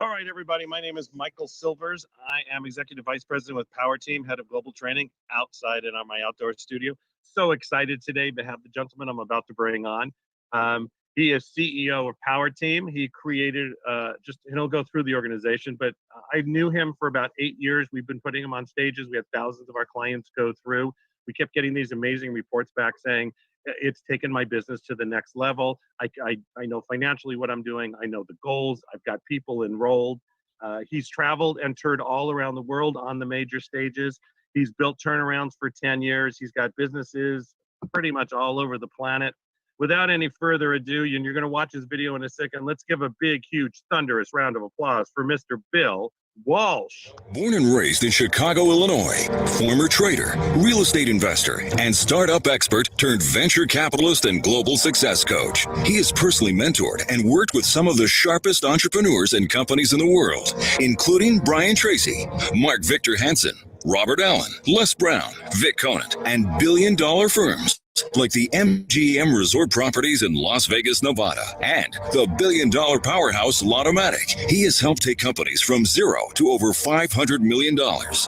All right, everybody. My name is Michael Silvers. I am Executive Vice President with Power Team, Head of Global Training outside and on my outdoor studio. So excited today to have the gentleman I'm about to bring on. He is CEO of Power Team. He created, and he'll go through the organization, but I knew him for about 8 years. We've been putting him on stages. We had thousands of our clients go through. We kept getting these amazing reports back saying, it's taken my business to the next level. I know financially what I'm doing. I know the goals. I've got people enrolled. He's traveled and toured all around the world on the major stages. He's built turnarounds for 10 years. He's got businesses pretty much all over the planet. Without any further ado, and you're going to watch his video in a second, let's give a big, huge, thunderous round of applause for Mr. Bill Walsh. Born and raised in Chicago, Illinois, former trader, real estate investor, and startup expert turned venture capitalist and global success coach. He has personally mentored and worked with some of the sharpest entrepreneurs and companies in the world, including Brian Tracy, Mark Victor Hansen, Robert Allen, Les Brown, Vic Conant, and billion-dollar firms like the MGM Resort Properties in Las Vegas, Nevada, and the billion-dollar powerhouse Lottomatic. He has helped take companies from zero to over $500 million,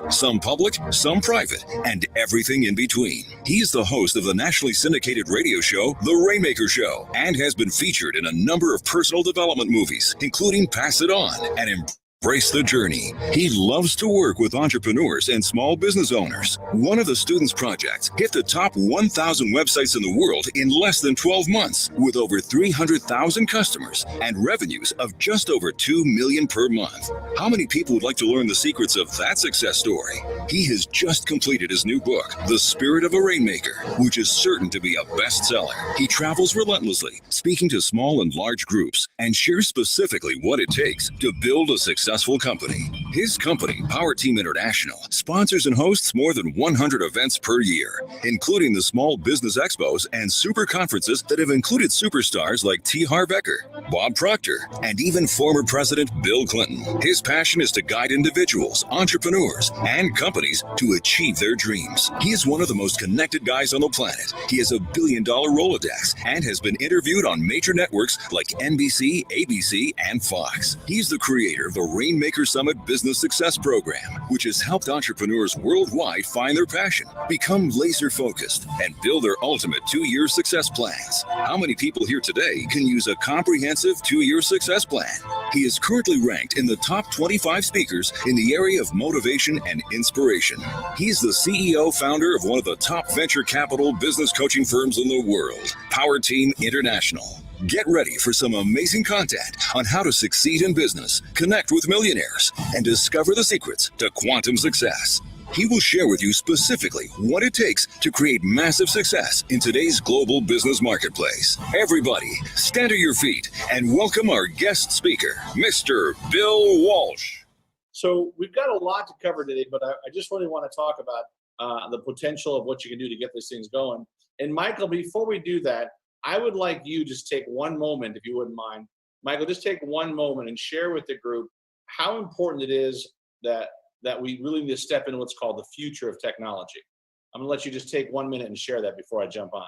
some public, some private, and everything in between. He is the host of the nationally syndicated radio show, The Rainmaker Show, and has been featured in a number of personal development movies, including Pass It On and Embrace the Journey. He loves to work with entrepreneurs and small business owners. One of the students' projects hit the top 1,000 websites in the world in less than 12 months, with over 300,000 customers and revenues of just over $2 million per month. How many people would like to learn the secrets of that success story? He has just completed his new book, The Spirit of a Rainmaker, which is certain to be a bestseller. He travels relentlessly, speaking to small and large groups, and shares specifically what it takes to build a successful company. His company, Power Team International, sponsors and hosts more than 100 events per year, including the Small Business Expos and super conferences that have included superstars like T. Harv Eker, Bob Proctor, and even former President Bill Clinton. His passion is to guide individuals, entrepreneurs, and companies to achieve their dreams. He is one of the most connected guys on the planet. He has a billion-dollar Rolodex and has been interviewed on major networks like NBC, ABC, and Fox. He's the creator of the Rainmaker Summit Business Success Program, which has helped entrepreneurs worldwide find their passion, become laser-focused, and build their ultimate 2-year success plans. How many people here today can use a comprehensive 2-year success plan? He is currently ranked in the top 25 speakers in the area of motivation and inspiration. He's the CEO founder of one of the top venture capital business coaching firms in the world, Power Team International. Get ready for some amazing content on how to succeed in business, connect with millionaires, and discover the secrets to quantum success. He will share with you specifically what it takes to create massive success in today's global business marketplace. Everybody, stand to your feet and welcome our guest speaker, Mr. Bill Walsh. So we've got a lot to cover today, but I just really want to talk about the potential of what you can do to get these things going. And Michael, before we do that, I would like you just take one moment, if you wouldn't mind. Michael, just take one moment and share with the group how important it is that we really need to step into what's called the future of technology. I'm going to let you just take 1 minute and share that before I jump on.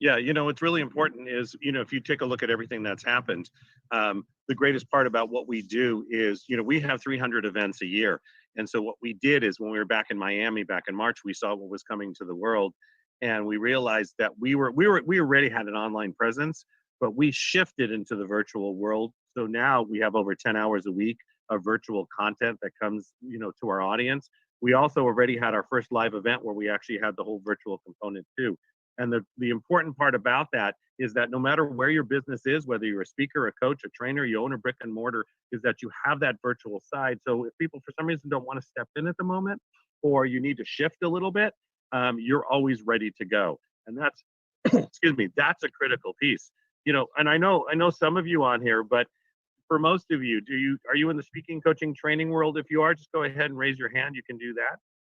Yeah, what's really important is, if you take a look at everything that's happened, the greatest part about what we do is, we have 300 events a year. And so what we did is when we were back in Miami back in March, we saw what was coming to the world. And we realized that we already had an online presence, but we shifted into the virtual world. So now we have over 10 hours a week of virtual content that comes, to our audience. We also already had our first live event where we actually had the whole virtual component too. And the important part about that is that no matter where your business is, whether you're a speaker, a coach, a trainer, you own a brick and mortar, is that you have that virtual side. So if people for some reason don't want to step in at the moment, or you need to shift a little bit, you're always ready to go. And that's, excuse me, that's a critical piece. And I know some of you on here, but for most of you, are you in the speaking, coaching, training world? If you are, just go ahead and raise your hand. You can do that.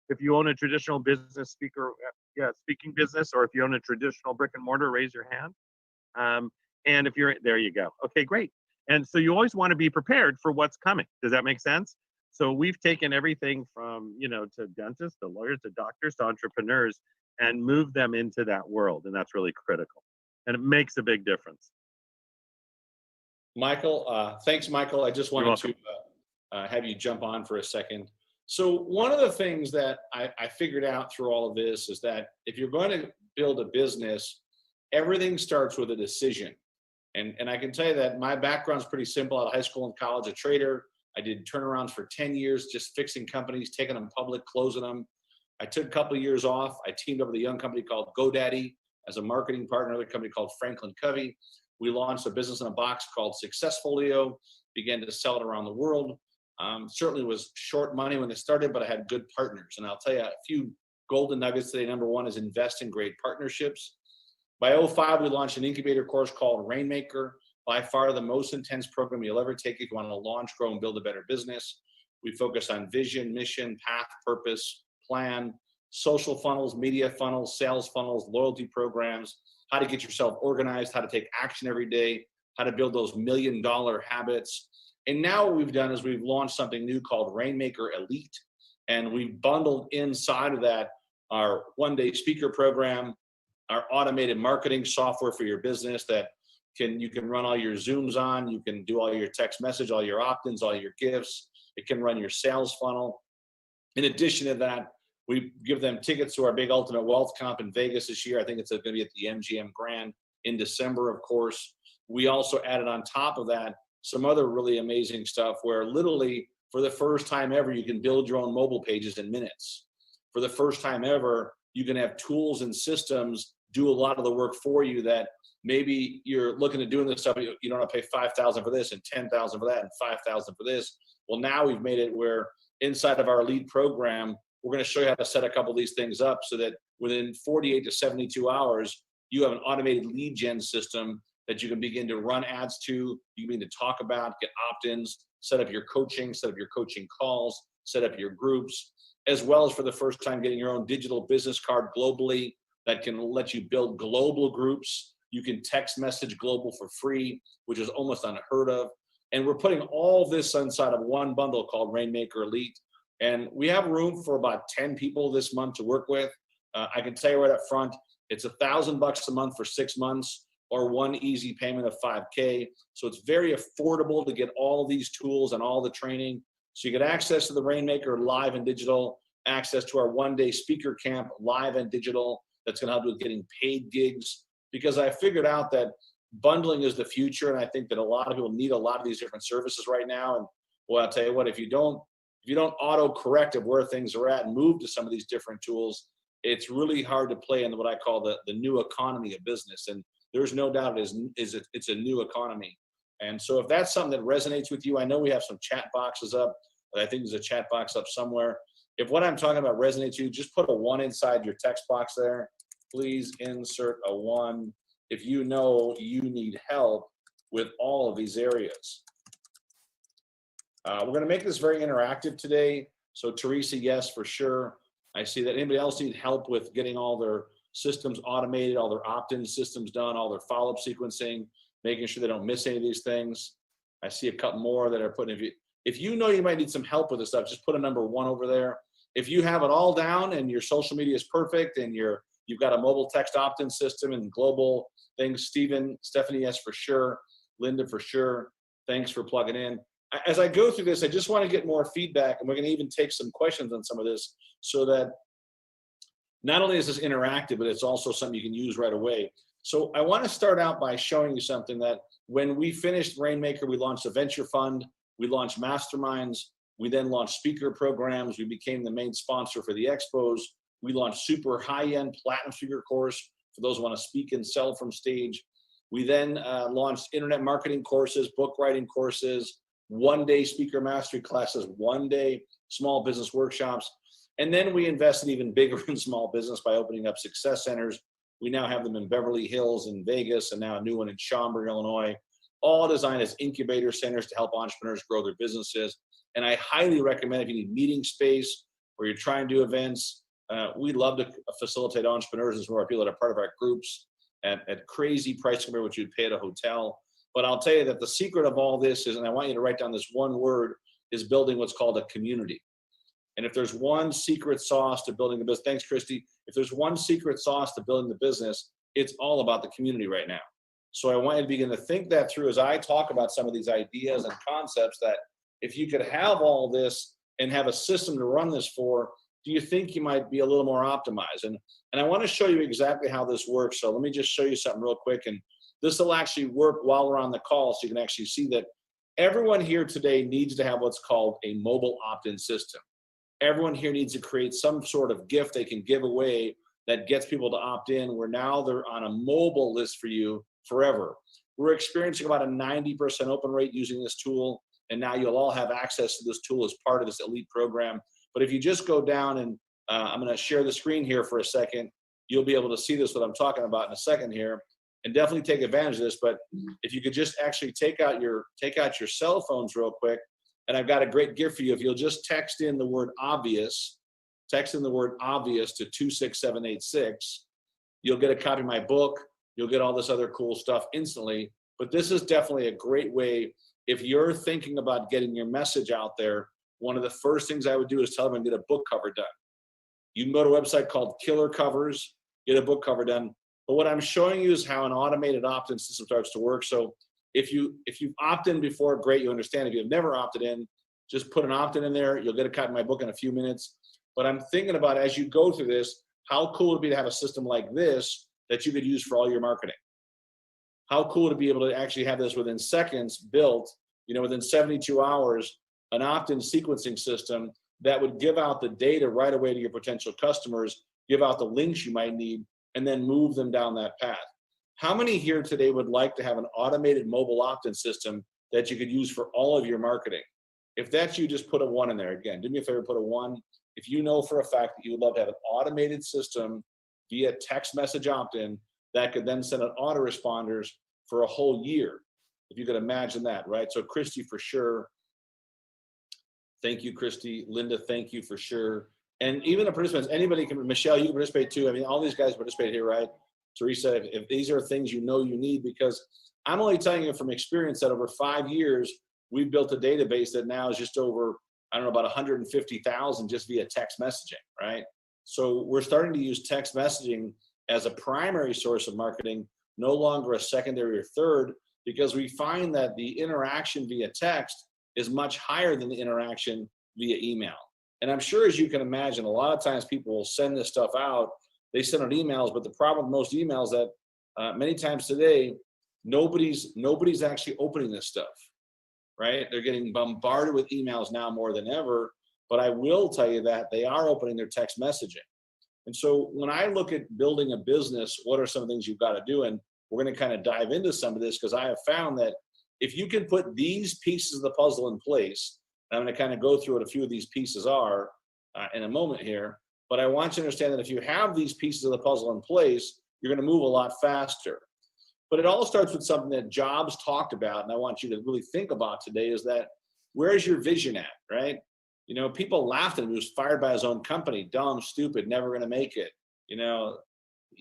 If you own a traditional business speaking business, or if you own a traditional brick and mortar, raise your hand. And if you're there, you go. Okay, great. And so you always want to be prepared for what's coming. Does that make sense? So we've taken everything from, to dentists, to lawyers, to doctors, to entrepreneurs, and moved them into that world. And that's really critical. And it makes a big difference. Michael, thanks, Michael. I just You're wanted welcome. to have you jump on for a second. So one of the things that I figured out through all of this is that if you're going to build a business, everything starts with a decision. And I can tell you that my background's pretty simple. Out of high school and college, a trader. I did turnarounds for 10 years, just fixing companies, taking them public, closing them. I took a couple of years off. I teamed up with a young company called GoDaddy as a marketing partner, another company called Franklin Covey. We launched a business in a box called Successfolio, began to sell it around the world. Certainly was short money when it started, but I had good partners. And I'll tell you a few golden nuggets today. Number one is invest in great partnerships. By '05, we launched an incubator course called Rainmaker, by far the most intense program you'll ever take if you want to launch, grow, and build a better business. We focus on vision, mission, path, purpose, plan, social funnels, media funnels, sales funnels, loyalty programs, how to get yourself organized, how to take action every day, how to build those $1 million habits. And now what we've done is we've launched something new called Rainmaker Elite. And we've bundled inside of that our one-day speaker program, our automated marketing software for your business that you can run all your Zooms on, you can do all your text message, all your opt-ins, all your gifts. It can run your sales funnel. In addition to that, we give them tickets to our big Ultimate Wealth Comp in Vegas this year. I think it's going to be at the MGM Grand in December, of course. We also added on top of that some other really amazing stuff where literally for the first time ever, you can build your own mobile pages in minutes. For the first time ever, you can have tools and systems do a lot of the work for you that maybe you're looking at doing this stuff. You don't have to pay $5,000 for this and $10,000 for that and $5,000 for this. Well, now we've made it where inside of our lead program, we're going to show you how to set a couple of these things up so that within 48 to 72 hours, you have an automated lead gen system that you can begin to run ads to, you can begin to talk about, get opt-ins, set up your coaching calls, set up your groups, as well as for the first time getting your own digital business card globally that can let you build global groups. You can text message global for free, which is almost unheard of. And we're putting all this inside of one bundle called Rainmaker Elite. And we have room for about 10 people this month to work with. I can tell you right up front, it's $1,000 a month for 6 months or one easy payment of $5K. So it's very affordable to get all of these tools and all the training. So you get access to the Rainmaker live and digital, access to our one-day speaker camp live and digital. That's going to help you with getting paid gigs. Because I figured out that bundling is the future. And I think that a lot of people need a lot of these different services right now. And well, I'll tell you what, if you don't auto correct of where things are at and move to some of these different tools, it's really hard to play in what I call the new economy of business. And there's no doubt it's a new economy. And so if that's something that resonates with you, I know we have some chat boxes up, but I think there's a chat box up somewhere. If what I'm talking about resonates with you, just put a 1 inside your text box there. Please insert a 1 if you know you need help with all of these areas. We're going to make this very interactive today. So Teresa, yes, for sure. I see that. Anybody else need help with getting all their systems automated, all their opt-in systems done, all their follow-up sequencing, making sure they don't miss any of these things? I see a couple more that are putting, if you know you might need some help with this stuff, just put a number 1 over there. If you have it all down and your social media is perfect and you've got a mobile text opt-in system and global things, Stephanie, yes, for sure. Linda, for sure. Thanks for plugging in. As I go through this, I just want to get more feedback, and we're going to even take some questions on some of this so that not only is this interactive, but it's also something you can use right away. So I want to start out by showing you something that when we finished Rainmaker, we launched a venture fund, we launched masterminds, we then launched speaker programs, we became the main sponsor for the expos, we launched super high-end platinum speaker course for those who want to speak and sell from stage. We then launched internet marketing courses, book writing courses, one-day speaker mastery classes, one-day small business workshops. And then we invested even bigger in small business by opening up success centers. We now have them in Beverly Hills and Vegas, and now a new one in Schaumburg, Illinois, all designed as incubator centers to help entrepreneurs grow their businesses. And I highly recommend if you need meeting space or you're trying to do events, we love to facilitate entrepreneurs and some of our people that are part of our groups at crazy price compared to what you'd pay at a hotel. But I'll tell you that the secret of all this is, and I want you to write down this one word, is building what's called a community. And if there's one secret sauce to building the business, thanks, Christy. If there's one secret sauce to building the business, it's all about the community right now. So I want you to begin to think that through as I talk about some of these ideas and concepts, that if you could have all this and have a system to run this for, do you think you might be a little more optimized? And I want to show you exactly how this works. So let me just show you something real quick. And this will actually work while we're on the call, so you can actually see that everyone here today needs to have what's called a mobile opt-in system. Everyone here needs to create some sort of gift they can give away that gets people to opt in, where now they're on a mobile list for you forever. We're experiencing about a 90% open rate using this tool, and now you'll all have access to this tool as part of this elite program. But if you just go down and I'm going to share the screen here for a second, you'll be able to see this, what I'm talking about in a second here, and definitely take advantage of this. But if you could just actually take out your cell phones real quick, and I've got a great gift for you. If you'll just text in the word obvious, to 26786, you'll get a copy of my book. You'll get all this other cool stuff instantly. But this is definitely a great way. If you're thinking about getting your message out there, one of the first things I would do is tell them to get a book cover done. You can go to a website called Killer Covers, get a book cover done. But what I'm showing you is how an automated opt-in system starts to work. So if you've opted in before, great, you understand. If you've never opted in, just put an opt-in in there. You'll get a copy of my book in a few minutes. But I'm thinking about, as you go through this, how cool would it be to have a system like this that you could use for all your marketing? How cool to be able to actually have this within seconds built, within 72 hours, an opt-in sequencing system that would give out the data right away to your potential customers, give out the links you might need, and then move them down that path. How many here today would like to have an automated mobile opt-in system that you could use for all of your marketing? If that's you, just put a 1 in there. Again, do me a favor, put a 1. If you know for a fact that you would love to have an automated system via text message opt-in that could then send out autoresponders for a whole year, if you could imagine that, right? So Christy, for sure. Thank you, Christy. Linda, thank you for sure. And even the participants, anybody can, Michelle, you can participate too. I mean, all these guys participate here, right? Teresa, if these are things you need, because I'm only telling you from experience that over 5 years, we've built a database that now is just over, about 150,000 just via text messaging, right? So we're starting to use text messaging as a primary source of marketing, no longer a secondary or third, because we find that the interaction via text is much higher than the interaction via email. And I'm sure, as you can imagine, a lot of times people will send this stuff out. They send out emails, but the problem with most emails that many times today, nobody's actually opening this stuff, right? They're getting bombarded with emails now more than ever, but I will tell you that they are opening their text messaging. And so when I look at building a business, what are some things you've got to do? And we're going to kind of dive into some of this, because I have found that if you can put these pieces of the puzzle in place, and I'm going to kind of go through what a few of these pieces are in a moment here, but I want you to understand that if you have these pieces of the puzzle in place, you're going to move a lot faster. But it all starts with something that Jobs talked about, and I want you to really think about today, is that where's your vision at, right? People laughed at him. He was fired by his own company. Dumb, stupid, never going to make it.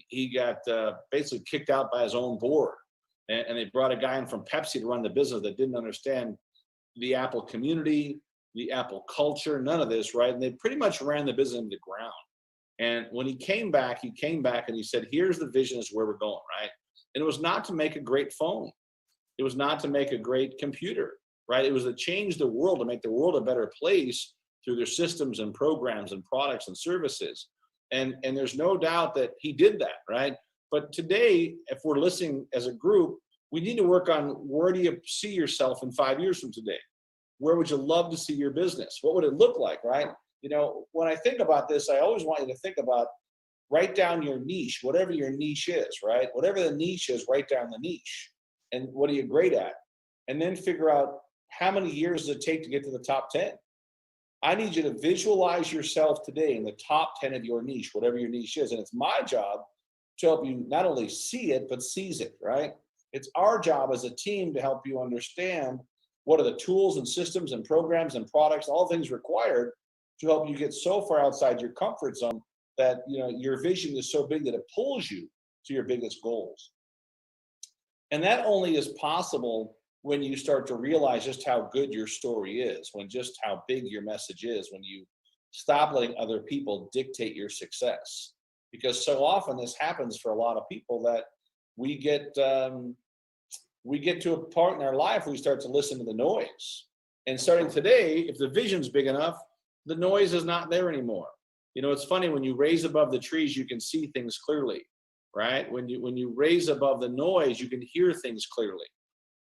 He got basically kicked out by his own board. And they brought a guy in from Pepsi to run the business that didn't understand the Apple community, the Apple culture, none of this, right? And they pretty much ran the business into the ground. And when he came back and he said, here's the vision, is where we're going, right? And it was not to make a great phone. It was not to make a great computer, right? It was to change the world, to make the world a better place through their systems and programs and products and services. And there's no doubt that he did that, right? But today, if we're listening as a group, we need to work on, where do you see yourself in 5 years from today? Where would you love to see your business? What would it look like, right? When I think about this, I always want you to think about, write down your niche, whatever your niche is, right? Whatever the niche is, write down the niche. And what are you great at? And then figure out, how many years does it take to get to the top 10? I need you to visualize yourself today in the top 10 of your niche, whatever your niche is. And it's my job to help you not only see it, but seize it, right? It's our job as a team to help you understand what are the tools and systems and programs and products, all things required to help you get so far outside your comfort zone that your vision is so big that it pulls you to your biggest goals. And that only is possible when you start to realize just how good your story is, when just how big your message is, when you stop letting other people dictate your success. Because so often this happens for a lot of people, that we get we get to a point in our life where we start to listen to the noise. And starting today, if the vision's big enough, the noise is not there anymore. You know, it's funny, when you raise above the trees, you can see things clearly, right? When you raise above the noise, you can hear things clearly.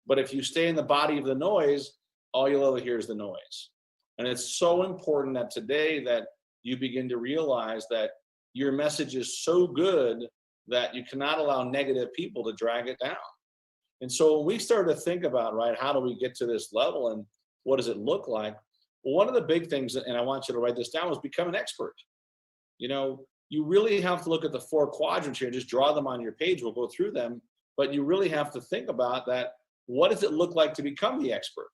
But if you stay in the body of the noise, all you'll ever hear is the noise. And it's so important that today that you begin to realize that your message is so good that you cannot allow negative people to drag it down. And so when we start to think about, right, how do we get to this level and what does it look like? Well, one of the big things, and I want you to write this down, is become an expert. You know, you really have to look at the 4 quadrants here, just draw them on your page. We'll go through them, but you really have to think about that. What does it look like to become the expert?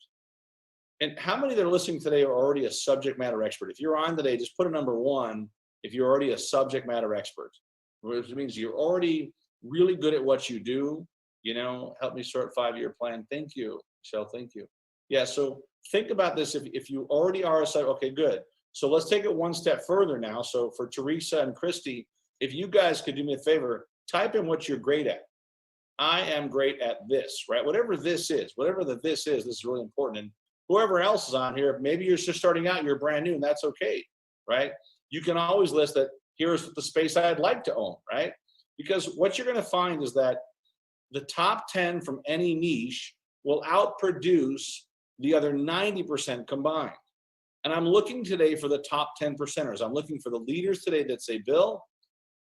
And how many that are listening today are already a subject matter expert? If you're on today, just put a number 1 if you're already a subject matter expert, which means you're already really good at what you do. You know, help me sort 5-year plan. Thank you, Michelle. Thank you. Yeah, so think about this. If you already are a subject, okay, good. So let's take it one step further now. So for Teresa and Christy, if you guys could do me a favor, type in what you're great at. I am great at this, right? Whatever this is, whatever the this is really important. And whoever else is on here, maybe you're just starting out, you're brand new, and that's okay, right? You can always list that here's the space I'd like to own, right? Because what you're going to find is that the top 10 from any niche will outproduce the other 90% combined. And I'm looking today for the top 10 percenters. I'm looking for the leaders today that say, Bill,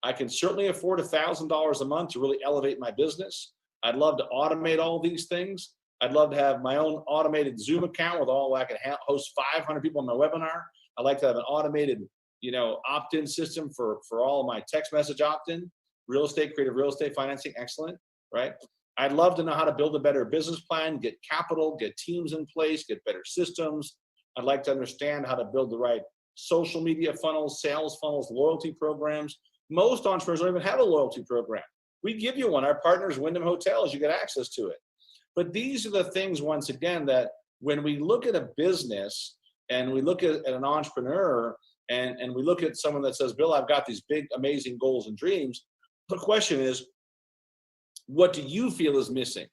I can certainly afford $1,000 a month to really elevate my business. I'd love to automate all these things. I'd love to have my own automated Zoom account with all, I can host 500 people on my webinar. I'd like to have an automated, you know, opt-in system for all of my text message opt-in, real estate, creative real estate financing, excellent, right? I'd love to know how to build a better business plan, get capital, get teams in place, get better systems. I'd like to understand how to build the right social media funnels, sales funnels, loyalty programs. Most entrepreneurs don't even have a loyalty program. We give you one. Our partners, Wyndham Hotels, you get access to it. But these are the things, once again, that when we look at a business and we look at an entrepreneur and we look at someone that says, Bill, I've got these big, amazing goals and dreams, the question is, what do you feel is missing,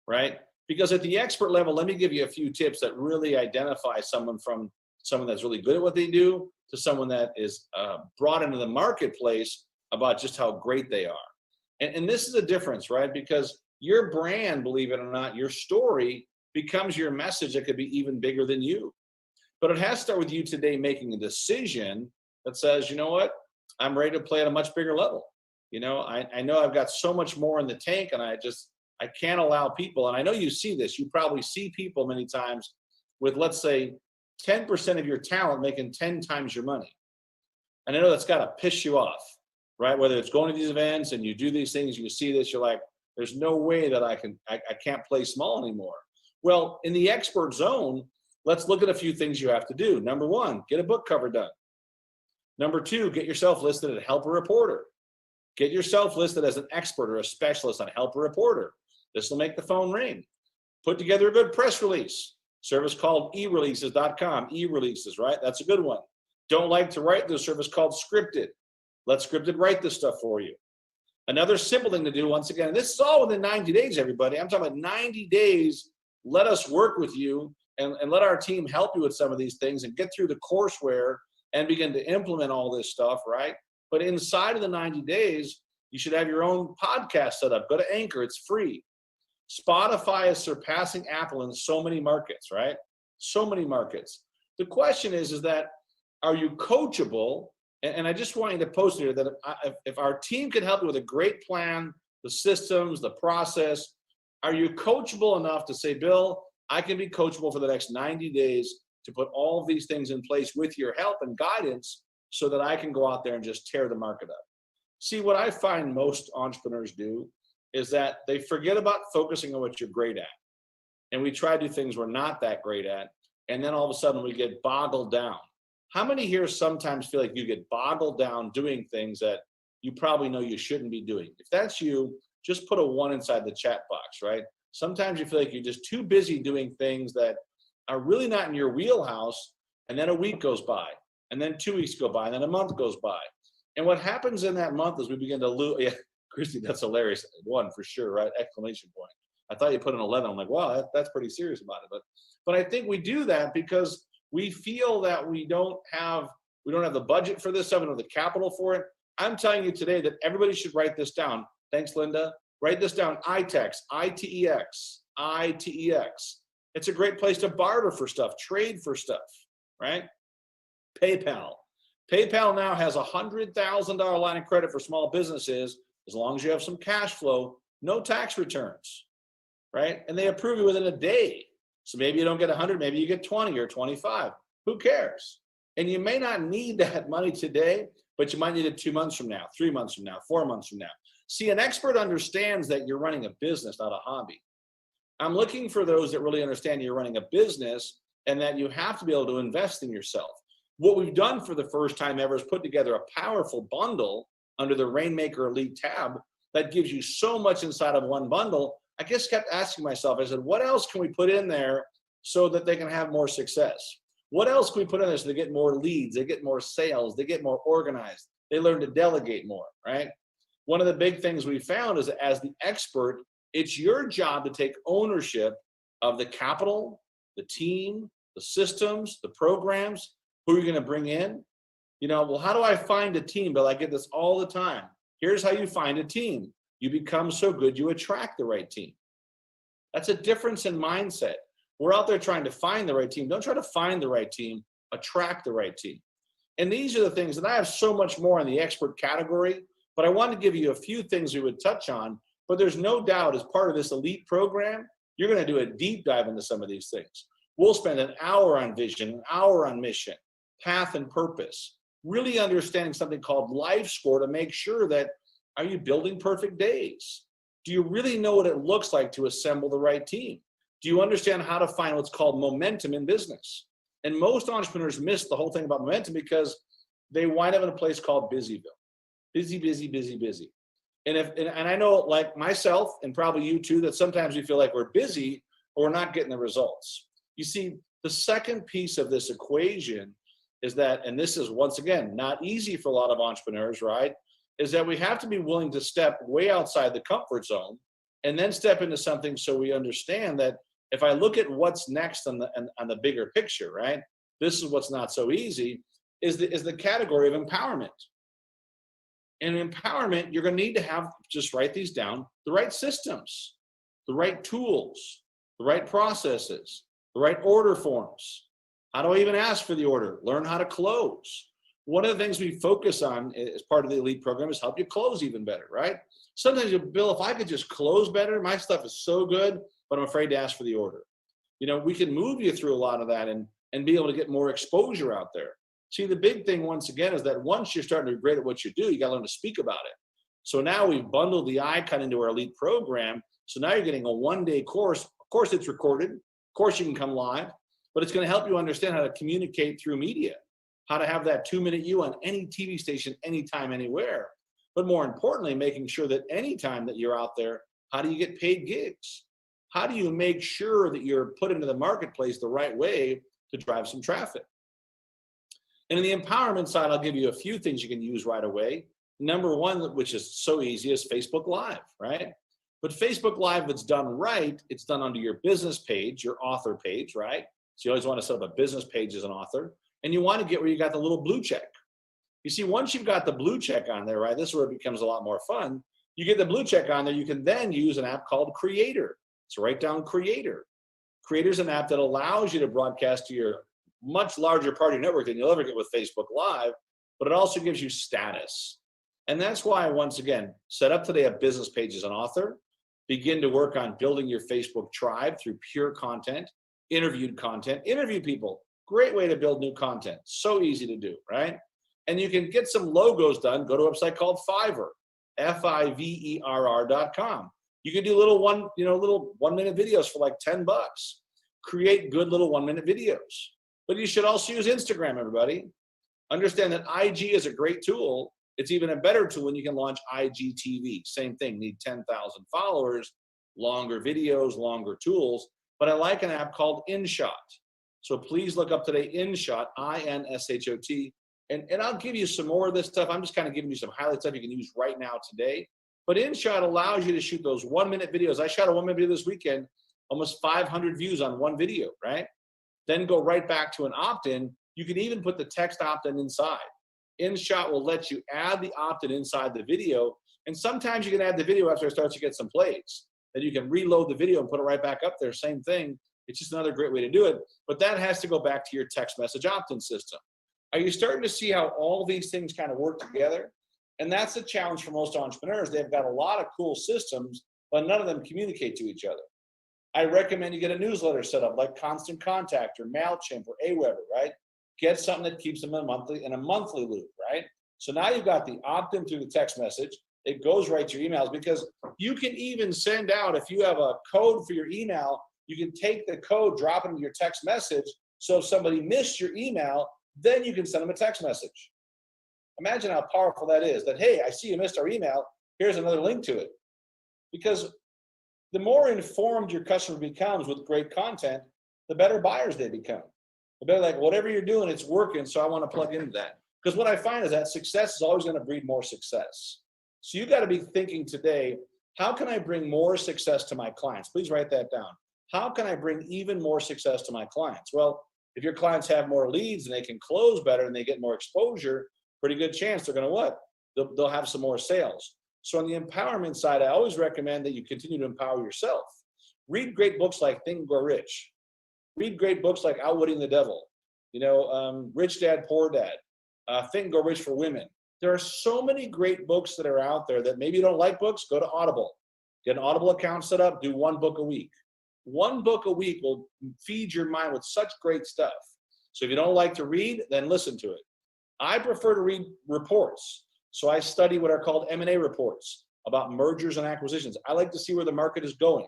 right? Because at the expert level, let me give you a few tips that really identify someone from someone that's really good at what they do to someone that is brought into the marketplace about just how great they are. And this is a difference, right? Because your brand, believe it or not, your story becomes your message that could be even bigger than you. But it has to start with you today making a decision that says, you know what, I'm ready to play at a much bigger level. You know, I know I've got so much more in the tank, and I can't allow people, and I know you see this, you probably see people many times with, let's say, 10% of your talent making 10 times your money. And I know that's got to piss you off, right? Whether it's going to these events and you do these things, you see this, you're like, there's no way that I can't play small anymore. Well, in the expert zone, let's look at a few things you have to do. Number 1, get a book cover done. Number 2, get yourself listed at Help a Reporter. Get yourself listed as an expert or a specialist on Help a Reporter. This will make the phone ring. Put together a good press release. Service called ereleases.com. E-releases, right? That's a good one. Don't like to write? There's a service called Scripted. Let Scripted write this stuff for you. Another simple thing to do, once again, and this is all within 90 days, everybody. I'm talking about 90 days. Let us work with you and let our team help you with some of these things and get through the courseware and begin to implement all this stuff, right? But inside of the 90 days, you should have your own podcast set up. Go to Anchor. It's free. Spotify is surpassing Apple in so many markets, right? So many markets. The question is that, are you coachable? And I just want you to post here that if our team can help you with a great plan, the systems, the process, are you coachable enough to say, Bill, I can be coachable for the next 90 days to put all of these things in place with your help and guidance so that I can go out there and just tear the market up. See, what I find most entrepreneurs do is that they forget about focusing on what you're great at. And we try to do things we're not that great at. And then all of a sudden we get boggled down. How many here sometimes feel like you get boggled down doing things that you probably know you shouldn't be doing? If that's you, just put a 1 inside the chat box, right? Sometimes you feel like you're just too busy doing things that are really not in your wheelhouse. And then a week goes by. And then 2 weeks go by, and then a month goes by. And what happens in that month is we begin to lose. Yeah, Christy, that's hilarious. 1 for sure, right? Exclamation point. I thought you put an 11. I'm like, wow, that's pretty serious about it. But I think we do that because we feel that we don't have the budget for this stuff and the capital for it. I'm telling you today that everybody should write this down. Thanks, Linda. Write this down. ITEX, ITEX, ITEX. It's a great place to barter for stuff, trade for stuff, right? PayPal. PayPal now has a $100,000 line of credit for small businesses as long as you have some cash flow, no tax returns, right? And they approve you within a day. So maybe you don't get 100, maybe you get 20 or 25. Who cares? And you may not need that money today, but you might need it 2 months from now, 3 months from now, 4 months from now. See, an expert understands that you're running a business, not a hobby. I'm looking for those that really understand you're running a business and that you have to be able to invest in yourself. What we've done for the first time ever is put together a powerful bundle under the Rainmaker Elite tab that gives you so much inside of one bundle. I just kept asking myself, I said, what else can we put in there so that they can have more success? What else can we put in there so they get more leads, they get more sales, they get more organized, they learn to delegate more, right? One of the big things we found is that as the expert, it's your job to take ownership of the capital, the team, the systems, the programs, who you're going to bring in. You know, well, how do I find a team? But I get this all the time. Here's how you find a team. You become so good, you attract the right team. That's a difference in mindset. We're out there trying to find the right team. Don't try to find the right team, attract the right team. And these are the things, and I have so much more in the expert category, but I want to give you a few things we would touch on. But there's no doubt as part of this elite program, you're going to do a deep dive into some of these things. We'll spend an hour on vision, an hour on mission, path and purpose, really understanding something called life score to make sure that, are you building perfect days? Do you really know what it looks like to assemble the right team? Do you understand how to find what's called momentum in business? And most entrepreneurs miss the whole thing about momentum because they wind up in a place called Busyville. Busy, busy, busy, busy. And I know, like myself and probably you too, that sometimes we feel like we're busy or we're not getting the results. You see, the second piece of this equation is that, and this is once again not easy for a lot of entrepreneurs, right? Is that we have to be willing to step way outside the comfort zone and then step into something so we understand that if I look at what's next on the bigger picture, right? This is what's not so easy, is the category of empowerment. And empowerment, you're going to need to have, just write these down, the right systems, the right tools, the right processes, the right order forms. How do I even ask for the order? Learn how to close. One of the things we focus on as part of the elite program is help you close even better, right? Sometimes you, Bill, if I could just close better, my stuff is so good, but I'm afraid to ask for the order. You know, we can move you through a lot of that and be able to get more exposure out there. See, the big thing, once again, is that once you're starting to be great at what you do, you got to learn to speak about it. So now we've bundled the icon into our elite program. So now you're getting a one-day course. Of course, it's recorded. Of course, you can come live, but it's going to help you understand how to communicate through media, how to have that 2-minute you on any TV station, anytime, anywhere. But more importantly, making sure that anytime that you're out there, how do you get paid gigs? How do you make sure that you're put into the marketplace the right way to drive some traffic? And in the empowerment side, I'll give you a few things you can use right away. Number one, which is so easy, is Facebook Live, right? But Facebook Live, if it's done right, it's done under your business page, your author page, right? So you always want to set up a business page as an author. And you want to get where you got the little blue check. You see, once you've got the blue check on there, right, this is where it becomes a lot more fun. You get the blue check on there, you can then use an app called Creator. So write down Creator. Creator is an app that allows you to broadcast to your much larger part of your network than you'll ever get with Facebook Live, but it also gives you status. And that's why, once again, set up today a business page as an author, begin to work on building your Facebook tribe through pure content, interviewed content, interview people. Great way to build new content. So easy to do, right? And you can get some logos done. Go to a website called Fiverr, Fiverr.com. You can do little 1-minute videos for like $10. Create good little 1-minute videos. But you should also use Instagram, everybody. Understand that IG is a great tool. It's even a better tool when you can launch IGTV. Same thing, need 10,000 followers, longer videos, longer tools. But I like an app called InShot. So please look up today InShot, INSHOT. And I'll give you some more of this stuff. I'm just kind of giving you some highlight stuff you can use right now today. But InShot allows you to shoot those 1-minute videos. I shot a 1-minute video this weekend, almost 500 views on one video, right? Then go right back to an opt-in. You can even put the text opt-in inside. InShot will let you add the opt-in inside the video. And sometimes you can add the video after it starts to get some plays. Then you can reload the video and put it right back up there. Same thing. It's just another great way to do it. But that has to go back to your text message opt-in system. Are you starting to see how all these things kind of work together? And that's the challenge for most entrepreneurs. They've got a lot of cool systems, but none of them communicate to each other. I recommend you get a newsletter set up like Constant Contact or MailChimp or Aweber, right? Get something that keeps them in a monthly loop, right? So now you've got the opt-in through the text message. It goes right to your emails, because you can even send out, if you have a code for your email, you can take the code, drop it into your text message. So if somebody missed your email, then you can send them a text message. Imagine how powerful that is, that, hey, I see you missed our email. Here's another link to it. Because the more informed your customer becomes with great content, the better buyers they become. The better, like, whatever you're doing, it's working, so I want to plug into that. Because what I find is that success is always going to breed more success. So you got to be thinking today, how can I bring more success to my clients? Please write that down. How can I bring even more success to my clients? Well, if your clients have more leads and they can close better and they get more exposure, pretty good chance they're going to what? They'll have some more sales. So on the empowerment side, I always recommend that you continue to empower yourself. Read great books like Think and Grow Rich. Read great books like Outwitting the Devil. Rich Dad, Poor Dad. Think and Grow Rich for Women. There are so many great books that are out there that maybe you don't like books, go to Audible. Get an Audible account set up, do 1 book a week. 1 book a week will feed your mind with such great stuff. So if you don't like to read, then listen to it. I prefer to read reports. So I study what are called M&A reports about mergers and acquisitions. I like to see where the market is going.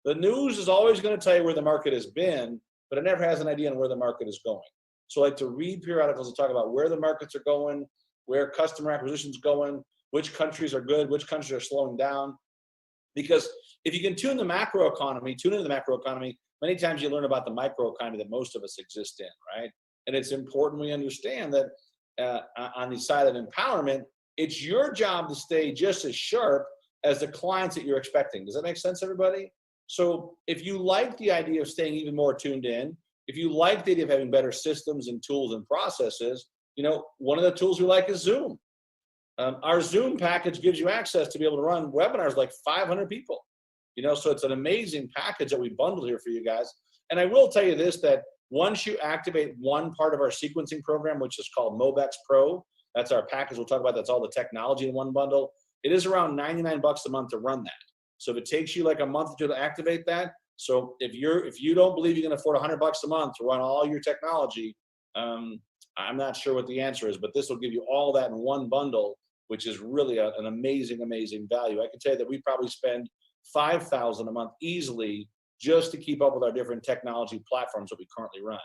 The news is always going to tell you where the market has been, but it never has an idea on where the market is going. So I like to read periodicals that talk about where the markets are going, where customer acquisition is going, which countries are good, which countries are slowing down. Because if you can tune into the macro economy, many times you learn about the micro economy that most of us exist in, right? And it's important we understand that on the side of empowerment, it's your job to stay just as sharp as the clients that you're expecting. Does that make sense, everybody? So if you like the idea of staying even more tuned in, if you like the idea of having better systems and tools and processes, one of the tools we like is Zoom. Our Zoom package gives you access to be able to run webinars like 500 people. So it's an amazing package that we bundled here for you guys. And I will tell you this, that once you activate one part of our sequencing program, which is called Mobix Pro, that's our package we'll talk about, that's all the technology in one bundle. It is around $99 a month to run that. So if it takes you like a month or two to activate that, so if you don't believe you can afford $100 a month to run all your technology, I'm not sure what the answer is, but this will give you all that in one bundle, which is really an amazing, amazing value. I can tell you that we probably spend $5,000 a month easily just to keep up with our different technology platforms that we currently run.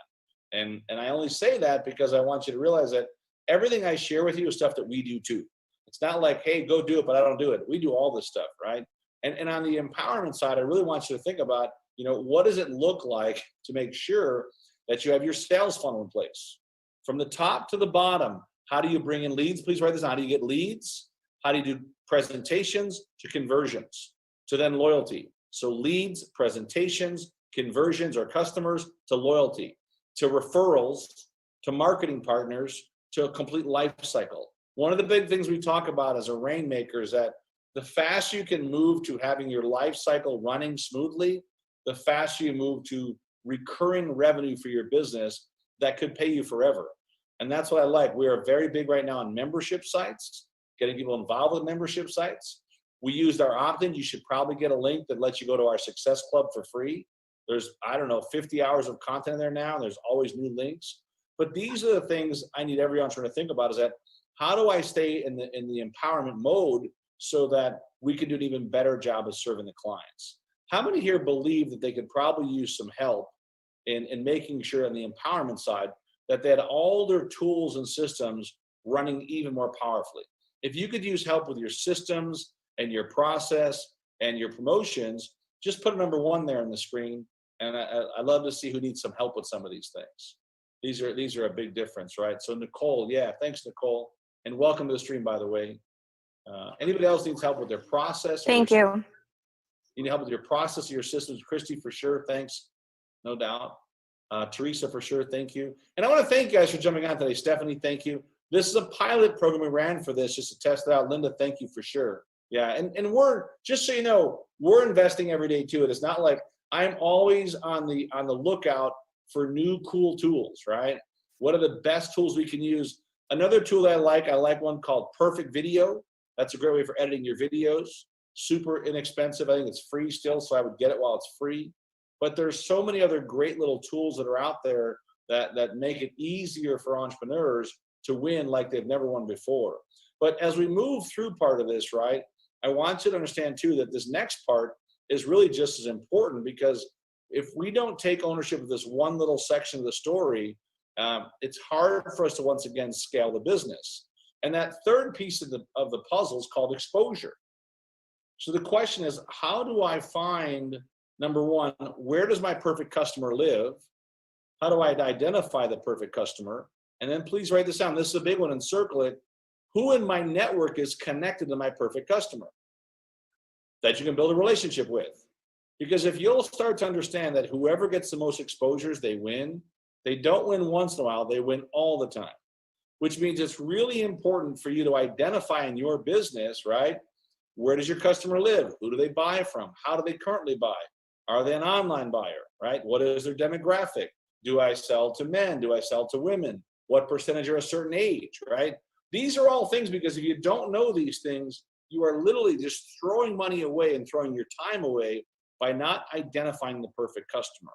And I only say that because I want you to realize that everything I share with you is stuff that we do too. It's not like, hey, go do it, but I don't do it. We do all this stuff, right? And on the empowerment side, I really want you to think about, what does it look like to make sure that you have your sales funnel in place? From the top to the bottom, how do you bring in leads? Please write this down. How do you get leads? How do you do presentations to conversions to then loyalty? So leads, presentations, conversions or customers to loyalty, to referrals, to marketing partners, to a complete life cycle. One of the big things we talk about as a Rainmaker is that the faster you can move to having your life cycle running smoothly, the faster you move to recurring revenue for your business that could pay you forever. And that's what I like. We are very big right now on membership sites, getting people involved with membership sites. We used our opt-in. You should probably get a link that lets you go to our Success Club for free. There's, 50 hours of content in there now. And there's always new links. But these are the things I need every entrepreneur to think about, is that how do I stay in the empowerment mode so that we can do an even better job of serving the clients? How many here believe that they could probably use some help in making sure on the empowerment side that they had all their tools and systems running even more powerfully? If you could use help with your systems and your process and your promotions, just put a number 1 there on the screen. And I love to see who needs some help with some of these things. These are a big difference, right? So Nicole, yeah, thanks, Nicole. And welcome to the stream, by the way. Anybody else needs help with their process? Thank you. You need help with your process or your systems? Christy, for sure. Thanks. No doubt. Teresa, for sure. Thank you. And I want to thank you guys for jumping on today. Stephanie, thank you. This is a pilot program we ran for this just to test it out. Linda, thank you for sure. Yeah. And we're, just so you know, we're investing every day too. It's not like I'm always on the lookout for new cool tools, right? What are the best tools we can use? Another tool that I like one called Perfect Video. That's a great way for editing your videos. Super inexpensive. I think it's free still, so I would get it while it's free. But there's so many other great little tools that are out there that make it easier for entrepreneurs to win like they've never won before. But as we move through part of this, right, I want you to understand too that this next part is really just as important, because if we don't take ownership of this one little section of the story, it's hard for us to once again scale the business. And that third piece of the puzzle is called exposure. So the question is, how do I find, number one, where does my perfect customer live? How do I identify the perfect customer? And then please write this down. This is a big one, and circle it. Who in my network is connected to my perfect customer that you can build a relationship with? Because if you'll start to understand that whoever gets the most exposures, they win. They don't win once in a while, they win all the time. Which means it's really important for you to identify in your business, right? Where does your customer live? Who do they buy from? How do they currently buy? Are they an online buyer, right? What is their demographic? Do I sell to men? Do I sell to women? What percentage are a certain age, right? These are all things, because if you don't know these things, you are literally just throwing money away and throwing your time away by not identifying the perfect customer.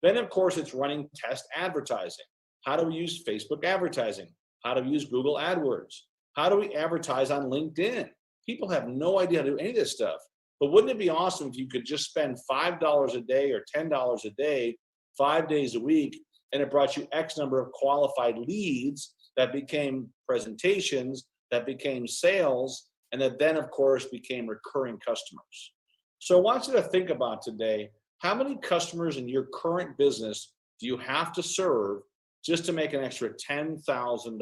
Then, of course, it's running test advertising. How do we use Facebook advertising? How do we use Google AdWords? How do we advertise on LinkedIn? People have no idea how to do any of this stuff. But wouldn't it be awesome if you could just spend $5 a day or $10 a day, 5 days a week, and it brought you X number of qualified leads that became presentations, that became sales, and that then, of course, became recurring customers. So I want you to think about today, how many customers in your current business do you have to serve just to make an extra $10,000?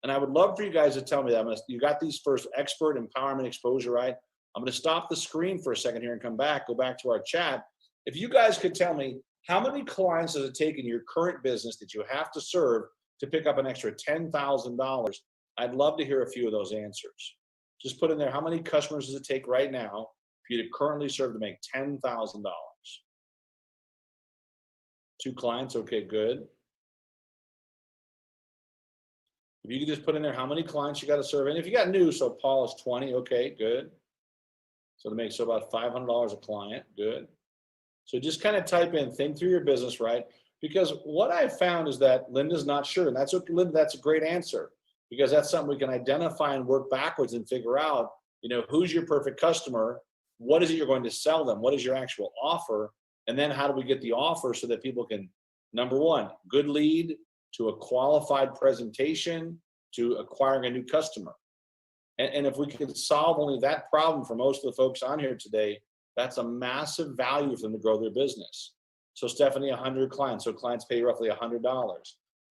And I would love for you guys to tell me that. You got these first expert empowerment exposure, right? I'm going to stop the screen for a second here and come back, go back to our chat. If you guys could tell me, how many clients does it take in your current business that you have to serve to pick up an extra $10,000? I'd love to hear a few of those answers. Just put in there, how many customers does it take right now for you to currently serve to make $10,000? 2 clients, okay, good. If you could just put in there how many clients you got to serve. And if you got new, so Paul is 20, okay, good. So to make about $500 a client, good. So just kind of type in, think through your business, right? Because what I've found is that Linda's not sure. And that's okay, Linda, that's a great answer, because that's something we can identify and work backwards and figure out, you know, who's your perfect customer? What is it you're going to sell them? What is your actual offer? And then how do we get the offer so that people can, number one, good lead to a qualified presentation to acquiring a new customer. And if we could solve only that problem for most of the folks on here today, that's a massive value for them to grow their business. So Stephanie, 100 clients. So clients pay roughly $100. Do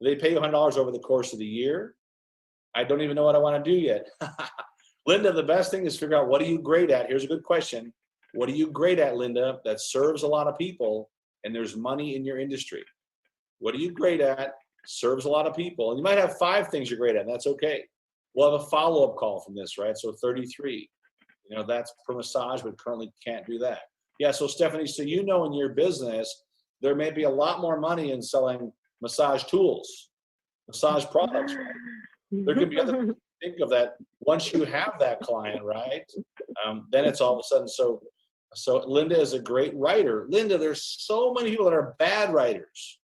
they pay you $100 over the course of the year? I don't even know what I want to do yet. Linda, the best thing is figure out, what are you great at? Here's a good question. What are you great at, Linda, that serves a lot of people and there's money in your industry? What are you great at? Serves a lot of people. And you might have 5 things you're great at, and that's okay. We'll have a follow-up call from this, right? So 33. You know, that's per massage, but currently can't do that. Yeah, so Stephanie, so you know in your business, there may be a lot more money in selling massage tools, massage products, right? There could be other think of that once you have that client, right? Then it's all of a sudden. So Linda is a great writer. Linda, there's so many people that are bad writers.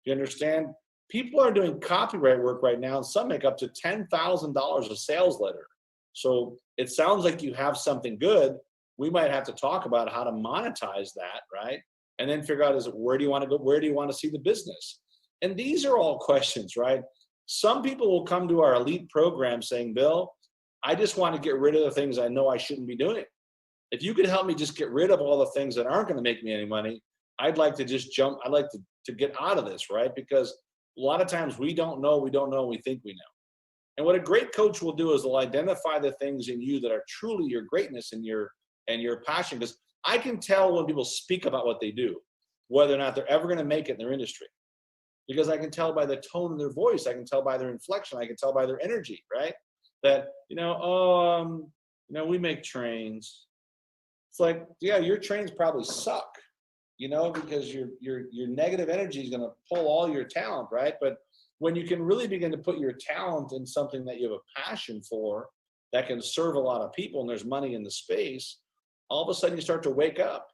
Do you understand? People are doing copyright work right now, and some make up to $10,000 a sales letter. So it sounds like you have something good. We might have to talk about how to monetize that, right? And then figure out, where do you want to go? Where do you want to see the business? And these are all questions, right? Some people will come to our elite program saying, Bill, I just want to get rid of the things I know I shouldn't be doing. If you could help me just get rid of all the things that aren't going to make me any money, I'd like to just jump. I'd like to get out of this, right? Because a lot of times we don't know, we think we know. And what a great coach will do is they'll identify the things in you that are truly your greatness and your passion. Because I can tell when people speak about what they do, whether or not they're ever going to make it in their industry. Because I can tell by the tone of their voice, I can tell by their inflection, I can tell by their energy, right? That, we make trains. It's like, yeah, your trains probably suck, because your negative energy is going to pull all your talent, right? But when you can really begin to put your talent in something that you have a passion for, that can serve a lot of people, and there's money in the space, all of a sudden you start to wake up.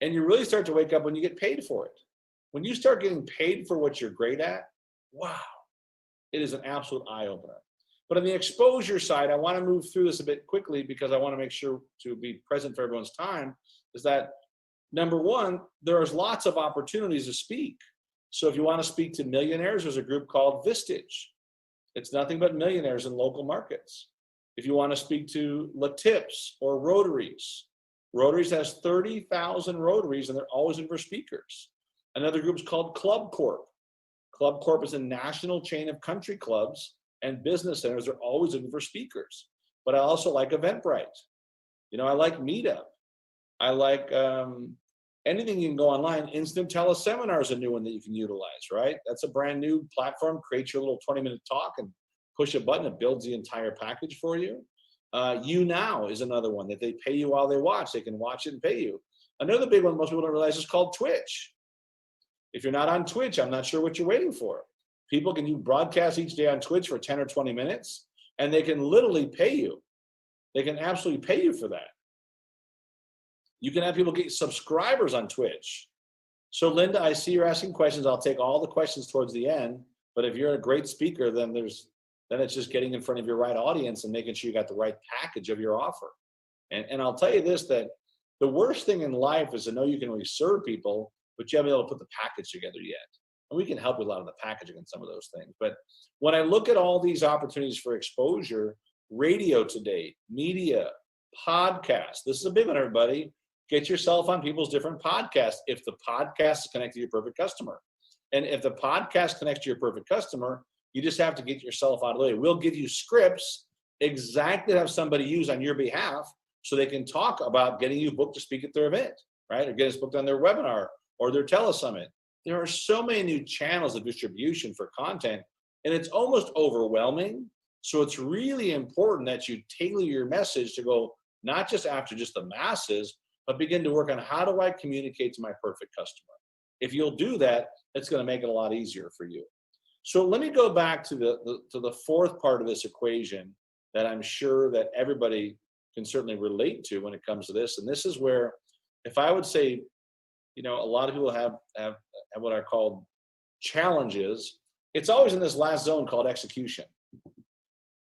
And you really start to wake up when you get paid for it. When you start getting paid for what you're great at, wow, it is an absolute eye-opener. But on the exposure side, I want to move through this a bit quickly because I want to make sure to be present for everyone's time, is that, number one, there's lots of opportunities to speak. So if you want to speak to millionaires, there's a group called Vistage. It's nothing but millionaires in local markets. If you want to speak to LaTips or Rotaries, Rotaries has 30,000 Rotaries, and they're always in for speakers. Another group is called Club Corp. Club Corp is a national chain of country clubs and business centers. They're always looking for speakers. But I also like Eventbrite. I like Meetup. I like anything you can go online. Instant Teleseminar is a new one that you can utilize, right? That's a brand new platform. Create your little 20-minute talk and push a button. It builds the entire package for you. YouNow is another one that they pay you while they watch. They can watch it and pay you. Another big one most people don't realize is called Twitch. If you're not on Twitch, I'm not sure what you're waiting for. People can broadcast each day on Twitch for 10 or 20 minutes, and they can literally pay you. They can absolutely pay you for that. You can have people get subscribers on Twitch. So Linda, I see you're asking questions. I'll take all the questions towards the end. But if you're a great speaker, then it's just getting in front of your right audience and making sure you got the right package of your offer. And I'll tell you this, that the worst thing in life is to know you can really serve people, but you haven't been able to put the package together yet. And we can help with a lot of the packaging and some of those things. But when I look at all these opportunities for exposure, radio today, media, podcasts, this is a big one, everybody. Get yourself on people's different podcasts if the podcast is connected to your perfect customer. And if the podcast connects to your perfect customer, you just have to get yourself out of the way. We'll give you scripts exactly to have somebody use on your behalf so they can talk about getting you booked to speak at their event, right? Or get us booked on their webinar or their telesummit. There are so many new channels of distribution for content, and it's almost overwhelming. So it's really important that you tailor your message to go not just after just the masses, but begin to work on how do I communicate to my perfect customer. If you'll do that, it's going to make it a lot easier for you. So let me go back to the fourth part of this equation that I'm sure that everybody can certainly relate to when it comes to this. And this is where, if I would say, a lot of people have what are called challenges. It's always in this last zone called execution.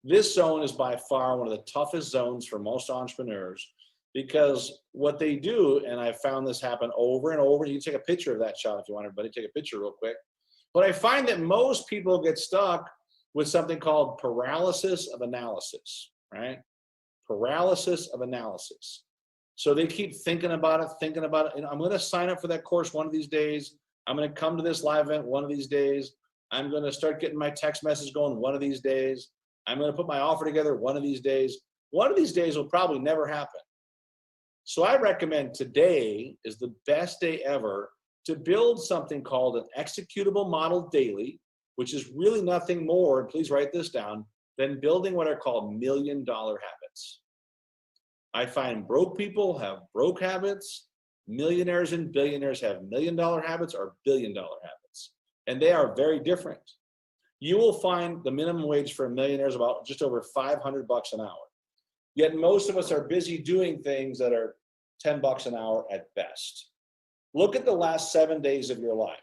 This zone is by far one of the toughest zones for most entrepreneurs, because what they do, and I found this happen over and over. You can take a picture of that shot if you want, everybody. Take a picture real quick. But I find that most people get stuck with something called paralysis of analysis, right? Paralysis of analysis. So they keep thinking about it. And I'm going to sign up for that course one of these days. I'm going to come to this live event one of these days. I'm going to start getting my text message going one of these days. I'm going to put my offer together one of these days. One of these days will probably never happen. So I recommend today is the best day ever to build something called an executable model daily, which is really nothing more, and please write this down, than building what are called $1 million habits. I find broke people have broke habits. Millionaires and billionaires have $1 million habits or $1 billion habits. And they are very different. You will find the minimum wage for a millionaire is about just over $500 an hour. Yet most of us are busy doing things that are $10 an hour at best. Look at the last 7 days of your life.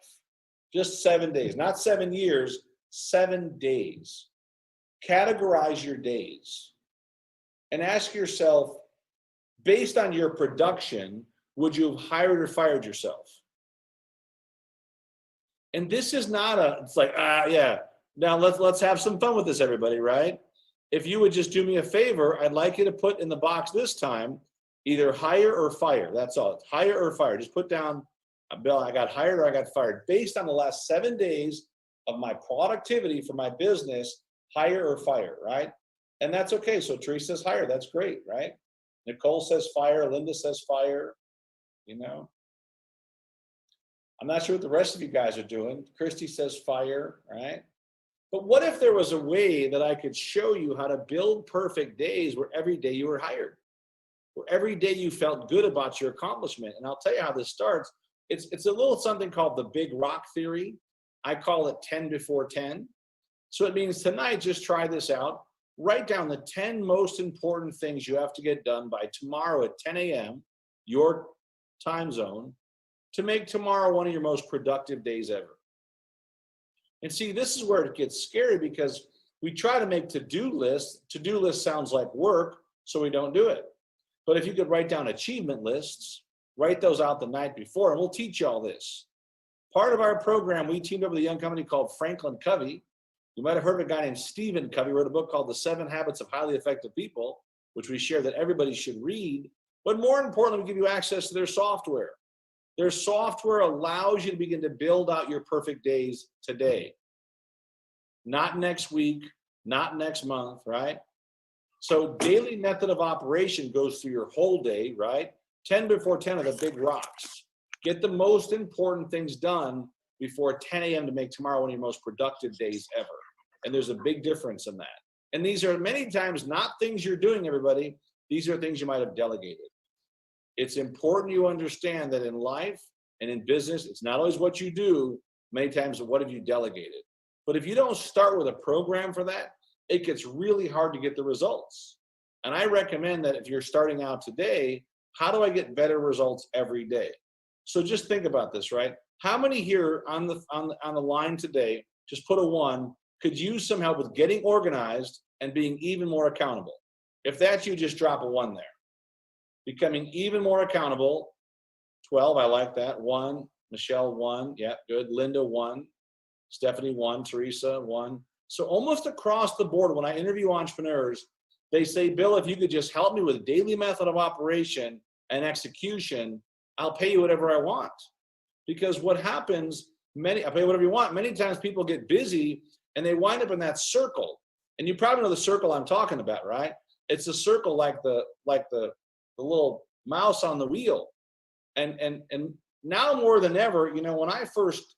Just 7 days, not 7 years, 7 days. Categorize your days and ask yourself, based on your production, would you have hired or fired yourself? And this is not it's like, yeah, now let's have some fun with this, everybody, right? If you would just do me a favor, I'd like you to put in the box this time, either hire or fire. That's all. It's hire or fire. Just put down, Bill, I got hired or I got fired. Based on the last 7 days of my productivity for my business, hire or fire, right? And that's okay. So Teresa says hire. That's great, right? Nicole says fire. Linda says fire. You know, I'm not sure what the rest of you guys are doing. Christy says fire, right? But what if there was a way that I could show you how to build perfect days where every day you were hired, where every day you felt good about your accomplishment? And I'll tell you how this starts. It's a little something called the big rock theory. I call it 10 before 10. So it means tonight, just try this out. Write down the 10 most important things you have to get done by tomorrow at 10 a.m., your time zone, to make tomorrow one of your most productive days ever. And see, this is where it gets scary, because we try to make to-do lists. To-do list sounds like work, so we don't do it. But if you could write down achievement lists, write those out the night before, and we'll teach you all this. Part of our program, we teamed up with a young company called Franklin Covey. You might have heard of a guy named Stephen Covey, wrote a book called The 7 Habits of Highly Effective People, which we share that everybody should read. But more importantly, we give you access to their software. Their software allows you to begin to build out your perfect days today. Not next week, not next month, right? So daily method of operation goes through your whole day, right? 10 before 10 are the big rocks. Get the most important things done before 10 a.m. to make tomorrow one of your most productive days ever. And there's a big difference in that. And these are many times not things you're doing, everybody. These are things you might have delegated. It's important you understand that in life and in business, it's not always what you do, many times what have you delegated. But if you don't start with a program for that, it gets really hard to get the results. And I recommend that if you're starting out today, how do I get better results every day? So just think about this, right? How many here on the line today, just put a 1, could use some help with getting organized and being even more accountable? If that's you, just drop a 1 there. Becoming even more accountable, 12, I like that. 1, Michelle 1, yeah, good. Linda 1, Stephanie 1, Teresa 1. So almost across the board, when I interview entrepreneurs, they say, Bill, if you could just help me with daily method of operation and execution, I'll pay you whatever I want. Because what happens, I'll pay you whatever you want. Many times people get busy and they wind up in that circle. And you probably know the circle I'm talking about, right? It's a circle like the little mouse on the wheel. And now more than ever, you know, when I first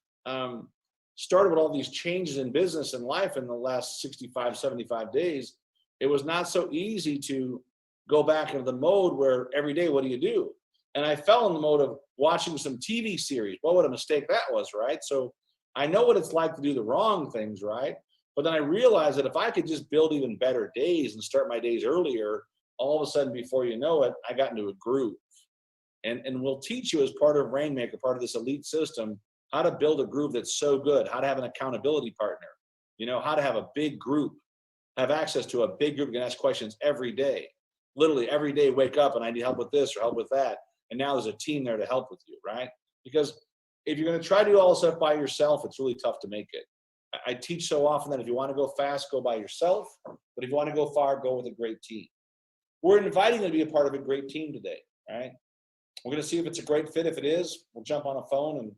started with all these changes in business and life in the last 65, 75 days, it was not so easy to go back into the mode where every day, what do you do? And I fell in the mode of watching some TV series. Well, what a mistake that was, right? So I know what it's like to do the wrong things, right? But then I realized that if I could just build even better days and start my days earlier, all of a sudden, before you know it, I got into a groove. And we'll teach you as part of Rainmaker, part of this elite system, how to build a groove that's so good, how to have an accountability partner, you know, how to have a big group, have access to a big group. You can ask questions every day. Literally every day, wake up and I need help with this or help with that. And now there's a team there to help with you, right? Because if you're going to try to do all this stuff by yourself, it's really tough to make it. I teach so often that if you want to go fast, go by yourself. But if you want to go far, go with a great team. We're inviting you to be a part of a great team today, right? We're going to see if it's a great fit. If it is, we'll jump on a phone and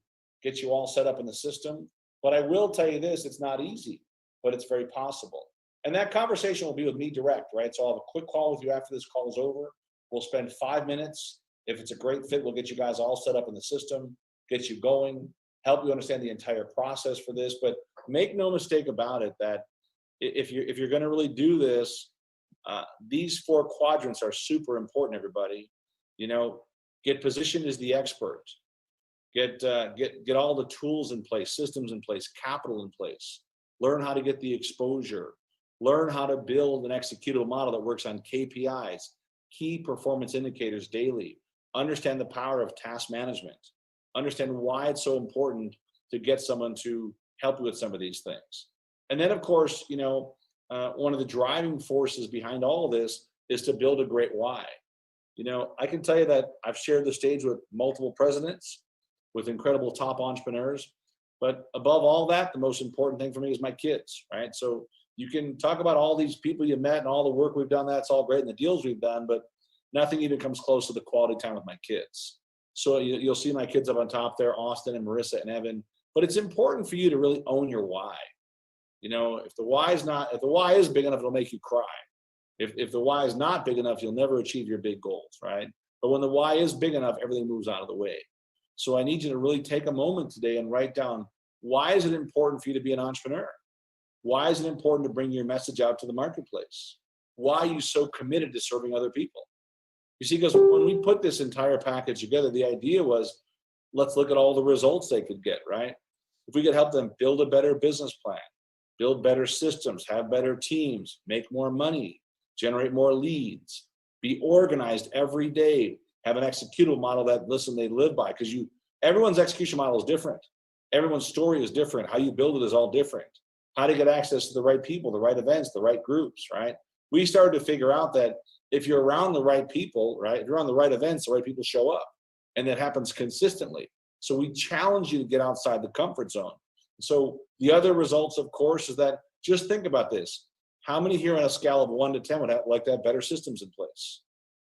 get you all set up in the system. But I will tell you this, it's not easy, but it's very possible. And that conversation will be with me direct, right? So I'll have a quick call with you after this call is over. We'll spend 5 minutes. If it's a great fit, we'll get you guys all set up in the system, get you going, help you understand the entire process for this. But make no mistake about it that if you're going to really do this, these 4 quadrants are super important, everybody. You know, get positioned as the expert. Get all the tools in place, systems in place, capital in place. Learn how to get the exposure. Learn how to build an executable model that works on KPIs, key performance indicators daily. Understand the power of task management. Understand why it's so important to get someone to help you with some of these things. And then, of course, you know, one of the driving forces behind all of this is to build a great why. You know, I can tell you that I've shared the stage with multiple presidents, with incredible top entrepreneurs. But above all that, the most important thing for me is my kids, right? So you can talk about all these people you met and all the work we've done. That's all great, and the deals we've done, but nothing even comes close to the quality time with my kids. So you'll see my kids up on top there, Austin and Marissa and Evan. But it's important for you to really own your why. You know, if the why is big enough, it'll make you cry. If the why is not big enough, you'll never achieve your big goals, right? But when the why is big enough, everything moves out of the way. So I need you to really take a moment today and write down, why is it important for you to be an entrepreneur? Why is it important to bring your message out to the marketplace? Why are you so committed to serving other people? You see, because when we put this entire package together, the idea was, let's look at all the results they could get, right? If we could help them build a better business plan, build better systems, have better teams, make more money, generate more leads, be organized every day, have an executable model that, listen, they live by, because everyone's execution model is different. Everyone's story is different. How you build it is all different. How to get access to the right people, the right events, the right groups, right? We started to figure out that if you're around the right people, right, if you're on the right events, the right people show up. And that happens consistently. So we challenge you to get outside the comfort zone. So the other results, of course, is that just think about this. How many here on a scale of 1 to 10 would like to have better systems in place?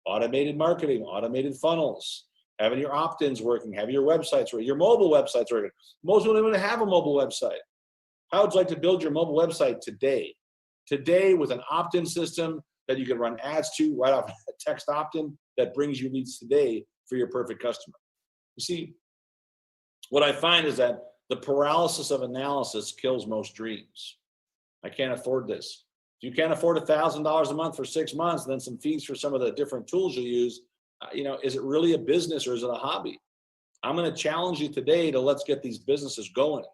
Automated marketing, automated funnels, having your opt-ins working, having your websites working, your mobile websites working. Most people don't even have a mobile website. How would you like to build your mobile website today? Today with an opt-in system that you can run ads to right off a text opt-in that brings you leads today for your perfect customer. You see, what I find is that the paralysis of analysis kills most dreams. I can't afford this. If you can't afford $1,000 a month for 6 months, and then some fees for some of the different tools you use, is it really a business or is it a hobby? I'm going to challenge you today to let's get these businesses going.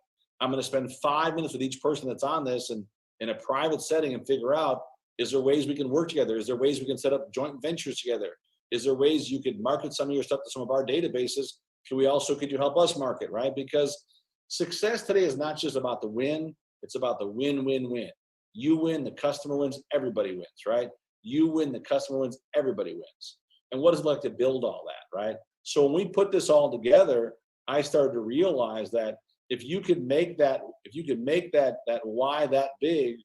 I'm going to spend 5 minutes with each person that's on this and in a private setting and figure out, is there ways we can work together? Is there ways we can set up joint ventures together? Is there ways you could market some of your stuff to some of our databases? Could you help us market, right? Because success today is not just about the win, it's about the win-win-win. You win, the customer wins, everybody wins, right? You win, the customer wins, everybody wins. And what is it like to build all that, right? So when we put this all together, I started to realize that if you could make that why that big,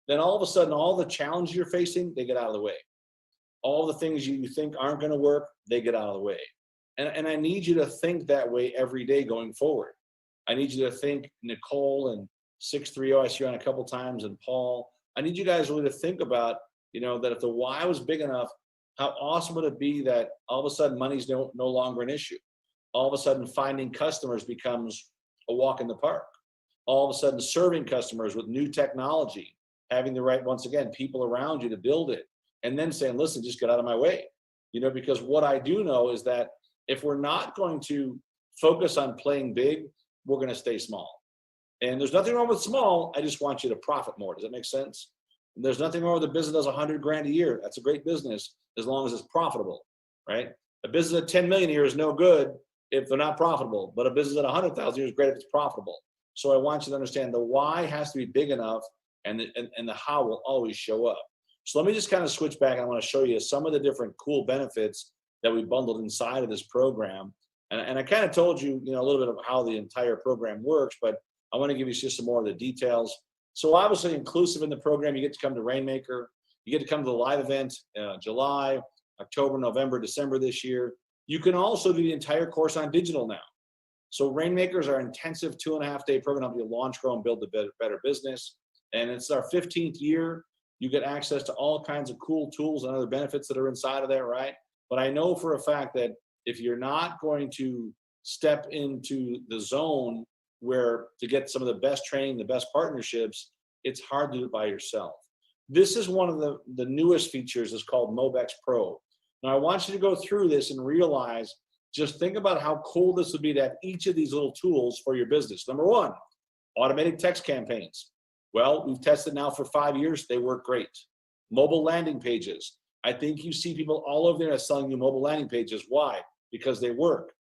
then all of a sudden, all the challenges you're facing, they get out of the way. All the things you think aren't going to work, they get out of the way. And I need you to think that way every day going forward. I need you to think Nicole and 630, I see you on a couple times, and Paul. I need you guys really to think about, that if the why was big enough, how awesome would it be that all of a sudden money's no longer an issue? All of a sudden finding customers becomes a walk in the park. All of a sudden serving customers with new technology, having the right, once again, people around you to build it, and then saying, listen, just get out of my way. Because what I do know is that if we're not going to focus on playing big, we're going to stay small. And there's nothing wrong with small. I just want you to profit more. Does that make sense? And there's nothing wrong with a business that does 100 grand a year. That's a great business as long as it's profitable, right? A business at 10 million a year is no good if they're not profitable, but a business at 100,000 a year is great if it's profitable. So I want you to understand the why has to be big enough, and the how will always show up. So let me just kind of switch back. I want to show you some of the different cool benefits that we bundled inside of this program. And I kind of told you, a little bit of how the entire program works, but I want to give you just some more of the details. So obviously inclusive in the program, you get to come to Rainmaker. You get to come to the live event, July, October, November, December this year. You can also do the entire course on digital now. So Rainmaker is our intensive 2.5-day program to help you launch, grow, and build a better business. And it's our 15th year. You get access to all kinds of cool tools and other benefits that are inside of there, right? But I know for a fact that if you're not going to step into the zone where to get some of the best training, the best partnerships, it's hard to do it by yourself. This is one of the newest features. It's called Mobix Pro. Now I want you to go through this and realize, just think about how cool this would be to have each of these little tools for your business. Number one, automated text campaigns. Well, we've tested now for 5 years. They work great. Mobile landing pages. I think you see people all over there selling you mobile landing pages. Why? Because they work.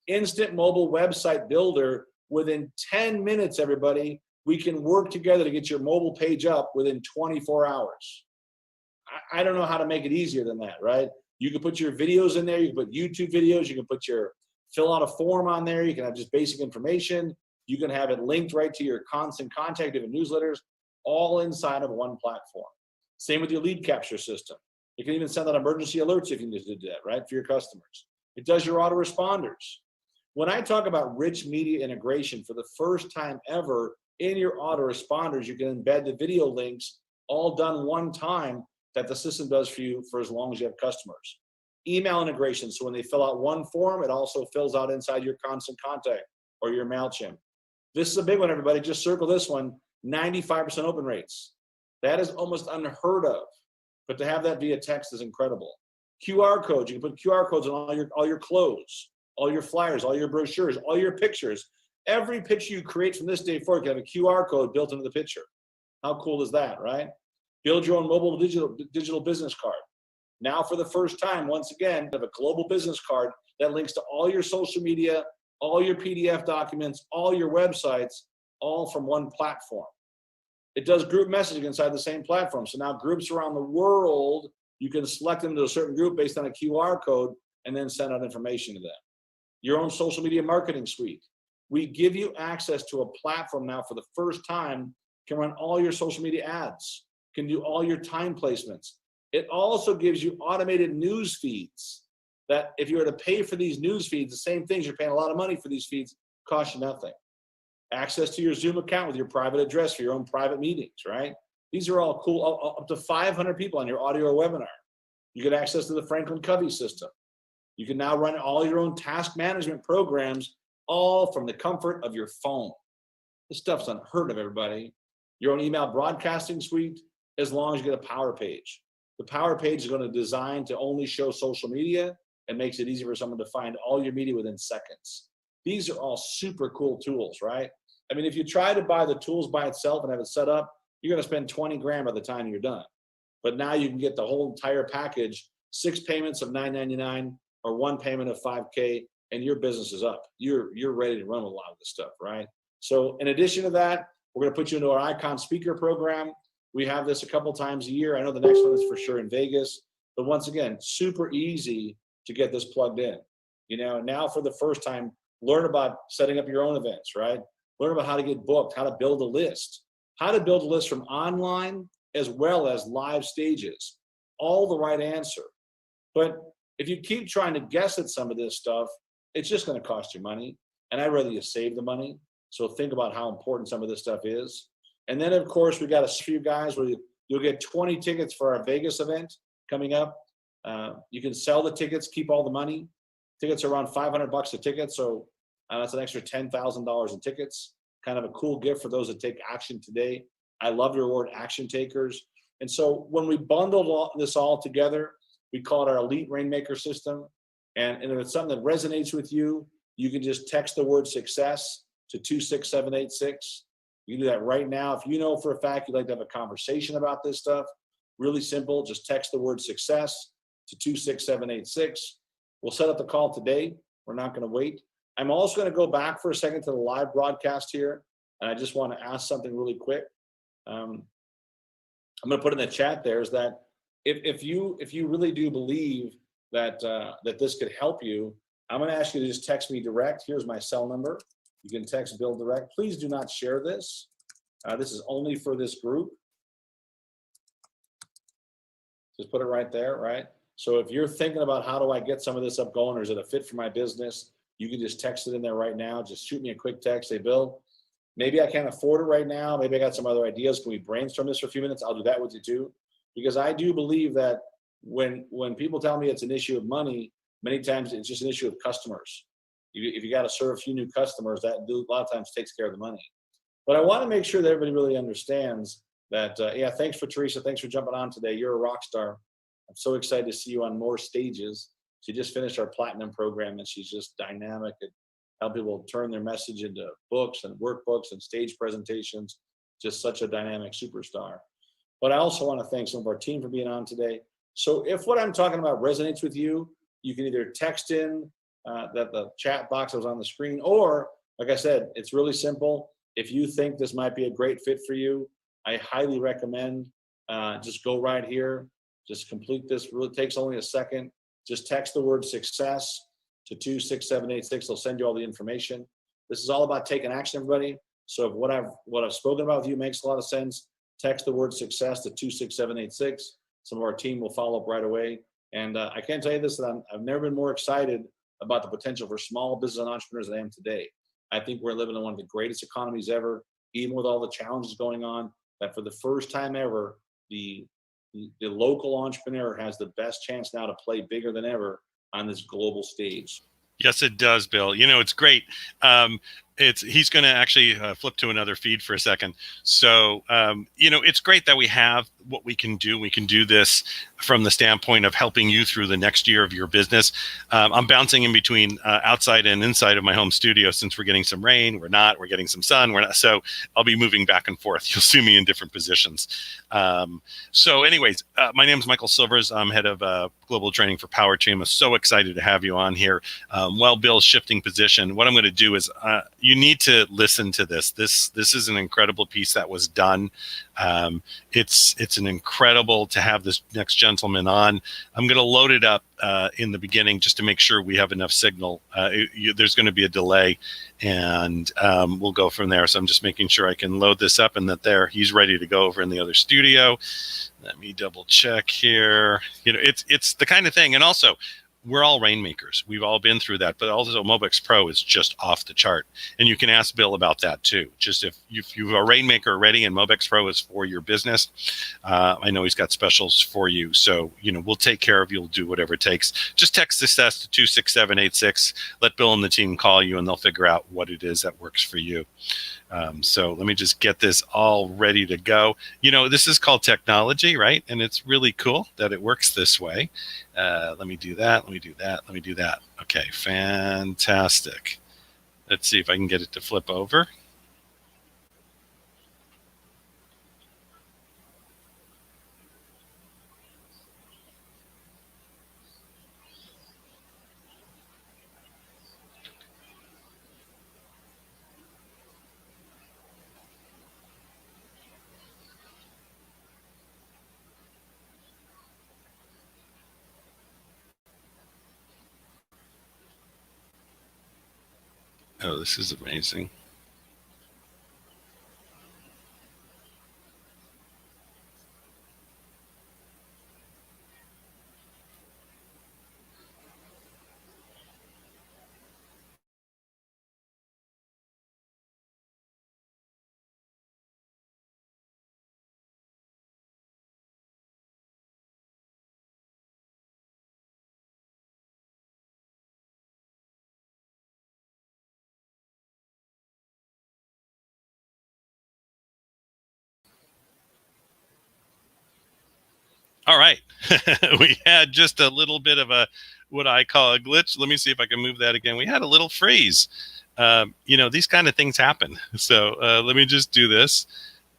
Instant mobile website builder. Within 10 minutes, everybody, we can work together to get your mobile page up within 24 hours. I don't know how to make it easier than that, right? You can put your videos in there. You can put YouTube videos. You can fill out a form on there. You can have just basic information. You can have it linked right to your constant contact, different newsletters, all inside of one platform. Same with your lead capture system. You can even send out emergency alerts if you need to do that, right, for your customers. It does your autoresponders. When I talk about rich media integration, for the first time ever, In your autoresponders, you can embed the video links, all done one time, that the system does for you for as long as you have customers. Email integration, so when they fill out one form, it also fills out inside your Constant Contact or your MailChimp. This is a big one, everybody. Just circle this one, 95% open rates. That is almost unheard of, but to have that via text is incredible. QR codes, you can put QR codes on all your clothes, all your flyers, all your brochures, all your pictures. Every picture you create from this day forward can have a QR code built into the picture. How cool is that, right? Build your own mobile digital business card. Now, for the first time, once again, you have a global business card that links to all your social media, all your PDF documents, all your websites, all from one platform. It does group messaging inside the same platform. So now groups around the world, you can select them to a certain group based on a QR code and then send out information to them. Your own social media marketing suite. We give you access to a platform now for the first time, can run all your social media ads, can do all your time placements. It also gives you automated news feeds that if you were to pay for these news feeds, the same things, you're paying a lot of money for these feeds, cost you nothing. Access to your Zoom account with your private address for your own private meetings, right? These are all cool, up to 500 people on your audio or webinar. You get access to the Franklin Covey system. You can now run all your own task management programs, all from the comfort of your phone. This stuff's unheard of, everybody. Your own email broadcasting suite, as long as you get a power page. The power page is going to design to only show social media and makes it easy for someone to find all your media within seconds. These are all super cool tools, right? I mean, if you try to buy the tools by itself and have it set up, you're going to spend 20 grand by the time you're done. But now you can get the whole entire package, 6 payments of $9.99 or 1 payment of $5K, and your business is up. You're ready to run a lot of this stuff, right? So in addition to that, we're going to put you into our Icon Speaker program. We have this a couple times a year. I know the next one is for sure in Vegas. But once again, super easy to get this plugged in. You know, now for the first time, learn about setting up your own events, right? Learn about how to get booked, how to build a list, from online as well as live stages. All the right answer. But if you keep trying to guess at some of this stuff, it's just going to cost you money. And I'd rather you save the money. So think about how important some of this stuff is. And then, of course, we got a few guys where you'll get 20 tickets for our Vegas event coming up. You can sell the tickets, keep all the money. Tickets are around $500 a ticket. So that's an extra $10,000 in tickets. Kind of a cool gift for those that take action today. I love to reward action takers. And so when we bundled this all together, we call it our Elite Rainmaker system. And if it's something that resonates with you, you can just text the word success to 26786. You can do that right now. If you know for a fact you'd like to have a conversation about this stuff, really simple, just text the word success to 26786. We'll set up the call today. We're not going to wait. I'm also going to go back for a second to the live broadcast here. And I just want to ask something really quick. I'm going to put in the chat there is that if you really do believe that that this could help you, I'm going to ask you to just text me direct. Here's my cell number. You can text Bill direct. Please do not share this. This is only for this group. Just put it right there, right? So if you're thinking about how do I get some of this up going, or is it a fit for my business, you can just text it in there right now. Just shoot me a quick text. Say, Bill, maybe I can't afford it right now. Maybe I got some other ideas. Can we brainstorm this for a few minutes? I'll do that with you too. Because I do believe that when people tell me it's an issue of money, many times it's just an issue of customers. If you got to serve a few new customers, that a lot of times takes care of the money. But I want to make sure that everybody really understands that, yeah, thanks for Teresa. Thanks for jumping on today. You're a rock star. I'm so excited to see you on more stages. She just finished our platinum program, and she's just dynamic and help people turn their message into books and workbooks and stage presentations. Just such a dynamic superstar. But I also want to thank some of our team for being on today. So if what I'm talking about resonates with you, you can either text in that the chat box that was on the screen, or like I said, it's really simple. If you think this might be a great fit for you, I highly recommend just go right here. Just complete this. Really takes only a second. Just text the word success to 26786. They'll send you all the information. This is all about taking action, everybody. So if what I've spoken about with you makes a lot of sense, text the word success to 26786. Some of our team will follow up right away. And I can't tell you this, that I've never been more excited about the potential for small business and entrepreneurs than I am today. I think we're living in one of the greatest economies ever. even with all the challenges going on, that for the first time ever, the local entrepreneur has the best chance now to play bigger than ever on this global stage. Yes, it does, Bill. It's great. He's going to actually flip to another feed for a second. So, it's great that we have what we can do. We can do this from the standpoint of helping you through the next year of your business. I'm bouncing in between outside and inside of my home studio since we're getting some rain. We're getting some sun. We're not. So I'll be moving back and forth. You'll see me in different positions. So anyways, my name is Michael Silvers. I'm head of global training for Power Team. I'm so excited to have you on here. While Bill's shifting position, what I'm going to do is you need to listen to this. This is an incredible piece that was done. It's an incredible to have this next gentleman on. I'm going to load it up in the beginning just to make sure we have enough signal. There's going to be a delay, and we'll go from there. So I'm just making sure I can load this up and that he's ready to go over in the other studio. Let me double check here. It's the kind of thing, and also, we're all rainmakers. We've all been through that, but also Mobix Pro is just off the chart. And you can ask Bill about that too. Just if you're a rainmaker already and Mobix Pro is for your business, I know he's got specials for you. So, we'll take care of you. We'll do whatever it takes. Just text this to 26786. Let Bill and the team call you and they'll figure out what it is that works for you. So let me just get this all ready to go. This is called technology, right? And it's really cool that it works this way. Let me do that. Let me do that. Let me do that. Okay, fantastic. Let's see if I can get it to flip over. Oh, this is amazing. All right. We had just a little bit of what I call a glitch. Let me see if I can move that again. We had a little freeze. These kind of things happen. So let me just do this.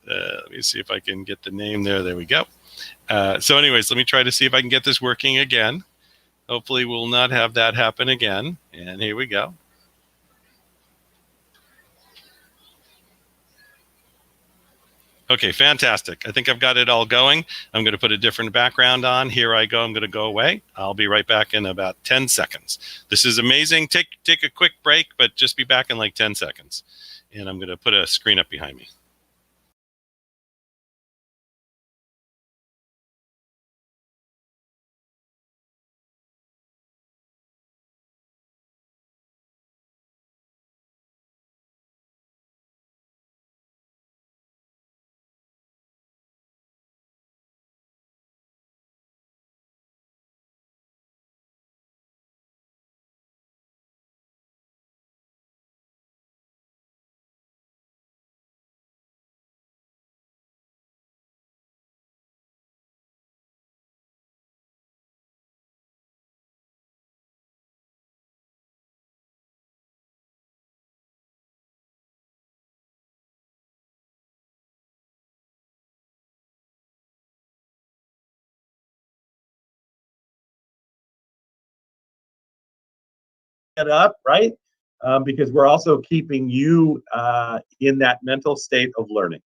Let me see if I can get the name there. There we go. So anyways, let me try to see if I can get this working again. Hopefully we'll not have that happen again. And here we go. Okay, fantastic. I think I've got it all going. I'm going to put a different background on. Here I go. I'm going to go away. I'll be right back in about 10 seconds. This is amazing. Take a quick break, but just be back in like 10 seconds. And I'm going to put a screen up behind me. It up, right? Because we're also keeping you in that mental state of learning.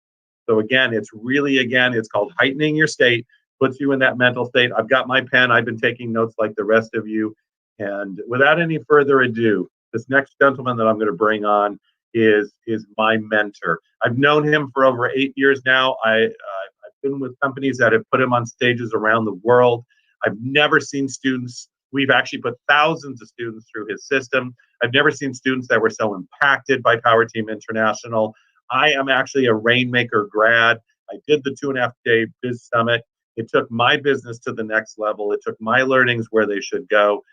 So again, it's called heightening your state, puts you in that mental state. I've got my pen. I've been taking notes like the rest of you. And without any further ado, this next gentleman that I'm going to bring on is my mentor. I've known him for over 8 years now. I've been with companies that have put him on stages around the world. I've never seen students. We've actually put thousands of students through his system. I've never seen students that were so impacted by Power Team International. I am actually a Rainmaker grad. I did the 2.5-day biz summit. It took my business to the next level. It took my learnings where they should go.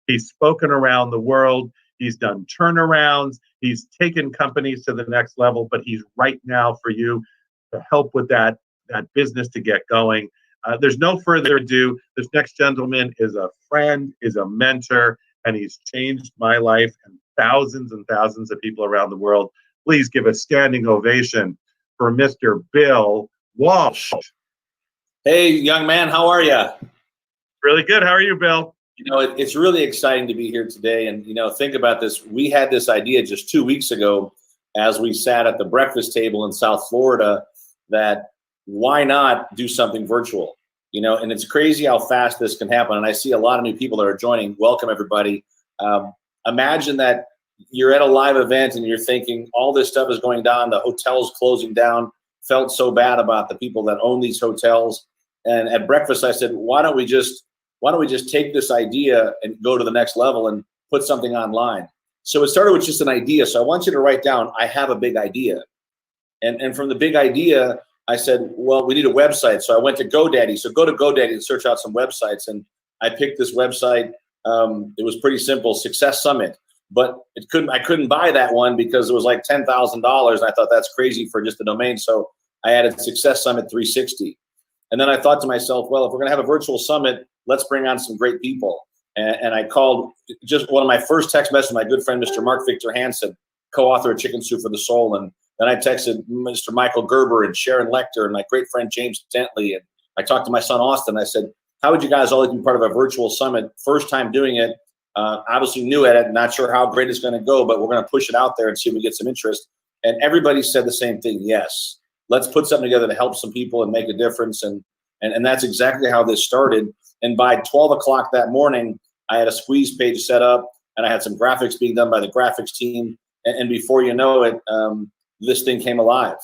He's spoken around the world. He's done turnarounds. He's taken companies to the next level, but he's right now for you to help with that business to get going. There's no further ado. This next gentleman is a friend, is a mentor, and he's changed my life and thousands of people around the world. Please give a standing ovation for Mr. Bill Walsh. Hey, young man, how are you? Really good. How are you, Bill? You know, it's really exciting to be here today. And, you know, think about this. We had this idea just 2 weeks ago as we sat at the breakfast table in South Florida that why not do something virtual? You know, and it's crazy how fast this can happen. And I see a lot of new people that are joining. Welcome, everybody. Imagine that you're at a live event and you're thinking all this stuff is going down, the hotel's closing down, felt so bad about the people that own these hotels. And at breakfast, I said, why don't we just take this idea and go to the next level and put something online? So it started with just an idea. So I want you to write down, I have a big idea. And from the big idea, I said, well, we need a website. So I went to GoDaddy. So go to GoDaddy and search out some websites. And I picked this website. It was pretty simple, Success Summit. But I couldn't buy that one because it was like $10,000. And I thought that's crazy for just a domain. So I added Success Summit 360. And then I thought to myself, well, if we're going to have a virtual summit, let's bring on some great people. And I called just one of my first text messages, my good friend, Mr. Mark Victor Hansen, co-author of Chicken Soup for the Soul. And then I texted Mr. Michael Gerber and Sharon Lecter and my great friend, James Dentley. And I talked to my son, Austin. I said, how would you guys all like to be part of a virtual summit? First time doing it. Obviously new at it, not sure how great it's going to go, but we're going to push it out there and see if we get some interest. And everybody said the same thing. Yes, let's put something together to help some people and make a difference. And that's exactly how this started. And by 12 o'clock that morning, I had a squeeze page set up and I had some graphics being done by the graphics team. And before you know it, this thing came alive.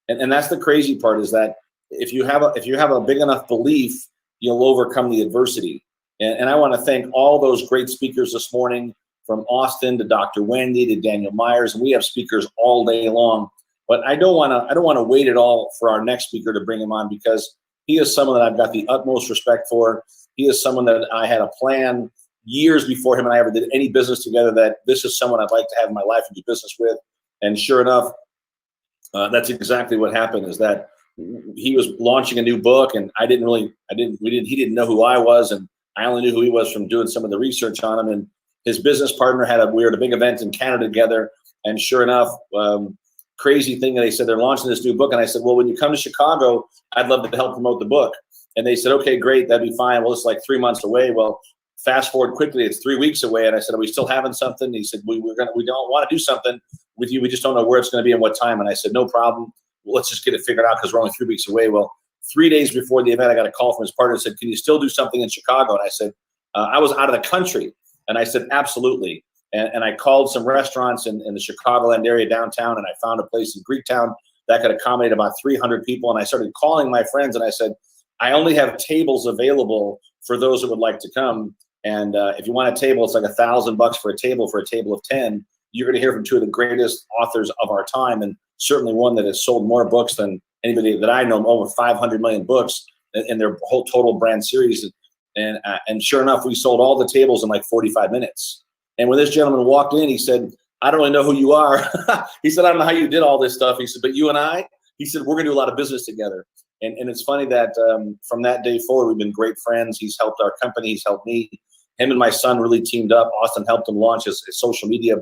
And that's the crazy part, is that if you have a big enough belief, you'll overcome the adversity. And I want to thank all those great speakers this morning, from Austin to Dr. Wendy to Daniel Myers, and we have speakers all day long. But I don't want to wait at all for our next speaker to bring him on, because he is someone that I've got the utmost respect for. He is someone that I had a plan years before him and I ever did any business together, that this is someone I'd like to have in my life and do business with. And sure enough, that's exactly what happened, is that he was launching a new book, and he didn't know who I was, and I only knew who he was from doing some of the research on him. And his business partner we were at a big event in Canada together. And sure enough, crazy thing, they said they're launching this new book. And I said, well, when you come to Chicago, I'd love to help promote the book. And they said, okay, great, that'd be fine. Well, it's like 3 months away. Well, fast forward quickly, it's 3 weeks away. And I said, are we still having something? And he said, we don't want to do something with you. We just don't know where it's going to be and what time. And I said, no problem. Well, let's just get it figured out, because we're only 3 weeks away. Well, 3 days before the event, I got a call from his partner and said, can you still do something in Chicago? And I said, I was out of the country. And I said, absolutely. And I called some restaurants in the Chicagoland area downtown, and I found a place in Greektown that could accommodate about 300 people. And I started calling my friends, and I said, I only have tables available for those that would like to come. And if you want a table, it's like $1,000 for a table of 10. You're going to hear from two of the greatest authors of our time, and certainly one that has sold more books than anybody that I know, over 500 million books in their whole total brand series. And sure enough, we sold all the tables in like 45 minutes. And when this gentleman walked in, he said, I don't really know who you are. He said, I don't know how you did all this stuff. He said, but you and I, he said, we're going to do a lot of business together. And it's funny that from that day forward, we've been great friends. He's helped our company. He's helped me. Him and my son really teamed up. Austin helped him launch his social media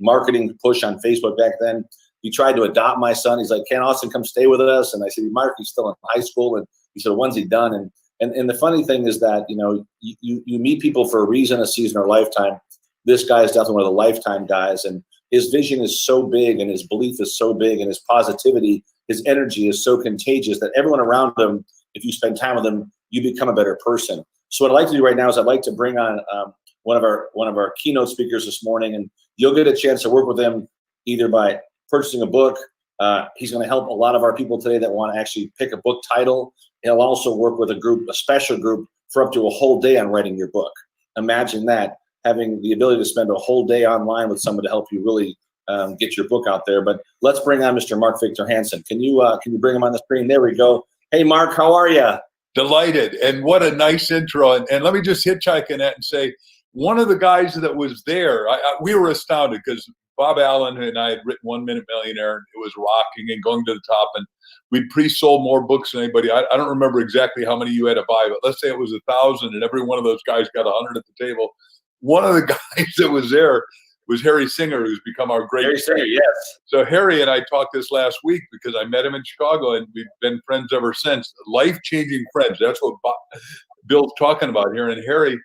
marketing push on Facebook back then. He tried to adopt my son. He's like, can Austin come stay with us? And I said, Mark, he's still in high school. And he said, when's he done? And the funny thing is that, you know, you meet people for a reason, a season, or a lifetime. This guy is definitely one of the lifetime guys. And his vision is so big, and his belief is so big, and his positivity, his energy is so contagious that everyone around him, if you spend time with him, you become a better person. So what I'd like to do right now is I'd like to bring on one of our keynote speakers this morning, and you'll get a chance to work with him either by purchasing a book. He's going to help a lot of our people today that want to actually pick a book title. He'll also work with a special group for up to a whole day on writing your book. Imagine that, having the ability to spend a whole day online with someone to help you really get your book out there. But let's bring on Mr. Mark Victor Hansen. Can you bring him on the screen? There we go. Hey, Mark, how are you? Delighted. And what a nice intro. And let me just hitchhike in that and say, one of the guys that was there, we were astounded because Bob Allen and I had written 1 Minute Millionaire, and it was rocking and going to the top. And we'd pre-sold more books than anybody. I don't remember exactly how many you had to buy, but let's say it was 1,000, and every one of those guys got 100 at the table. One of the guys that was there was Harry Singer, who's become our great Harry Singer, yes. So Harry and I talked this last week because I met him in Chicago, and we've been friends ever since. Life-changing friends. That's what Bill's talking about here. And Harry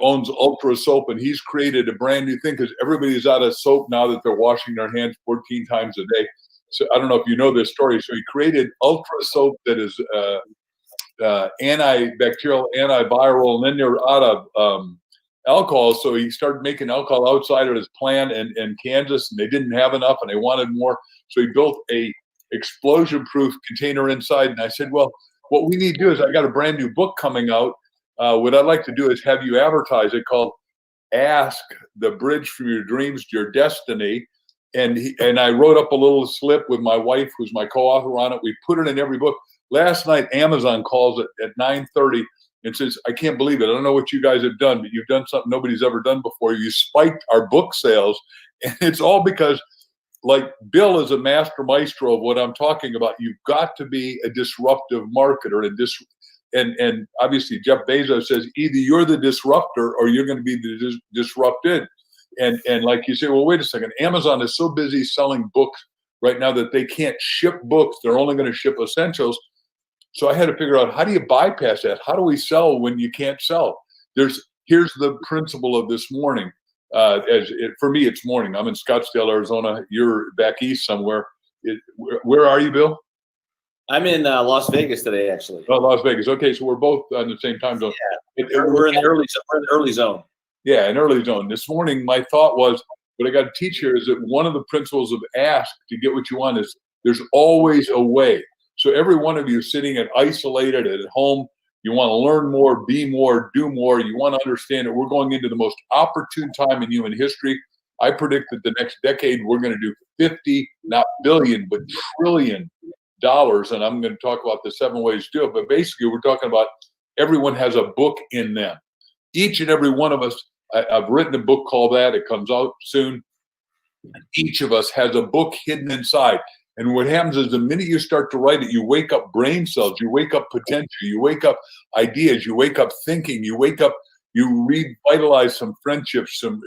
owns Ultra Soap, and he's created a brand new thing because everybody's out of soap now that they're washing their hands 14 times a day. So I don't know if you know this story. So he created Ultra Soap that is antibacterial, antiviral, and then they're out of alcohol. So he started making alcohol outside of his plant in Kansas, and they didn't have enough and they wanted more. So he built a explosion-proof container inside. And I said, well, what we need to do is I got a brand new book coming out. What I'd like to do is have you advertise it called Ask the Bridge from Your Dreams to Your Destiny. And I wrote up a little slip with my wife, who's my co-author on it. We put it in every book. Last night, Amazon calls it at 9:30 and says, I can't believe it. I don't know what you guys have done, but you've done something nobody's ever done before. You spiked our book sales. And it's all because, like, Bill is a master maestro of what I'm talking about. You've got to be a disruptive marketer. And obviously, Jeff Bezos says, either you're the disruptor or you're going to be the disrupted. And like you say, well, wait a second. Amazon is so busy selling books right now that they can't ship books. They're only going to ship essentials. So I had to figure out, how do you bypass that? How do we sell when you can't sell? Here's the principle of this morning. For me, it's morning. I'm in Scottsdale, Arizona. You're back east somewhere. Where are you, Bill? I'm in Las Vegas today, actually. Oh, Las Vegas. Okay, so we're both on the same time zone. Yeah, we're in the early zone. Yeah, an early zone. This morning, my thought was, what I got to teach here is that one of the principles of ask to get what you want is there's always a way. So every one of you sitting isolated at home, you want to learn more, be more, do more. You want to understand that we're going into the most opportune time in human history. I predict that the next decade we're going to do 50, not billion, but trillion dollars. And I'm going to talk about the 7 ways to do it. But basically, we're talking about everyone has a book in them. Each and every one of us, I've written a book called that. It comes out soon. Each of us has a book hidden inside. And what happens is the minute you start to write it, you wake up brain cells, you wake up potential, you wake up ideas, you wake up thinking, you revitalize some friendships, and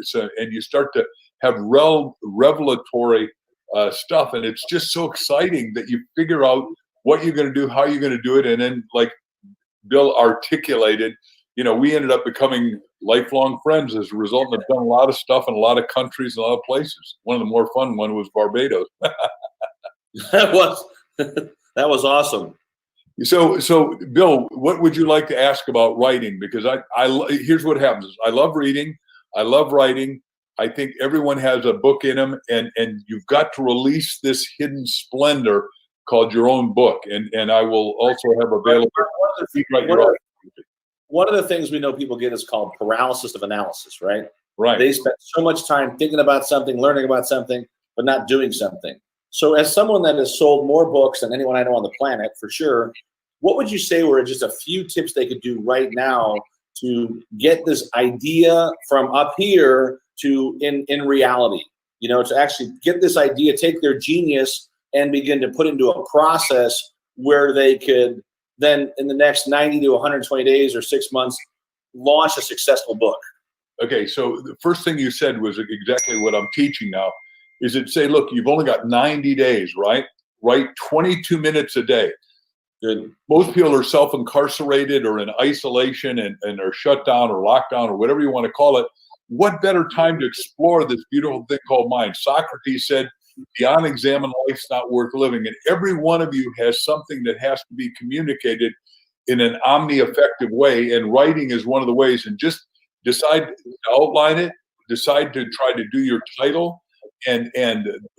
you start to have revelatory stuff. And it's just so exciting that you figure out what you're going to do, how you're going to do it. And then, like Bill articulated, we ended up becoming lifelong friends as a result, and have done a lot of stuff in a lot of countries, a lot of places. One of the more fun one was Barbados. That was awesome. So Bill, what would you like to ask about writing? Because here's what happens. I love reading. I love writing. I think everyone has a book in them, and you've got to release this hidden splendor called your own book. And I will also have available. One of the things we know people get is called paralysis of analysis, right? Right. They spend so much time thinking about something, learning about something, but not doing something. So as someone that has sold more books than anyone I know on the planet, for sure, what would you say were just a few tips they could do right now to get this idea from up here to in reality? To actually get this idea, take their genius and begin to put into a process where they could then in the next 90 to 120 days or 6 months, launch a successful book. Okay, so the first thing you said was exactly what I'm teaching now. Is it say, look, you've only got 90 days, right? Write 22 minutes a day. And most people are self-incarcerated or in isolation and are shut down or locked down or whatever you want to call it. What better time to explore this beautiful thing called mind? Socrates said, the unexamined life's not worth living. And every one of you has something that has to be communicated in an omni-effective way. And writing is one of the ways. And just decide to outline it, decide to try to do your title. And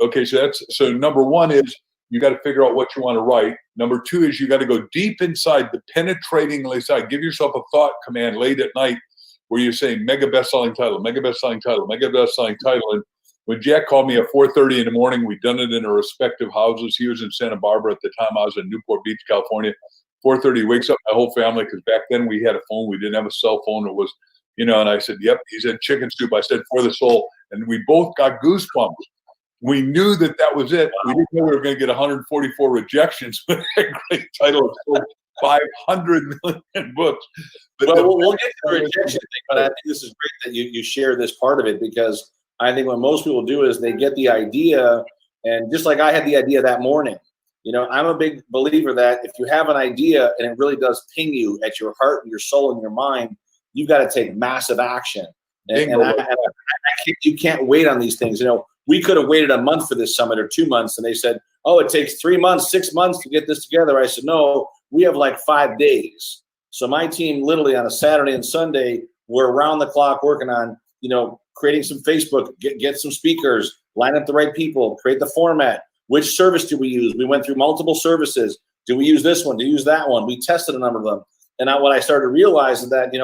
okay, so number one is you got to figure out what you want to write. Number two is you got to go deep inside, the penetratingly side. Give yourself a thought command late at night where you're saying mega best-selling title, mega best-selling title, mega best-selling title. And when Jack called me at 4:30 in the morning, we'd done it in our respective houses. He was in Santa Barbara at the time. I was in Newport Beach, California. 4:30, he wakes up my whole family, because back then we had a phone. We didn't have a cell phone. It was, and I said, yep. He said, chicken soup. I said, for the soul. And we both got goosebumps. We knew that was it. We didn't know we were going to get 144 rejections with that great title of sold 500 million books. But we'll get to the rejection thing, but I think this is great that you share this part of it, because I think what most people do is they get the idea, and just like I had the idea that morning, I'm a big believer that if you have an idea and it really does ping you at your heart and your soul and your mind, you've got to take massive action. And you can't wait on these things. We could have waited a month for this summit or 2 months, and they said, oh, it takes 3 months, 6 months to get this together. I said, no, we have like 5 days. So my team literally on a Saturday and Sunday, we're around the clock working on, creating some Facebook, get some speakers, line up the right people, create the format. Which service do we use? We went through multiple services. Do we use this one? Do we use that one? We tested a number of them. And what I started to realize is that,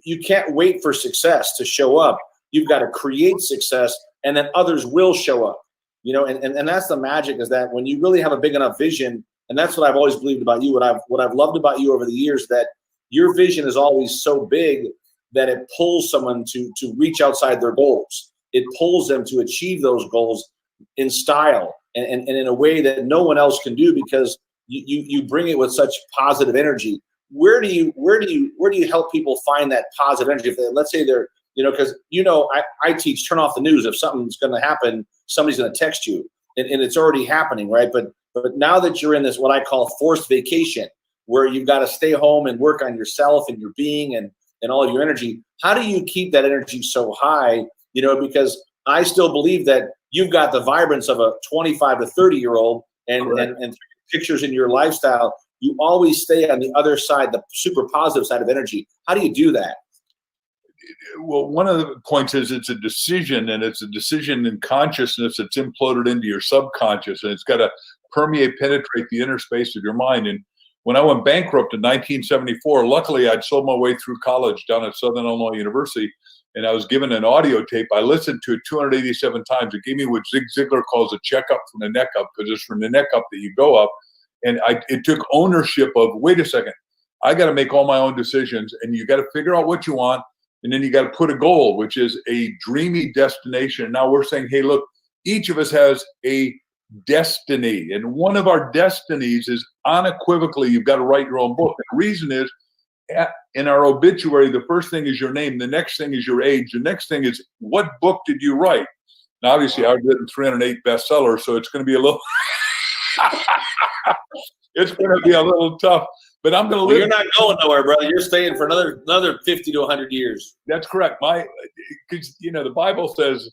you can't wait for success to show up. You've got to create success, and then others will show up. And that's the magic, is that when you really have a big enough vision, and that's what I've always believed about you, what I've loved about you over the years, that your vision is always so big that it pulls someone to reach outside their goals. It pulls them to achieve those goals in style and in a way that no one else can do, because you bring it with such positive energy. Where do you help people find that positive energy? If let's say they're, because I teach turn off the news. If something's going to happen, somebody's going to text you, and it's already happening, right? But now that you're in this, what I call forced vacation, where you've got to stay home and work on yourself and your being and all of your energy, how do you keep that energy so high? Because I still believe that you've got the vibrance of a 25 to 30-year-old, and pictures in your lifestyle, you always stay on the other side, the super positive side of energy. How do you do that? Well, one of the points is it's a decision, and it's a decision in consciousness that's imploded into your subconscious, and it's got to penetrate the inner space of your mind. And when I went bankrupt in 1974, luckily I'd sold my way through college down at Southern Illinois University, and I was given an audio tape. I listened to it 287 times. It gave me what Zig Ziglar calls a checkup from the neck up, because it's from the neck up that you go up. And it took ownership of, wait a second, I got to make all my own decisions, and you got to figure out what you want, and then you got to put a goal, which is a dreamy destination. Now we're saying, hey, look, each of us has a destiny, and one of our destinies is unequivocally, you've got to write your own book. And the reason is, in our obituary, the first thing is your name, the next thing is your age, the next thing is what book did you write? Now, obviously, I've written 308 bestsellers, so it's going to be a little it's going to be a little tough, but I'm going to live. You're not going nowhere, brother. You're staying for another 50 to 100 years. That's correct. Because the Bible says,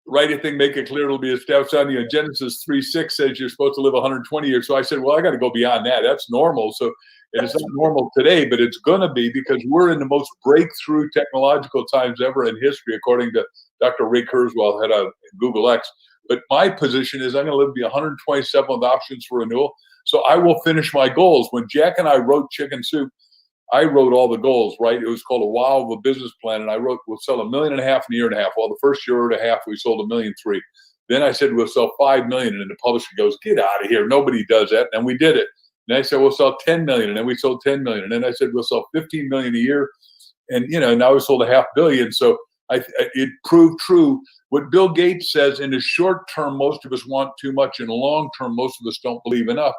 write a thing, make it clear, it'll be established on you. And Genesis 3:6 says you're supposed to live 120 years. So I said, well, I got to go beyond that. That's normal. So it's not normal today, but it's going to be, because we're in the most breakthrough technological times ever in history, according to Dr. Ray Kurzweil, head of Google X. But my position is I'm going to live the 127th options for renewal. So I will finish my goals. When Jack and I wrote Chicken Soup, I wrote all the goals, right? It was called a wow of a business plan. And I wrote, we'll sell 1.5 million in a year and a half. Well, the first year and a half, we sold 1.3 million. Then I said, we'll sell 5 million. And the publisher goes, get out of here. Nobody does that. And we did it. And I said, we'll sell 10 million. And then we sold 10 million. And then I said, we'll sell 15 million a year. And, now we sold 500 million. So it proved true. What Bill Gates says, in the short term, most of us want too much. In the long term, most of us don't believe enough.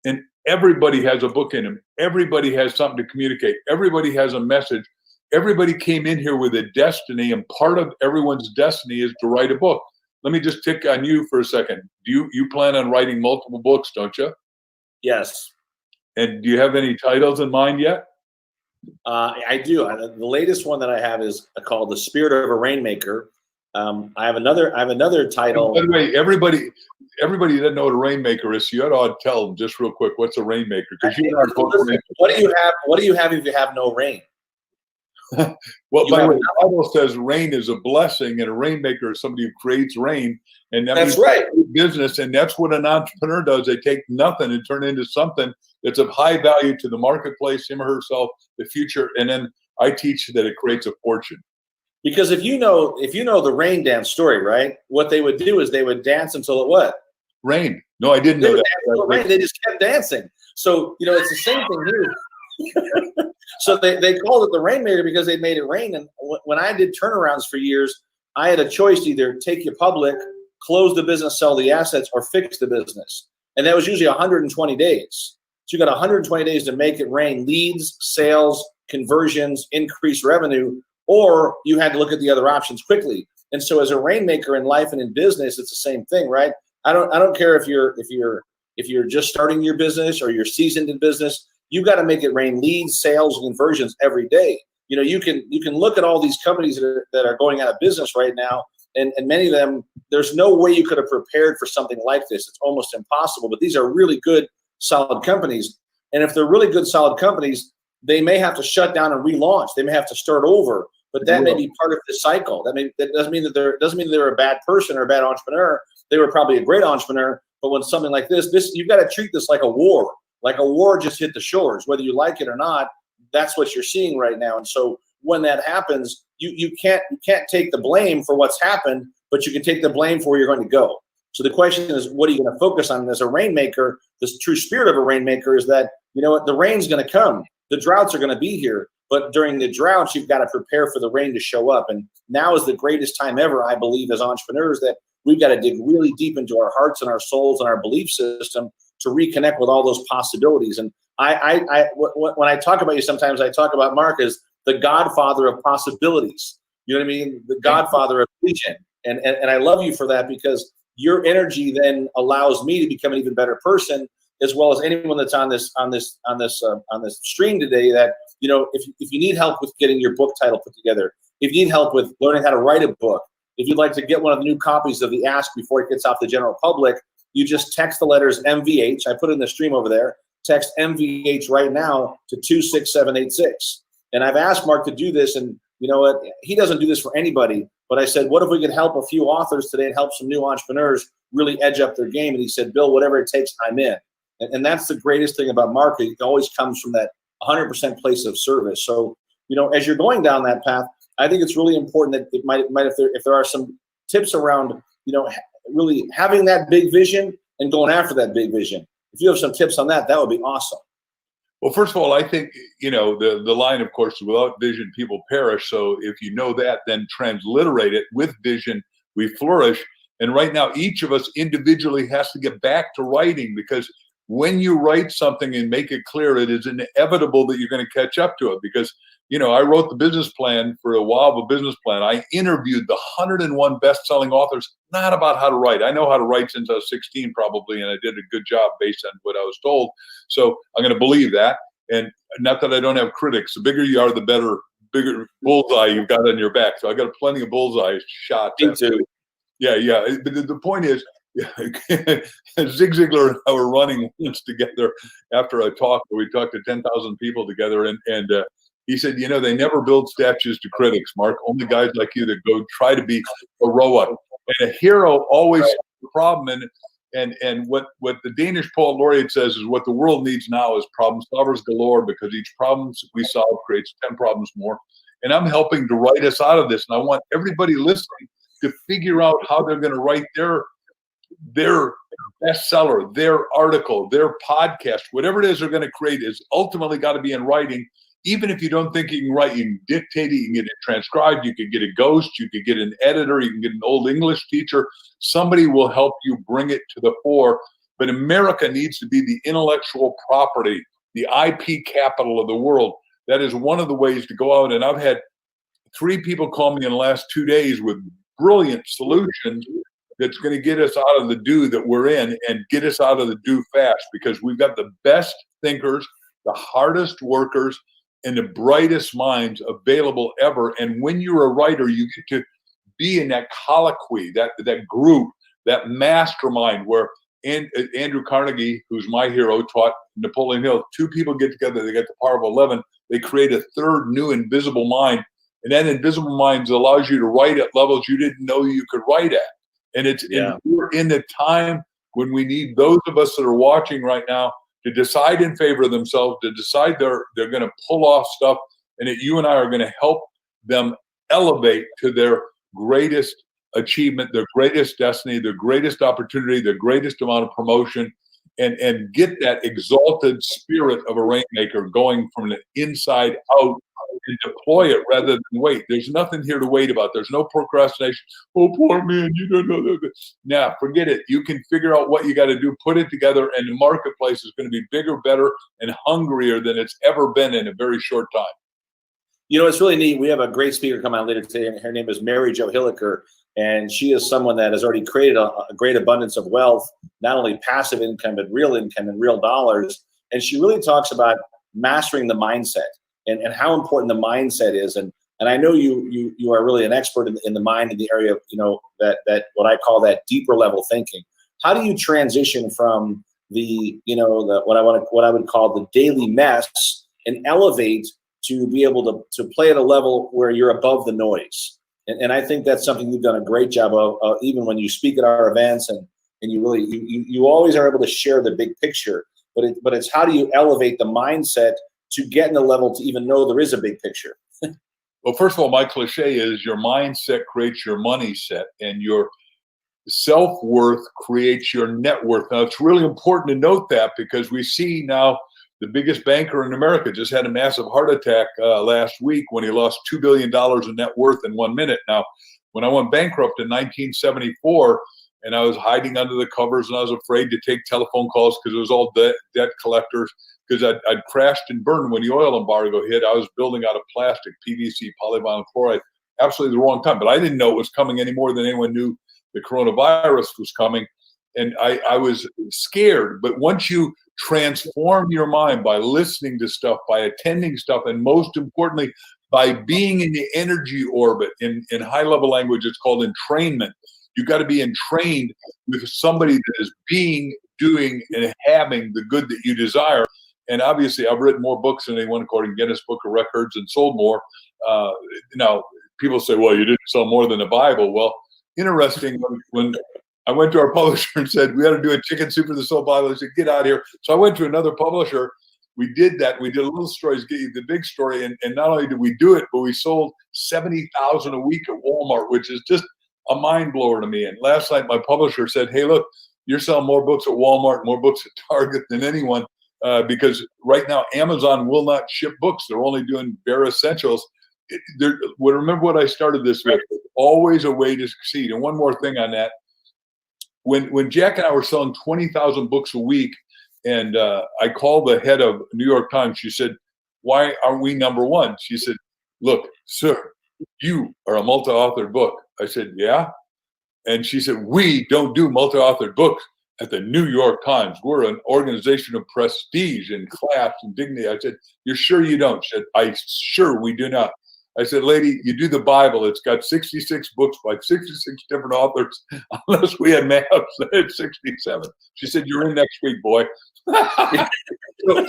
And everybody has a book in them. Everybody has something to communicate. Everybody has a message. Everybody came in here with a destiny, and part of everyone's destiny is to write a book. Let me just tick on you for a second. You plan on writing multiple books, don't you? Yes. And do you have any titles in mind yet? I do. The latest one that I have is called The Spirit of a Rainmaker. I have another title. By the way, everybody doesn't know what a rainmaker is, so you ought to tell them just real quick, what's a rainmaker? Because what do you have if you have no rain? Well, by the way, the Bible says rain is a blessing, and a rainmaker is somebody who creates rain. And that's right. Business, and that's what an entrepreneur does. They take nothing and turn it into something that's of high value to the marketplace, him or herself, the future. And then I teach that it creates a fortune. Because if you know the rain dance story, right? What they would do is they would dance until it what? Rain. No, I didn't They know would that. dance until it rained. They just kept dancing. So it's the same thing here. So they called it the Rainmaker because they made it rain. And when I did turnarounds for years, I had a choice to either take you public, close the business, sell the assets, or fix the business. And that was usually 120 days. So you got 120 days to make it rain: leads, sales, conversions, increase revenue, or you had to look at the other options quickly. And so as a rainmaker in life and in business, it's the same thing, right? I don't care if you're just starting your business or you're seasoned in business. You got to make it rain: leads, sales, and conversions every day. You can look at all these companies that are going out of business right now, and many of them, there's no way you could have prepared for something like this. It's almost impossible. But these are really good, solid companies. And if they're really good, solid companies, they may have to shut down and relaunch. They may have to start over. But that may be part of the cycle. That doesn't mean that they're a bad person or a bad entrepreneur. They were probably a great entrepreneur. But when something like this, you've got to treat this like a war. Like a war just hit the shores, whether you like it or not. That's what you're seeing right now. And so when that happens, you can't take the blame for what's happened, but you can take the blame for where you're going to go. So the question is, what are you going to focus on? And as a rainmaker, the true spirit of a rainmaker is that, the rain's going to come. The droughts are going to be here. But during the droughts, you've got to prepare for the rain to show up. And now is the greatest time ever, I believe, as entrepreneurs, that we've got to dig really deep into our hearts and our souls and our belief system to reconnect with all those possibilities. And when I talk about you, sometimes I talk about Mark as the godfather of possibilities. You know what I mean? The godfather of vision. And I love you for that, because your energy then allows me to become an even better person, as well as anyone that's on this stream today. That if you need help with getting your book title put together, if you need help with learning how to write a book, if you'd like to get one of the new copies of the Ask before it gets out to the general public, you just text the letters MVH. I put it in the stream over there. Text MVH right now to 26786. And I've asked Mark to do this, and you know what? He doesn't do this for anybody. But I said, what if we could help a few authors today and help some new entrepreneurs really edge up their game? And he said, Bill, whatever it takes, I'm in. And that's the greatest thing about Mark. It always comes from that 100% place of service. So, as you're going down that path, I think it's really important that it might if there are some tips around, really having that big vision and going after that big vision. If you have some tips on that, that would be awesome. Well, first of all, I think, the line, of course, is without vision, people perish. So if you know that, then transliterate it: with vision, we flourish. And right now, each of us individually has to get back to writing, because when you write something and make it clear, it is inevitable that you're going to catch up to it. Because, I wrote the business plan for a while, a business plan. I interviewed the 101 best-selling authors, not about how to write. I know how to write since I was 16 probably, and I did a good job based on what I was told. So I'm going to believe that. And not that I don't have critics. The bigger you are, the bigger bullseye you've got on your back. So I got plenty of bullseye shots. Me too. Yeah. But the point is, Zig Ziglar and I were running once together after a talk where we talked to 10,000 people together, and he said, they never build statues to critics, Mark. Only guys like you that go try to be heroic. And a hero always has a problem. And what the Danish poet laureate says is, what the world needs now is problem solvers galore, because each problem we solve creates 10 problems more. And I'm helping to write us out of this. And I want everybody listening to figure out how they're going to write their bestseller, their article, their podcast, whatever it is they're going to create is ultimately got to be in writing. Even if you don't think you can write, you can dictate it, you can get it transcribed, you can get a ghost, you can get an editor, you can get an old English teacher. Somebody will help you bring it to the fore. But America needs to be the intellectual property, the IP capital of the world. That is one of the ways to go out. And I've had 3 people call me in the last 2 days with brilliant solutions that's going to get us out of the do that we're in, and get us out of the do fast, because we've got the best thinkers, the hardest workers, and the brightest minds available ever. And when you're a writer, you get to be in that colloquy, that group, that mastermind where Andrew Carnegie, who's my hero, taught Napoleon Hill. 2 people get together, they get the power of 11, they create a third new invisible mind. And that invisible mind allows you to write at levels you didn't know you could write at. And we're in the time when we need those of us that are watching right now to decide in favor of themselves, to decide they're going to pull off stuff, and that you and I are going to help them elevate to their greatest achievement, their greatest destiny, their greatest opportunity, their greatest amount of promotion, and get that exalted spirit of a rainmaker going from the inside out and deploy it rather than wait. There's nothing here to wait about. There's no procrastination. Oh, poor man, you don't know that. Nah, forget it. You can figure out what you got to do, put it together, and the marketplace is going to be bigger, better, and hungrier than it's ever been in a very short time. You know, it's really neat. We have a great speaker come on later today. Her name is Mary Jo Hilliker, and she is someone that has already created a great abundance of wealth, not only passive income, but real income and real dollars. And she really talks about mastering the mindset and how important the mindset is. And I know you are really an expert in the mind in the area of, you know, that what I call that deeper level thinking. How do you transition from the, you know, what I would call the daily mess and elevate to be able to play at a level where you're above the noise? And I think that's something you've done a great job of, even when you speak at our events, and you really you always are able to share the big picture. But it's how do you elevate the mindset to get in the level to even know there is a big picture? Well, first of all, my cliche is your mindset creates your money set, and your self-worth creates your net worth. Now, it's really important to note that, because we see now the biggest banker in America just had a massive heart attack last week when he lost $2 billion in net worth in 1 minute. Now, when I went bankrupt in 1974, and I was hiding under the covers, and I was afraid to take telephone calls because it was all debt collectors, because I'd crashed and burned when the oil embargo hit. I was building out of plastic, PVC, polyvinyl chloride, absolutely the wrong time. But I didn't know it was coming any more than anyone knew the coronavirus was coming. And I was scared. But once you transform your mind by listening to stuff, by attending stuff, and most importantly, by being in the energy orbit, in high-level language, it's called entrainment. You've got to be entrained with somebody that is being, doing, and having the good that you desire. And obviously, I've written more books than anyone according to Guinness Book of Records, and sold more. Now, people say, well, you didn't sell more than the Bible. Well, interesting, when I went to our publisher and said, we got to do a chicken soup for the soul Bible. They said, get out of here. So I went to another publisher. We did that. We did a little stories, get you the big story. And not only did we do it, but we sold 70,000 a week at Walmart, which is just a mind blower to me. And last night, my publisher said, hey, look, you're selling more books at Walmart, more books at Target than anyone, because right now, Amazon will not ship books. They're only doing bare essentials. Remember what I started this with, always a way to succeed. And one more thing on that. When Jack and I were selling 20,000 books a week, and I called the head of New York Times, she said, why aren't we number one? She said, look, sir, you are a multi-authored book. I said, yeah. And she said, we don't do multi-authored books at the New York Times. We're an organization of prestige and class and dignity. I said, you're sure you don't? She said, I sure we do not. I said, lady, you do the Bible. It's got 66 books by 66 different authors. Unless we had maps, it's 67. She said, you're in next week, boy. So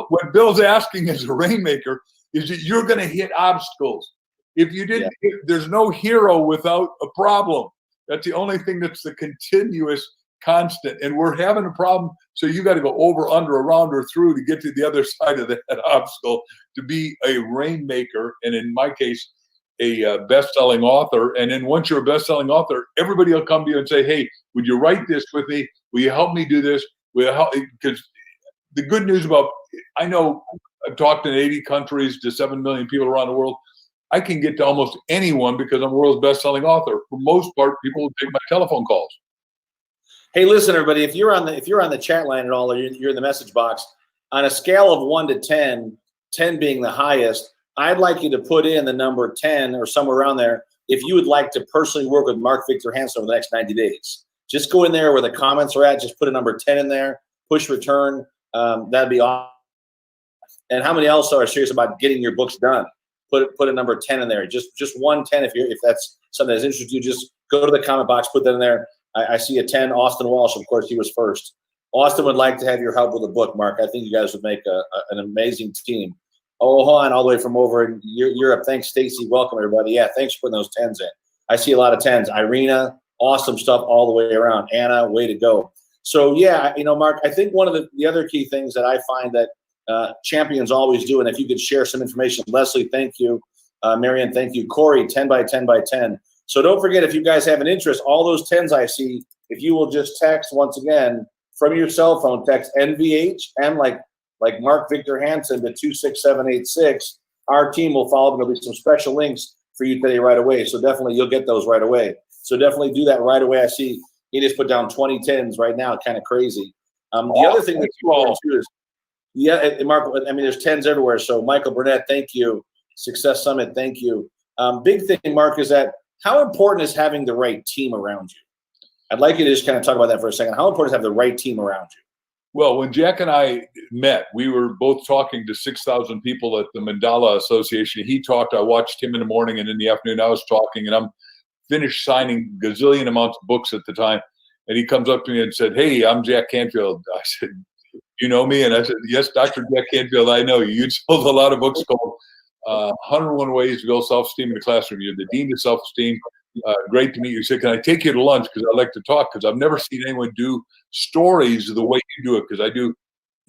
what Bill's asking as a rainmaker is that you're going to hit obstacles. If you didn't, there's no hero without a problem. That's the only thing that's the continuous constant. And we're having a problem. So you got to go over, under, around, or through to get to the other side of that obstacle to be a rainmaker. And in my case, a best-selling author. And then once you're a best-selling author, everybody will come to you and say, hey, would you write this with me? Will you help me do this? Will you help? Because the good news about, I know I've talked in 80 countries to 7 million people around the world. I can get to almost anyone because I'm the world's best-selling author. For most part, people will take my telephone calls. Hey, listen, everybody, if you're on the chat line at all, or you're in the message box, on a scale of 1 to 10, 10 being the highest, I'd like you to put in the number 10 or somewhere around there if you would like to personally work with Mark Victor Hansen over the next 90 days. Just go in there where the comments are at. Just put a number 10 in there. Push return. That'd be awesome. And how many else are serious about getting your books done? Put a number 10 in there. Just 1 10 if that's something that's interested you. Just go to the comment box. Put that in there. I see a 10. Austin Walsh, of course, he was first. Austin would like to have your help with a book, Mark. I think you guys would make an amazing team. Oh, hold on, all the way from over in Europe. Thanks, Stacy. Welcome, everybody. Yeah, thanks for putting those 10s in. I see a lot of 10s. Irina, awesome stuff all the way around. Anna, way to go. So, yeah, Mark, I think one of the other key things that I find that champions always do, and if you could share some information, Leslie, thank you. Marianne, thank you. Corey, 10 by 10 by 10. So don't forget, if you guys have an interest, all those 10s I see, if you will just text once again from your cell phone, text NVH and like Mark Victor Hansen to 26786. Our team will follow up, and there'll be some special links for you today right away. So definitely you'll get those right away. So definitely do that right away. I see he just put down 20 10s right now, kind of crazy. The other thing that's important too is, Mark, I mean, there's 10s everywhere. So Michael Burnett, thank you. Success Summit, thank you. Big thing, Mark, is that how important is having the right team around you? I'd like you to just kind of talk about that for a second. How important is having the right team around you? Well, when Jack and I met, we were both talking to 6,000 people at the Mandala Association. He talked, I watched him in the morning, and in the afternoon I was talking, and I'm finished signing gazillion amounts of books at the time. And he comes up to me and said, "Hey, I'm Jack Canfield." I said, "You know me?" And I said, "Yes, Dr. Jack Canfield, I know you. You sold a lot of books called 101 Ways to Build Self-Esteem in the Classroom. You're the Dean of Self-Esteem. Great to meet you." He said, "Can I take you to lunch? Because I like to talk, because I've never seen anyone do stories the way you do it." Because I do,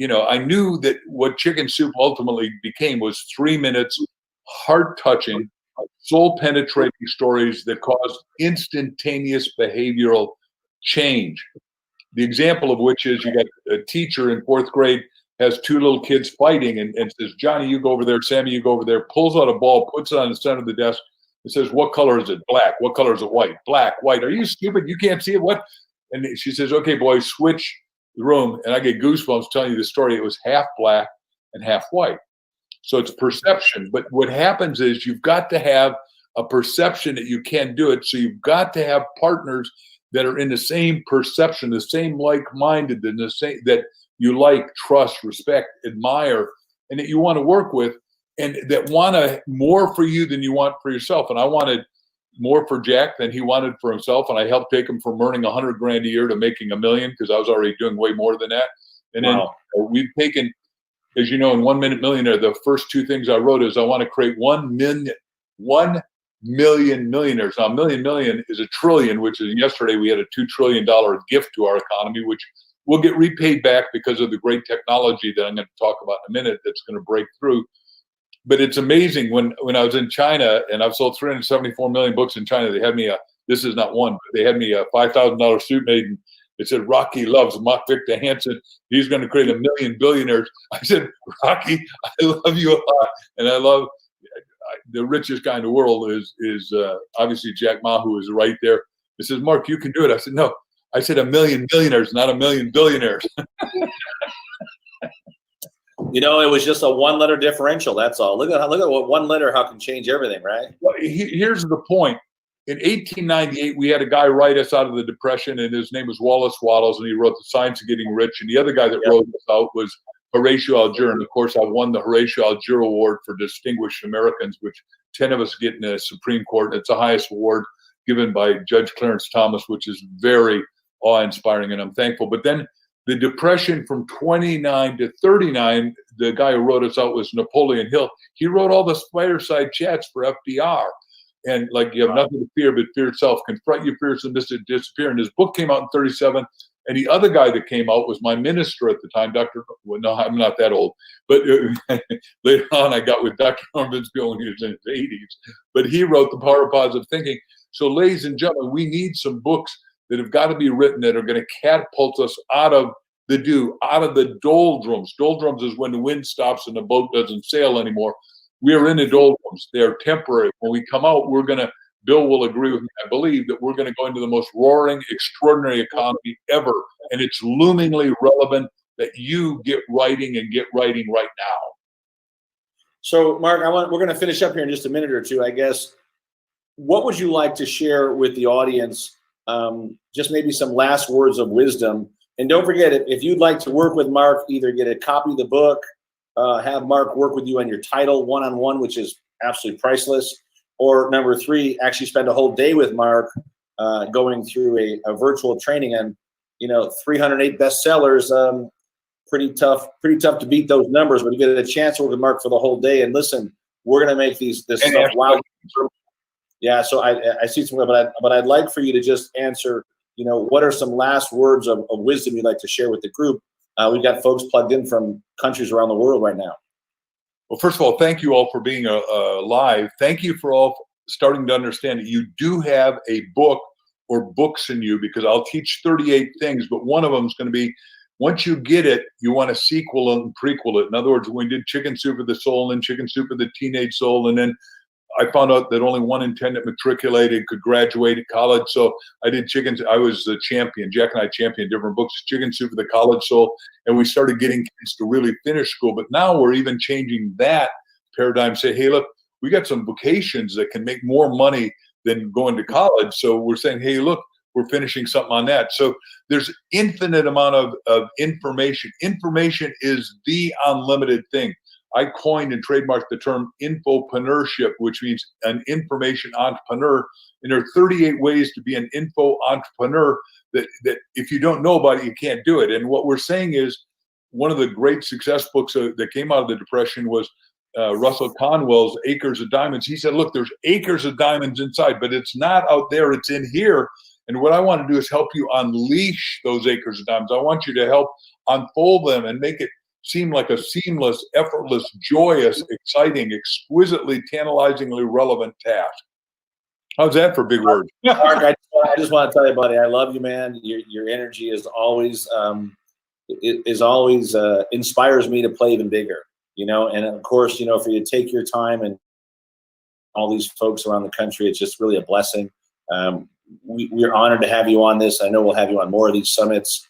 I knew that what Chicken Soup ultimately became was 3 minutes, heart-touching, soul-penetrating stories that caused instantaneous behavioral change. The example of which is, you got a teacher in 4th grade has 2 little kids fighting and says, "Johnny, you go over there. Sammy, you go over there." Pulls out a ball, puts it on the center of the desk. It says, "What color is it?" "Black." "What color is it?" "White." "Black, white." "Are you stupid? You can't see it." "What?" And she says, "Okay, boys, switch the room." And I get goosebumps telling you the story. It was half black and half white. So it's perception. But what happens is, you've got to have a perception that you can do it. So you've got to have partners that are in the same perception, the same like-minded, the same that you like, trust, respect, admire, and that you want to work with, and that want more for you than you want for yourself. And I wanted more for Jack than he wanted for himself, and I helped take him from earning $100 grand a year to making $1 million, because I was already doing way more than that. And then we've taken, as you know, in 1 Minute Millionaire, the first 2 things I wrote is, I want to create 1 million millionaires. Now, $1 million is $1 trillion, which is, yesterday we had a $2 trillion gift to our economy, which will get repaid back because of the great technology that I'm going to talk about in a minute that's going to break through. But it's amazing, when I was in China, and I've sold 374 million books in China, they had me this is not one, but they had me a $5,000 suit made, and it said, "Rocky loves Mark Victor Hansen. He's going to create 1 million billionaires." I said, "Rocky, I love you a lot, and I love the richest guy in the world is obviously Jack Ma, who is right there." He says, "Mark, you can do it." I said, "No, I said 1 million millionaires, not 1 million billionaires." It was just a 1-letter differential. That's all. Look at what 1 letter, how can change everything, right? Well, here's the point. In 1898, we had a guy write us out of the Depression, and his name was Wallace Wattles, and he wrote The Science of Getting Rich. And the other guy that wrote us out was Horatio Alger. And of course, I won the Horatio Alger Award for Distinguished Americans, which 10 of us get in the Supreme Court. It's the highest award given by Judge Clarence Thomas, which is very awe-inspiring, and I'm thankful. But then the Depression from 29 to 39, the guy who wrote us out was Napoleon Hill. He wrote all the fireside chats for FDR. And like, you have nothing to fear but fear itself. Confront your fears and disappear. And his book came out in 37. And the other guy that came out was my minister at the time, no, I'm not that old. But later on, I got with Dr. Norm Vinsfield when he was in his 80s. But he wrote The Power of Positive Thinking. So ladies and gentlemen, we need some books that have got to be written that are going to catapult us out of the doldrums. Doldrums is when the wind stops and the boat doesn't sail anymore. We are in the doldrums. They are temporary. When we come out, Bill will agree with me, I believe, that we're going to go into the most roaring, extraordinary economy ever. And it's loomingly relevant that you get writing right now. So, Mark, we're going to finish up here in just a minute or two, I guess. What would you like to share with the audience? Just maybe some last words of wisdom. And don't forget, if you'd like to work with Mark, either get a copy of the book, have Mark work with you on your title one-on-one, which is absolutely priceless, or number 3, actually spend a whole day with Mark going through a virtual training. And 308 bestsellers, pretty tough to beat those numbers, but you get a chance to work with Mark for the whole day. And listen, we're going to make this stuff wow. Yeah, so I see some, but I'd like for you to just answer, what are some last words of wisdom you'd like to share with the group? We've got folks plugged in from countries around the world right now. Well, first of all, thank you all for being live. Thank you for all starting to understand that you do have a book or books in you, because I'll teach 38 things, but one of them is going to be, once you get it, you want to sequel and prequel it. In other words, when we did Chicken Soup for the Soul and then Chicken Soup for the Teenage Soul, and then I found out that only 1 in 10 that matriculated could graduate at college. So I did I was the champion. Jack and I championed different books, Chicken Soup for the College Soul, and we started getting kids to really finish school. But now we're even changing that paradigm, say, hey, look, we got some vocations that can make more money than going to college. So we're saying, hey, look, we're finishing something on that. So there's infinite amount of information. Information is the unlimited thing. I coined and trademarked the term infopreneurship, which means an information entrepreneur. And there are 38 ways to be an info entrepreneur that if you don't know about it, you can't do it. And what we're saying is, one of the great success books that came out of the Depression was Russell Conwell's Acres of Diamonds. He said, look, there's acres of diamonds inside, but it's not out there, it's in here. And what I want to do is help you unleash those acres of diamonds. I want you to help unfold them and make it seem like a seamless, effortless, joyous, exciting, exquisitely, tantalizingly relevant task. How's that for big words? Mark, I just want to tell you, buddy, I love you, man. Your energy is always inspires me to play even bigger, you know. And of course, you know, for you to take your time and all these folks around the country, it's just really a blessing. We're honored to have you on this. I know we'll have you on more of these summits,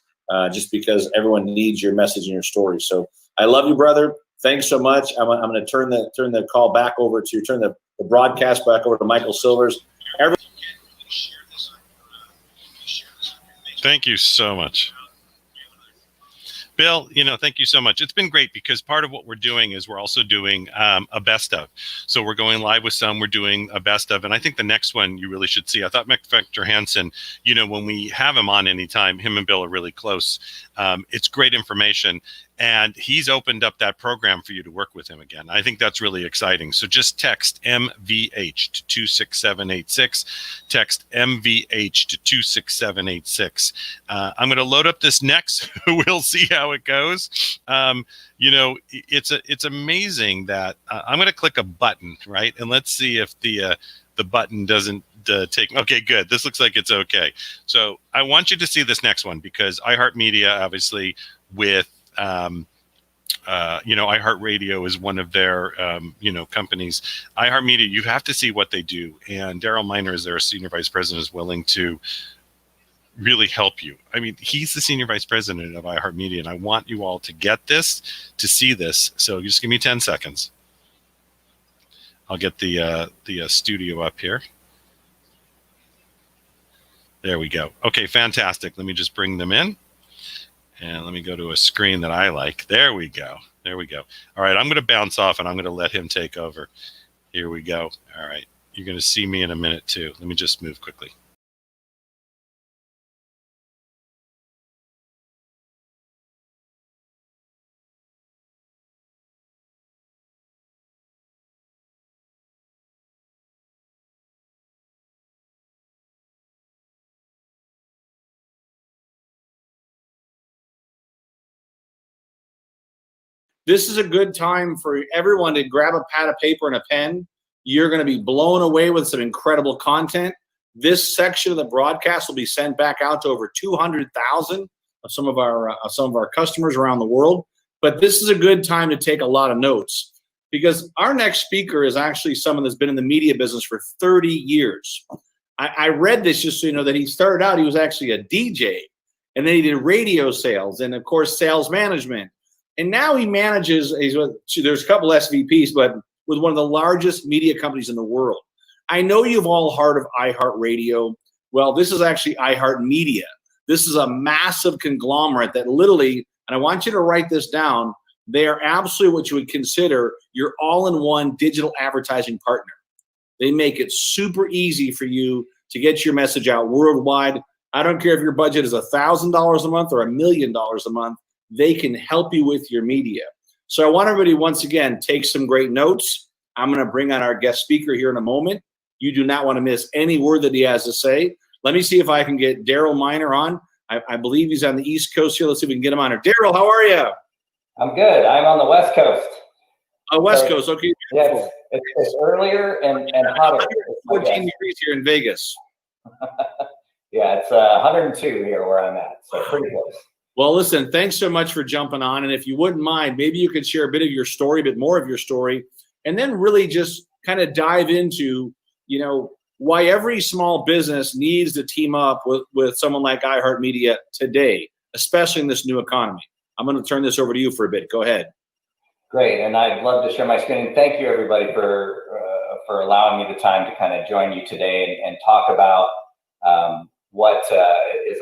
just because everyone needs your message and your story. So I love you, brother. Thanks so much. I'm going to turn the call back over to the broadcast back over to Michael Silvers. Thank you so much, Bill. You know, thank you so much. It's been great, because part of what we're doing is we're also doing a best of. So we're going live with some, we're doing a best of. And I think the next one you really should see. I thought Victor Hansen, you know, when we have him on anytime, him and Bill are really close. It's great information. And he's opened up that program for you to work with him again. I think that's really exciting. So just text MVH to 26786. Text MVH to 26786. I'm going to load up this next. We'll see how it goes. You know, it's amazing that I'm going to click a button, right? And let's see if the button doesn't take. Okay, good. This looks like it's okay. So I want you to see this next one, because iHeartMedia, obviously, with you know, iHeartRadio is one of their, you know, companies. iHeartMedia, you have to see what they do. And Daryl Miner, as their senior vice president, is willing to really help you. I mean, he's the senior vice president of iHeartMedia, and I want you all to get this, to see this. So just give me 10 seconds. I'll get the studio up here. There we go. Okay, fantastic. Let me just bring them in. And let me go to a screen that I like. There we go. There we go. All right, I'm going to bounce off, and I'm going to let him take over. Here we go. All right. You're going to see me in a minute, too. Let me just move quickly. This is a good time for everyone to grab a pad of paper and a pen. You're going to be blown away with some incredible content. This section of the broadcast will be sent back out to over 200,000 of some of our customers around the world. But this is a good time to take a lot of notes, because our next speaker is actually someone that's been in the media business for 30 years. I read this just so you know that he started out, he was actually a DJ, and then he did radio sales and, of course, sales management. And now he manages, there's a couple SVPs, but with one of the largest media companies in the world. I know you've all heard of iHeartRadio. Well, this is actually iHeartMedia. This is a massive conglomerate that literally, and I want you to write this down, they are absolutely what you would consider your all-in-one digital advertising partner. They make it super easy for you to get your message out worldwide. I don't care if your budget is $1,000 a month or $1 million a month. They can help you with your media. So I want everybody, once again, take some great notes. I'm going to bring on our guest speaker here in a moment. You do not want to miss any word that he has to say. Let me see if I can get Daryl Miner on. I believe he's on the East Coast here. Let's see if we can get him on here. Daryl, how are you? I'm good. I'm on the West Coast. West Coast. Okay. Yes, it's earlier and hotter. 14 degrees here in Vegas. Yeah, it's 102 here where I'm at, so pretty close. Well, listen, thanks so much for jumping on. And if you wouldn't mind, maybe you could share a bit of your story, a bit more of your story, and then really just kind of dive into, why every small business needs to team up with someone like iHeartMedia today, especially in this new economy. I'm going to turn this over to you for a bit. Go ahead. Great, and I'd love to share my screen. Thank you, everybody, for allowing me the time to kind of join you today and talk about what is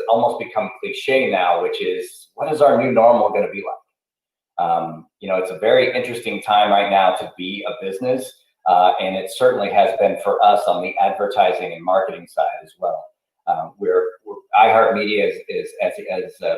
almost become cliche now, which is what is our new normal going to be like? It's a very interesting time right now to be a business, and it certainly has been for us on the advertising and marketing side as well. iHeartMedia is as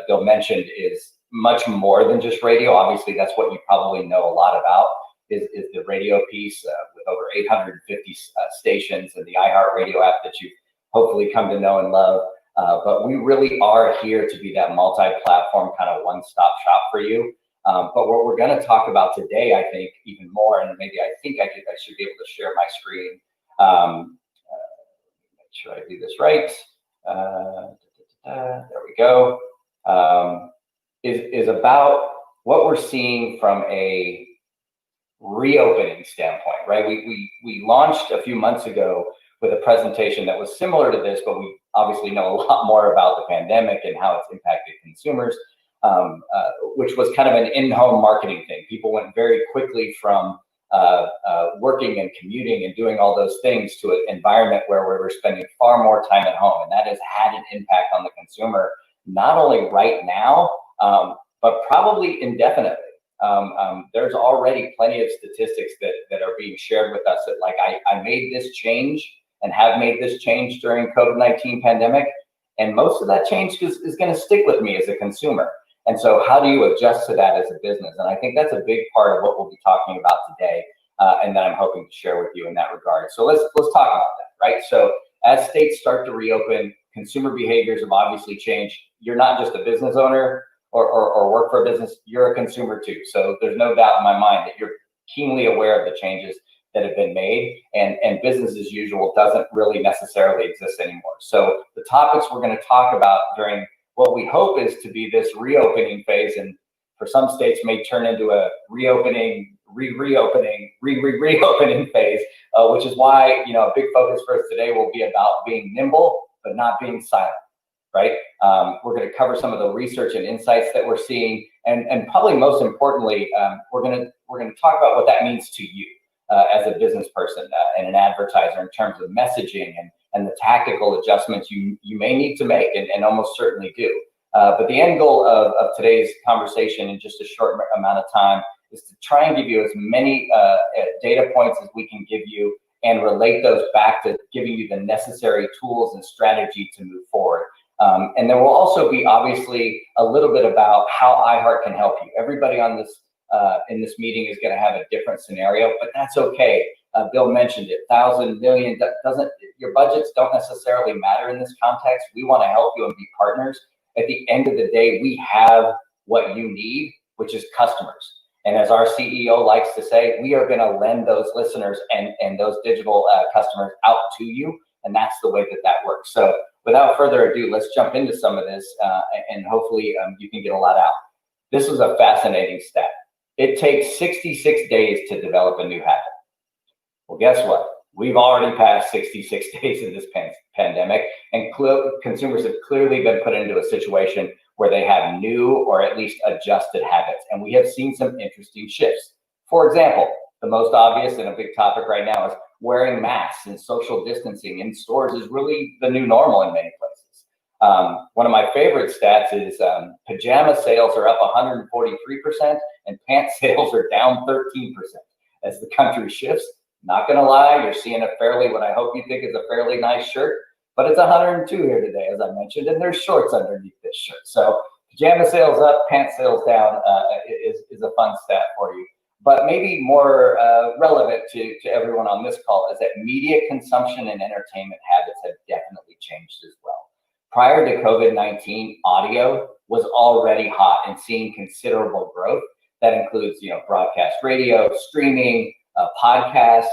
Bill mentioned, is much more than just radio. Obviously, that's what you probably know a lot about is the radio piece with over 850 stations and the iHeartRadio app that you've hopefully come to know and love. But we really are here to be that multi-platform kind of one-stop shop for you. But what we're going to talk about today, I think, even more, and maybe I should be able to share my screen. Make sure I do this right. There we go. Is about what we're seeing from a reopening standpoint, right? We launched a few months ago with a presentation that was similar to this, but we obviously know a lot more about the pandemic and how it's impacted consumers, which was kind of an in-home marketing thing. People went very quickly from working and commuting and doing all those things to an environment where we were spending far more time at home. And that has had an impact on the consumer, not only right now, but probably indefinitely. There's already plenty of statistics that are being shared with us that like, I made this change and have made this change during COVID-19 pandemic. And most of that change is going to stick with me as a consumer. And so how do you adjust to that as a business? And I think that's a big part of what we'll be talking about today, and that I'm hoping to share with you in that regard. So let's talk about that, right? So as states start to reopen, consumer behaviors have obviously changed. You're not just a business owner or work for a business, you're a consumer too. So there's no doubt in my mind that you're keenly aware of the changes that have been made, and business as usual doesn't really necessarily exist anymore. So the topics we're going to talk about during what we hope is to be this reopening phase, and for some states may turn into a reopening, reopening phase, which is why, a big focus for us today will be about being nimble, but not being silent, right? We're going to cover some of the research and insights that we're seeing, and probably most importantly, we're going to talk about what that means to you as a business person and an advertiser in terms of messaging and the tactical adjustments you may need to make and almost certainly do. But the end goal of today's conversation in just a short amount of time is to try and give you as many data points as we can give you and relate those back to giving you the necessary tools and strategy to move forward. And there will also be obviously a little bit about how iHeart can help you. Everybody on this in this meeting is going to have a different scenario, but that's okay. Bill mentioned it, 1,000 million your budgets don't necessarily matter in this context. We want to help you and be partners. At the end of the day, we have what you need, which is customers. And as our CEO likes to say, we are going to lend those listeners and those digital customers out to you. And that's the way that works. So without further ado, let's jump into some of this and hopefully you can get a lot out. This was a fascinating stat. It takes 66 days to develop a new habit. Well, guess what? We've already passed 66 days in this pandemic, and consumers have clearly been put into a situation where they have new or at least adjusted habits. And we have seen some interesting shifts. For example, the most obvious and a big topic right now is wearing masks and social distancing in stores is really the new normal in many places. One of my favorite stats is pajama sales are up 143% and pants sales are down 13% as the country shifts. Not going to lie, you're seeing what I hope you think is a fairly nice shirt, but it's 102 here today, as I mentioned, and there's shorts underneath this shirt. So pajama sales up, pants sales down is a fun stat for you. But maybe more relevant to everyone on this call is that media consumption and entertainment habits have definitely changed as well. Prior to COVID-19, audio was already hot and seeing considerable growth. That includes, broadcast radio, streaming, podcasts,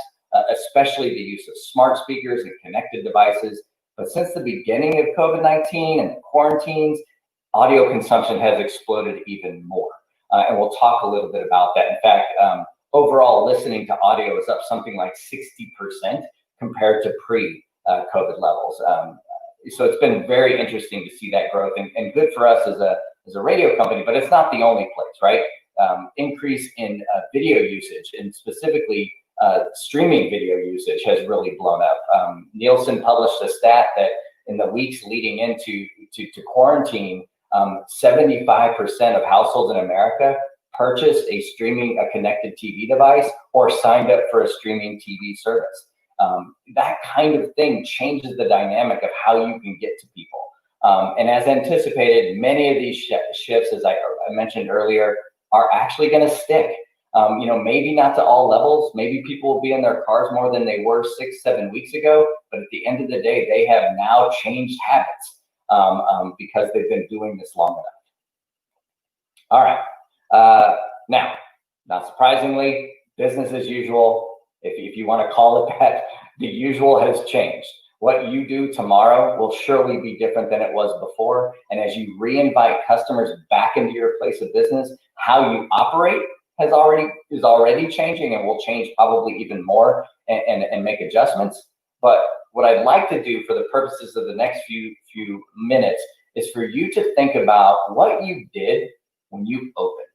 especially the use of smart speakers and connected devices. But since the beginning of COVID-19 and the quarantines, audio consumption has exploded even more. And we'll talk a little bit about that. In fact, overall listening to audio is up something like 60% compared to pre-COVID levels. So it's been very interesting to see that growth and good for us as a radio company, but it's not the only place, right? Increase in video usage, and specifically streaming video usage, has really blown up. Nielsen published a stat that in the weeks leading into quarantine, 75% of households in America purchased a connected TV device or signed up for a streaming TV service. That kind of thing changes the dynamic of how you can get to people. And as anticipated, many of these shifts, as I mentioned earlier, are actually going to stick. Maybe not to all levels. Maybe people will be in their cars more than they were 6-7 weeks ago. But at the end of the day, they have now changed habits because they've been doing this long enough. All right. Now, not surprisingly, business as usual. If you want to call it that, the usual has changed. What you do tomorrow will surely be different than it was before. And as you re-invite customers back into your place of business, how you operate is already changing and will change probably even more and make adjustments. But what I'd like to do for the purposes of the next few minutes is for you to think about what you did when you opened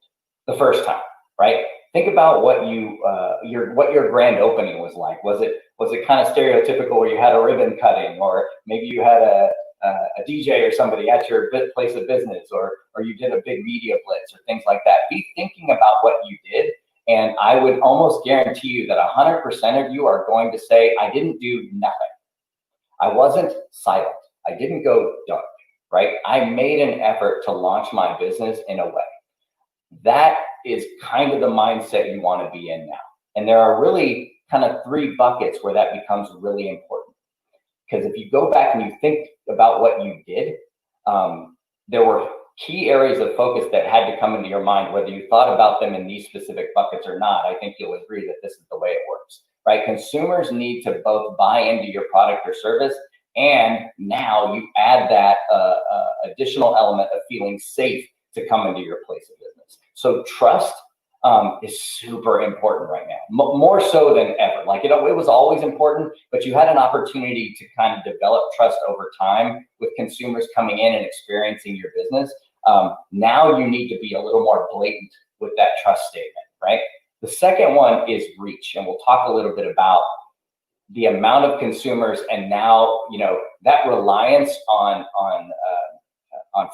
the first time, right? Think about what your grand opening was like. Was it kind of stereotypical where you had a ribbon cutting, or maybe you had a DJ or somebody at your place of business, or you did a big media blitz or things like that? Be thinking about what you did, and I would almost guarantee you that 100% of you are going to say, I didn't do nothing. I wasn't silent. I didn't go dark, right? I made an effort to launch my business in a way. That is kind of the mindset you want to be in now. And there are really kind of 3 buckets where that becomes really important. Because if you go back and you think about what you did, there were key areas of focus that had to come into your mind, whether you thought about them in these specific buckets or not. I think you'll agree that this is the way it works, right? Consumers need to both buy into your product or service, and now you add that additional element of feeling safe to come into your place of business. So trust is super important right now, more so than ever. Like, it was always important, but you had an opportunity to kind of develop trust over time with consumers coming in and experiencing your business. Now you need to be a little more blatant with that trust statement, right? The second one is reach, and we'll talk a little bit about the amount of consumers, and now that reliance on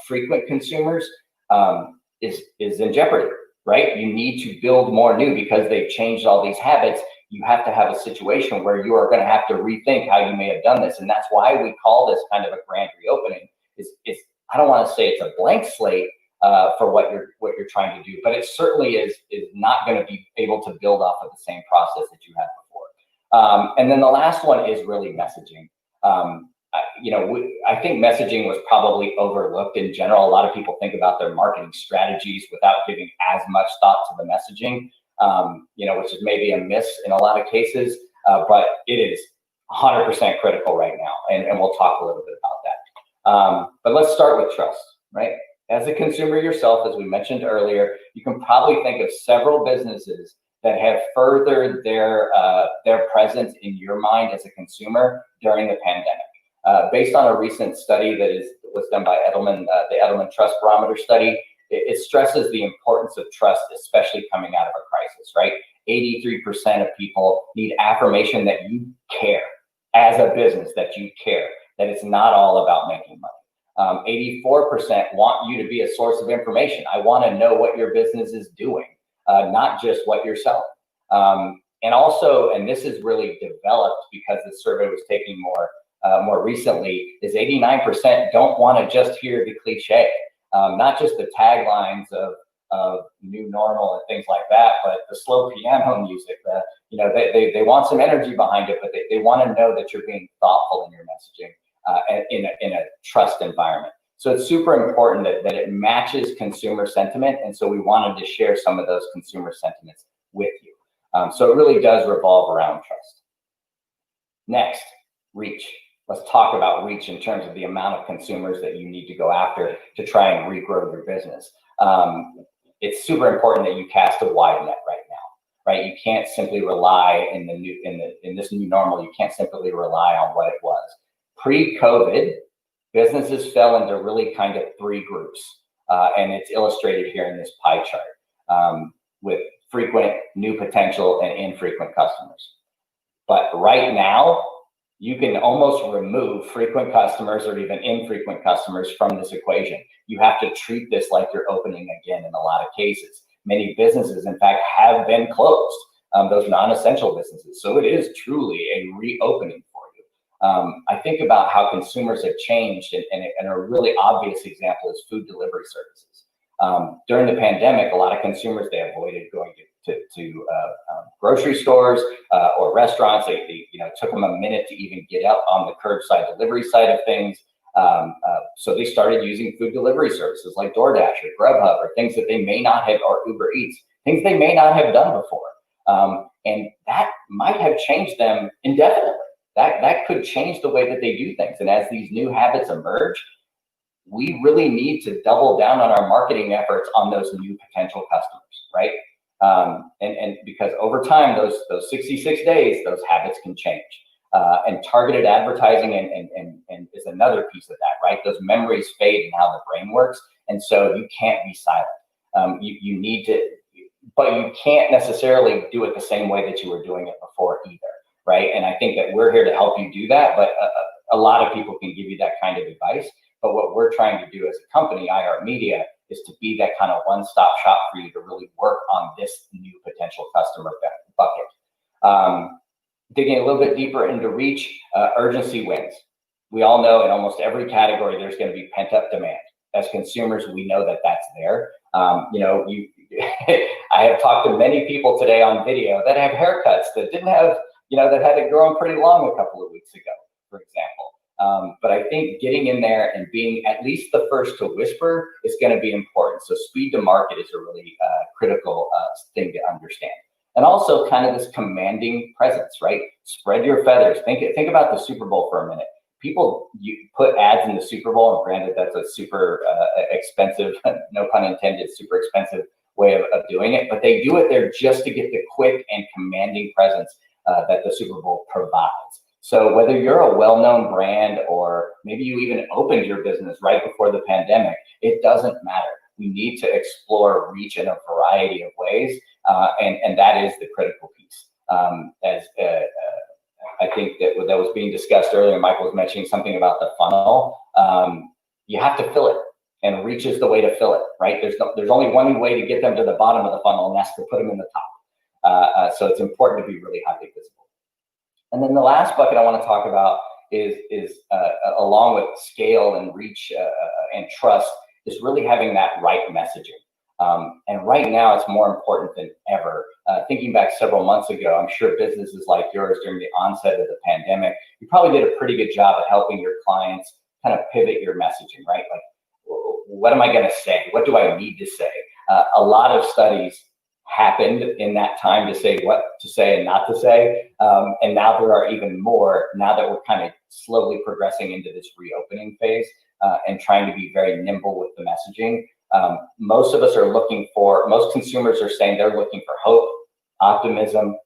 frequent consumers is in jeopardy. Right? You need to build more new because they've changed all these habits. You have to have a situation where you are going to have to rethink how you may have done this. And that's why we call this kind of a grand reopening. I don't want to say it's a blank slate for what you're trying to do, but it certainly is not going to be able to build off of the same process that you had before. And then the last one is really messaging. I think messaging was probably overlooked in general. A lot of people think about their marketing strategies without giving as much thought to the messaging, which is maybe a miss in a lot of cases, but it is 100% critical right now. And we'll talk a little bit about that. But let's start with trust, right? As a consumer yourself, as we mentioned earlier, you can probably think of several businesses that have furthered their presence in your mind as a consumer during the pandemic. Based on a recent study that was done by Edelman, the Edelman Trust Barometer study, it stresses the importance of trust, especially coming out of a crisis, right? 83% of people need affirmation that you care as a business, that you care, that it's not all about making money. 84% want you to be a source of information. I want to know what your business is doing, not just what you're selling. And also, and this is really developed because the survey was taking more recently, is 89% don't want to just hear the cliche, not just the taglines of new normal and things like that, but the slow piano music. They want some energy behind it, but they want to know that you're being thoughtful in your messaging in a trust environment. So it's super important that it matches consumer sentiment. And so we wanted to share some of those consumer sentiments with you. So it really does revolve around trust. Next, reach. Let's talk about reach in terms of the amount of consumers that you need to go after to try and regrow your business. It's super important that you cast a wide net right now, right? You can't simply rely in this new normal. You can't simply rely on what it was. Pre-COVID, businesses fell into really kind of three groups, and it's illustrated here in this pie chart with frequent, new potential, and infrequent customers. But right now, you can almost remove frequent customers or even infrequent customers from this equation. You have to treat this like you're opening again in a lot of cases. Many businesses, in fact, have been closed, those non-essential businesses. So it is truly a reopening for you. I think about how consumers have changed, and a really obvious example is food delivery services. During the pandemic, a lot of consumers, they avoided going to grocery stores or restaurants. They took them a minute to even get out on the curbside delivery side of things. So they started using food delivery services like DoorDash or Grubhub, or things that they may not have, or Uber Eats, things they may not have done before. And that might have changed them indefinitely. That could change the way that they do things. And as these new habits emerge, we really need to double down on our marketing efforts on those new potential customers, right? And because over time, those 66 days, those habits can change. And targeted advertising and is another piece of that, right? Those memories fade in how the brain works. And so you can't be silent. You need to, but you can't necessarily do it the same way that you were doing it before either, right? And I think that we're here to help you do that, but a lot of people can give you that kind of advice. But what we're trying to do as a company, iHeartMedia, is to be that kind of one-stop shop for you to really work on this new potential customer bucket. Digging a little bit deeper into reach, urgency wins. We all know in almost every category, there's going to be pent-up demand. As consumers, we know that that's there. I have talked to many people today on video that have haircuts that didn't have, that had it grown pretty long a couple of weeks ago, for example. But I think getting in there and being at least the first to whisper is going to be important. So speed to market is a really critical thing to understand. And also kind of this commanding presence, right? Spread your feathers. Think about the Super Bowl for a minute. People, you put ads in the Super Bowl, and granted, that's a super expensive, no pun intended, super expensive way of doing it. But they do it there just to get the quick and commanding presence that the Super Bowl provides. So whether you're a well-known brand or maybe you even opened your business right before the pandemic, it doesn't matter. We need to explore reach in a variety of ways, and that is the critical piece. I think that was being discussed earlier, Michael was mentioning something about the funnel. You have to fill it, and reach is the way to fill it, right? There's only one way to get them to the bottom of the funnel, and that's to put them in the top. So it's important to be really highly visible. And then the last bucket I want to talk about is along with scale and reach and trust, is really having that right messaging. And right now, it's more important than ever. Thinking back several months ago, I'm sure businesses like yours during the onset of the pandemic, you probably did a pretty good job of helping your clients kind of pivot your messaging, right? Like, what am I going to say? What do I need to say? A lot of studies happened in that time to say what to say and not to say. And now there are even more, now that we're kind of slowly progressing into this reopening phase and trying to be very nimble with the messaging. Most of us are most consumers are saying they're looking for hope, optimism.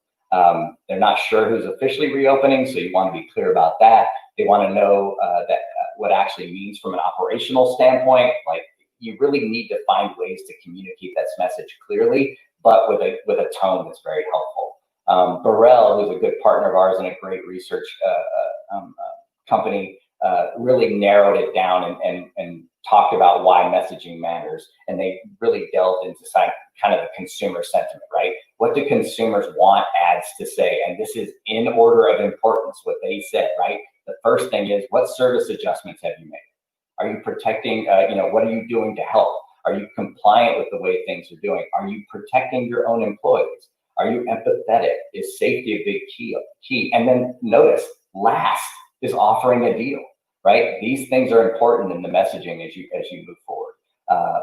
They're not sure who's officially reopening, so you want to be clear about that. They want to know that what actually means from an operational standpoint. Like, you really need to find ways to communicate that message clearly, but with a tone that's very helpful. Burrell, who's a good partner of ours and a great research company, really narrowed it down and talked about why messaging matters. And they really delved into kind of the consumer sentiment, right? What do consumers want ads to say? And this is in order of importance, what they said, right? The first thing is, what service adjustments have you made? Are you protecting, what are you doing to help? Are you compliant with the way things are doing? Are you protecting your own employees? Are you empathetic? Is safety a big key? And then notice, last is offering a deal, right? These things are important in the messaging as you move forward.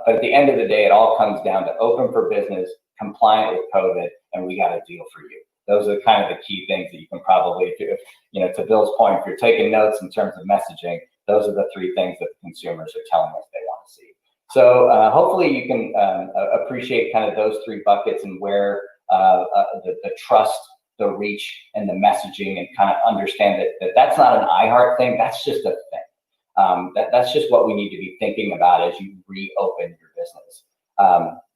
But at the end of the day, it all comes down to open for business, compliant with COVID, and we got a deal for you. Those are kind of the key things that you can probably do. To Bill's point, if you're taking notes in terms of messaging, those are the three things that the consumers are telling us they want to see. So hopefully you can appreciate kind of those three buckets and where the trust, the reach, and the messaging, and kind of understand that that's not an iHeart thing. That's just a thing. That's just what we need to be thinking about as you reopen your business.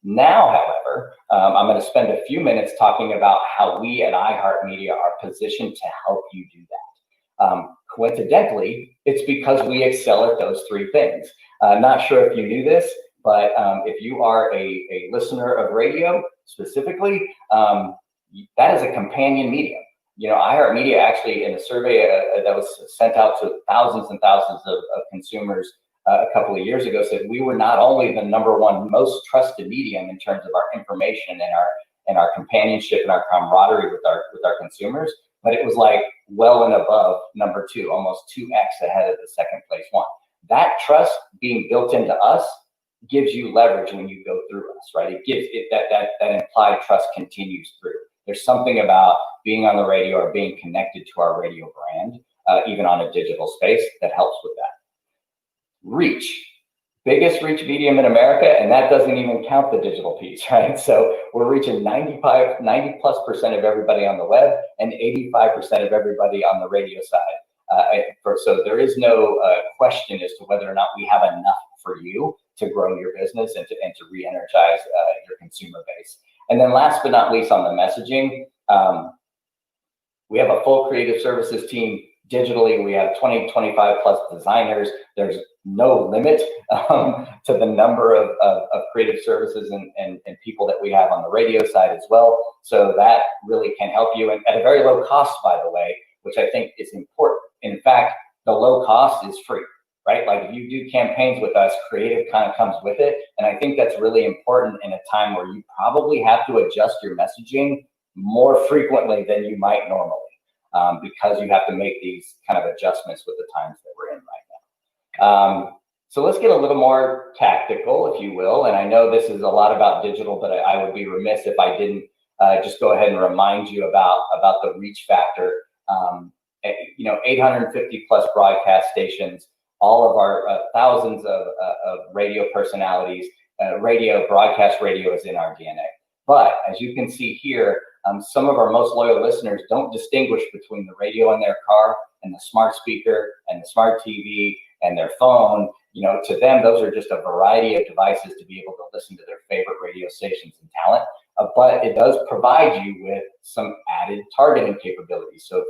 Now, however, I'm going to spend a few minutes talking about how we at iHeartMedia are positioned to help you do that. Coincidentally, it's because we excel at those three things. Not sure if you knew this, but if you are a listener of radio specifically, that is a companion medium. iHeartMedia actually, in a survey that was sent out to thousands and thousands of consumers a couple of years ago, said we were not only the #1 most trusted medium in terms of our information and our companionship and our camaraderie with our consumers, but it was like well and above #2, almost 2x ahead of the second place one. That trust being built into us gives you leverage when you go through us, right? It gives it that implied trust continues through. There's something about being on the radio or being connected to our radio brand, even on a digital space, that helps with that. Reach, biggest reach medium in America, and that doesn't even count the digital piece, right? So we're reaching 90+% of everybody on the web and 85% of everybody on the radio side. So there is no question as to whether or not we have enough for you to grow your business and to re-energize your consumer base. And then last but not least, on the messaging, we have a full creative services team. Digitally, we have 20, 25 plus designers. There's no limit to the number of creative services and people that we have on the radio side as well. So that really can help you, and at a very low cost, by the way, which I think is important. In fact, the low cost is free, right? Like if you do campaigns with us, creative kind of comes with it. And I think that's really important in a time where you probably have to adjust your messaging more frequently than you might normally, because you have to make these kind of adjustments with the times that we're in right now. So let's get a little more tactical, if you will. And I know this is a lot about digital, but I would be remiss if I didn't just go ahead and remind you about the reach factor. 850 plus broadcast stations, all of our thousands of radio personalities, broadcast radio is in our DNA. But as you can see here, some of our most loyal listeners don't distinguish between the radio in their car and the smart speaker and the smart TV and their phone. To them, those are just a variety of devices to be able to listen to their favorite radio stations and talent. But it does provide you with some added targeting capabilities. So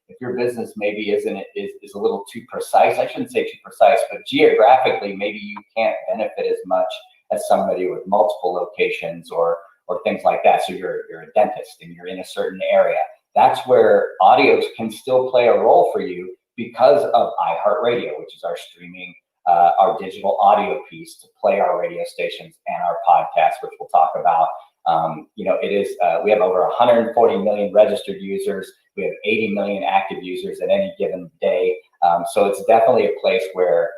if your business maybe is a little too precise, I shouldn't say too precise, but geographically, maybe you can't benefit as much as somebody with multiple locations or things like that. So you're a dentist and you're in a certain area. That's where audios can still play a role for you because of iHeartRadio, which is our streaming, our digital audio piece to play our radio stations and our podcasts, which we'll talk about. We have over 140 million registered users. We have 80 million active users at any given day. So it's definitely a place where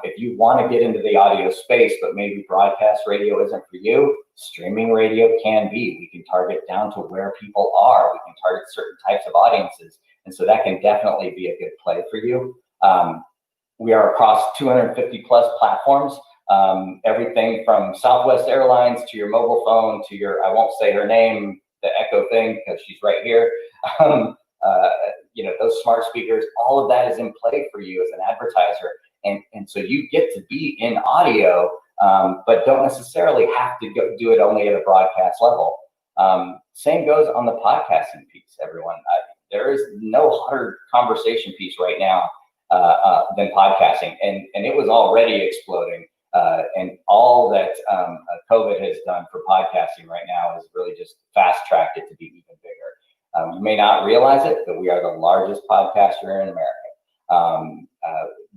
if you want to get into the audio space, but maybe broadcast radio isn't for you, streaming radio can be. We can target down to where people are. We can target certain types of audiences. And so that can definitely be a good play for you. We are across 250 plus platforms. Everything from Southwest Airlines to your mobile phone to your, I won't say her name, the Echo thing, because she's right here. Those smart speakers, all of that is in play for you as an advertiser. And so you get to be in audio, but don't necessarily have to do it only at a broadcast level. Same goes on the podcasting piece, everyone. There is no hotter conversation piece right now than podcasting. And it was already exploding. And all that COVID has done for podcasting right now is really just fast-tracked it to be even bigger. You may not realize it, but we are the largest podcaster in America.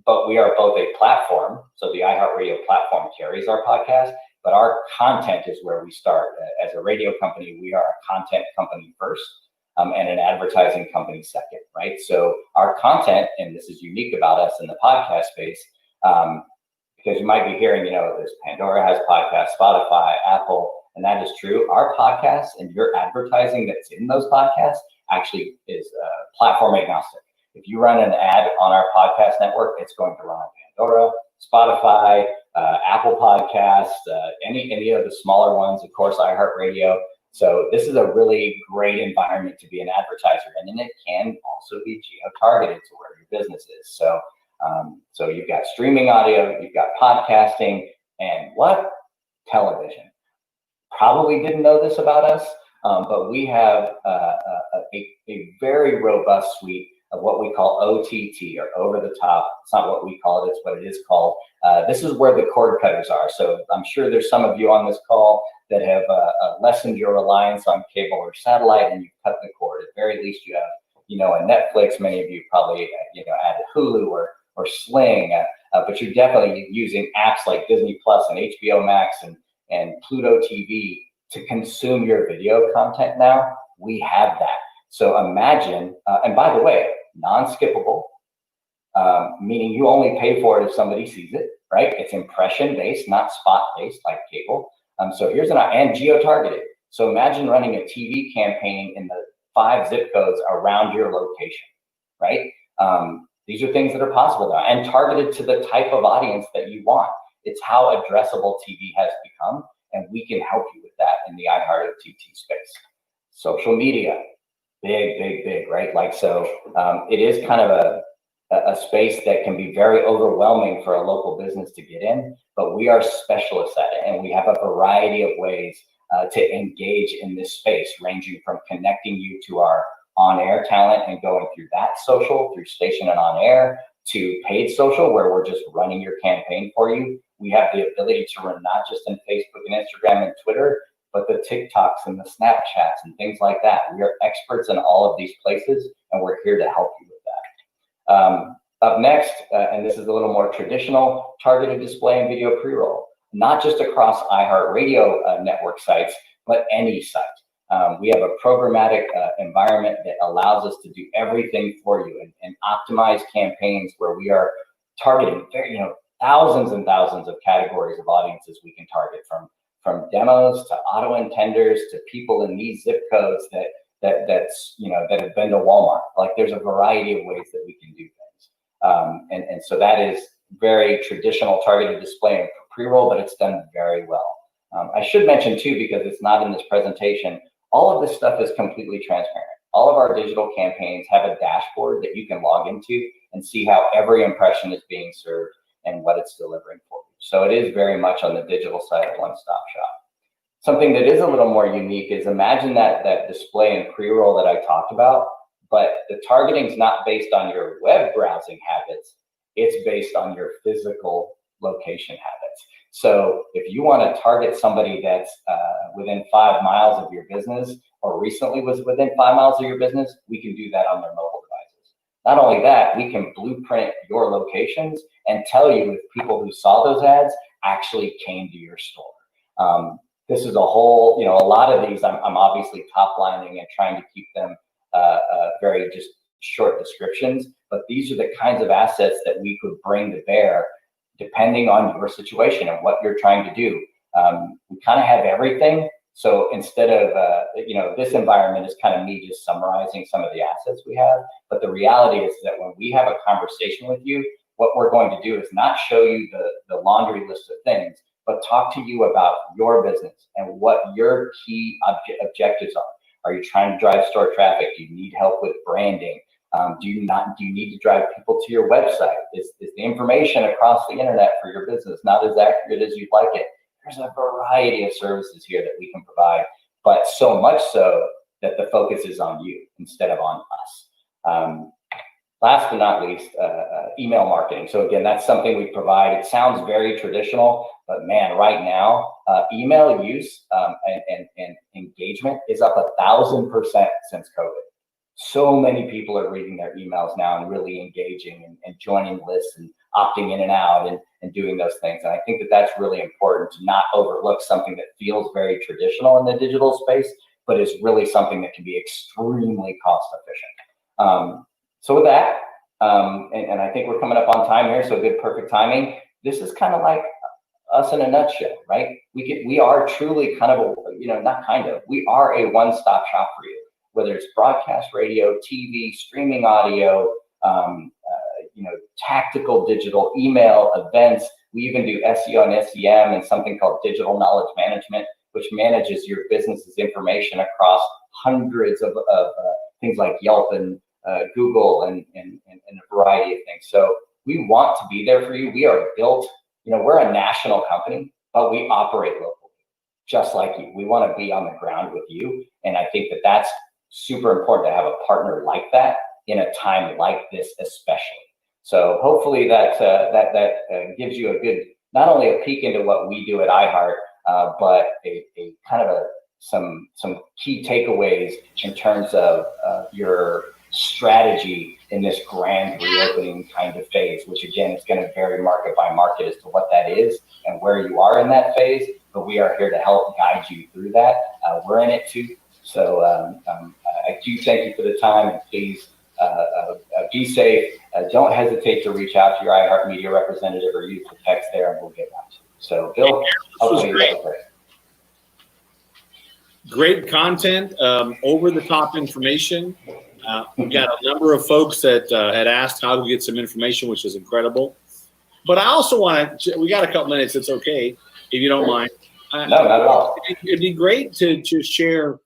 But we are both a platform, so the iHeartRadio platform carries our podcast, but our content is where we start. As a radio company, we are a content company first. and an advertising company second, right? So our content, and this is unique about us in the podcast space, because you might be hearing, there's Pandora has podcasts, Spotify, Apple, and that is true. Our podcasts and your advertising that's in those podcasts actually is platform agnostic. If you run an ad on our podcast network, it's going to run on Pandora, Spotify, Apple Podcasts, any of the smaller ones, of course, iHeartRadio. So this is a really great environment to be an advertiser in, and it can also be geo-targeted to where your business is. So you've got streaming audio, you've got podcasting, and what? Television. Probably didn't know this about us, but we have a very robust suite of what we call OTT, or over the top. It's not what we call it, it's what it is called. This is where the cord cutters are. So I'm sure there's some of you on this call that have lessened your reliance on cable or satellite, and you've cut the cord. At very least, you have, a Netflix. Many of you probably, added Hulu or Sling, but you're definitely using apps like Disney Plus and HBO Max and Pluto TV to consume your video content now. We have that. So imagine, and by the way, non-skippable, meaning you only pay for it if somebody sees it, right? It's impression-based, not spot-based like cable. So here's and geo-targeted. So imagine running a TV campaign in the 5 zip codes around your location, right? These are things that are possible now and targeted to the type of audience that you want. It's how addressable TV has become, and we can help you with that in the iHeart OTT space. Social media, big, right? It is kind of a space that can be very overwhelming for a local business to get in, but we are specialists at it, and we have a variety of ways to engage in this space, ranging from connecting you to our on-air talent and going through that social, through station and on-air, to paid social, where we're just running your campaign for you. We have the ability to run not just in Facebook and Instagram and Twitter, but the TikToks and the Snapchats and things like that. We are experts in all of these places, and we're here to help you with that. Up next, and this is a little more traditional, targeted display and video pre-roll, not just across iHeartRadio network sites, but any site. We have a programmatic environment that allows us to do everything for you and optimize campaigns where we are targeting thousands and thousands of categories of audiences we can target, from demos to auto intenders to people in these zip codes that have been to Walmart. Like, there's a variety of ways that we can do things. And so that is very traditional targeted display and pre-roll, but it's done very well. I should mention too, because it's not in this presentation, all of this stuff is completely transparent. All of our digital campaigns have a dashboard that you can log into and see how every impression is being served and what it's delivering for you. So it is very much on the digital side of one-stop shop. Something that is a little more unique is, imagine that display and pre-roll that I talked about, but the targeting is not based on your web browsing habits. It's based on your physical location habits. So if you want to target somebody that's within 5 miles of your business, or recently was within 5 miles of your business, we can do that on their mobile devices. Not only that, we can blueprint your locations and tell you if people who saw those ads actually came to your store. This is a whole, a lot of these, I'm obviously top lining and trying to keep them very just short descriptions, but these are the kinds of assets that we could bring to bear depending on your situation and what you're trying to do. We kind of have everything. So instead of, this environment is kind of me just summarizing some of the assets we have. But the reality is that when we have a conversation with you, what we're going to do is not show you the laundry list of things, but talk to you about your business and what your key objectives are. Are you trying to drive store traffic? Do you need help with branding? Do you need to drive people to your website? Is the information across the internet for your business not as accurate as you'd like it? There's a variety of services here that we can provide, but so much so that the focus is on you instead of on us. Last but not least, email marketing. So again, that's something we provide. It sounds very traditional, but man, right now, email use and engagement is up 1,000% since COVID. So many people are reading their emails now and really engaging and joining lists and opting in and out and doing those things. And I think that that's really important, to not overlook something that feels very traditional in the digital space, but is really something that can be extremely cost efficient. So with that, and I think we're coming up on time here, so good, perfect timing. This is kind of like us in a nutshell, right? We are truly kind of we are a one-stop shop for you, whether it's broadcast radio, TV, streaming audio, tactical digital, email, events. We even do SEO and SEM and something called digital knowledge management, which manages your business's information across hundreds of things like Yelp and Google and a variety of things. So we want to be there for you. We are built, we're a national company, but we operate locally, just like you. We want to be on the ground with you. And I think that that's super important to have a partner like that in a time like this, especially. So hopefully that gives you a good, not only a peek into what we do at iHeart, but a kind of some key takeaways in terms of your strategy in this grand reopening kind of phase, which again is going to vary market by market as to what that is and where you are in that phase. But we are here to help guide you through that. We're in it too. So I do thank you for the time, and please be safe. Don't hesitate to reach out to your iHeartMedia representative or use the text there, and we'll get back to you. So, Bill, great content, over-the-top information. We've got a number of folks that had asked how to get some information, which is incredible. But I also want to, we got a couple minutes, it's okay, if you don't mind. No, not at all. It'd be great to share,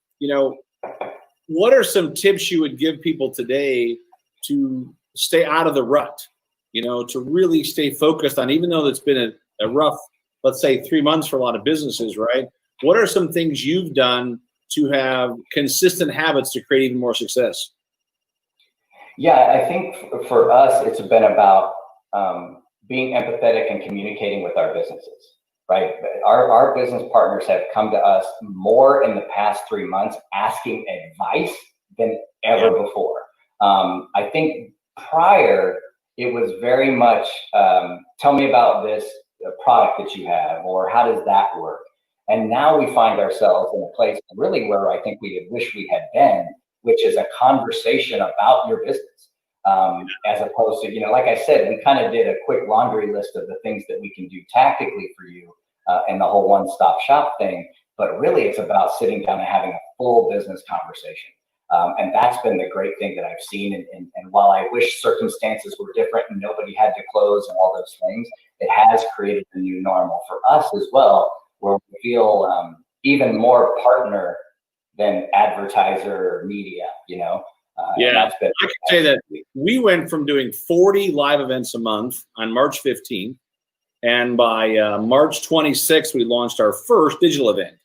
what are some tips you would give people today to stay out of the rut, to really stay focused on, even though it's been a rough, let's say 3 months for a lot of businesses, right? What are some things you've done to have consistent habits to create even more success? Yeah, I think for us, it's been about being empathetic and communicating with our businesses, right? Our business partners have come to us more in the past 3 months asking advice than ever before. I think prior, it was very much, tell me about this product that you have, or how does that work? And now we find ourselves in a place really where I think we wish we had been, which is a conversation about your business. As opposed to, like I said, we kind of did a quick laundry list of the things that we can do tactically for you and the whole one-stop shop thing. But really, it's about sitting down and having a full business conversation. And that's been the great thing that I've seen. And while I wish circumstances were different and nobody had to close and all those things, it has created a new normal for us as well, where we feel even more partner than advertiser or media, Yeah, I can say that we went from doing 40 live events a month on March 15th. And by March 26th, we launched our first digital event.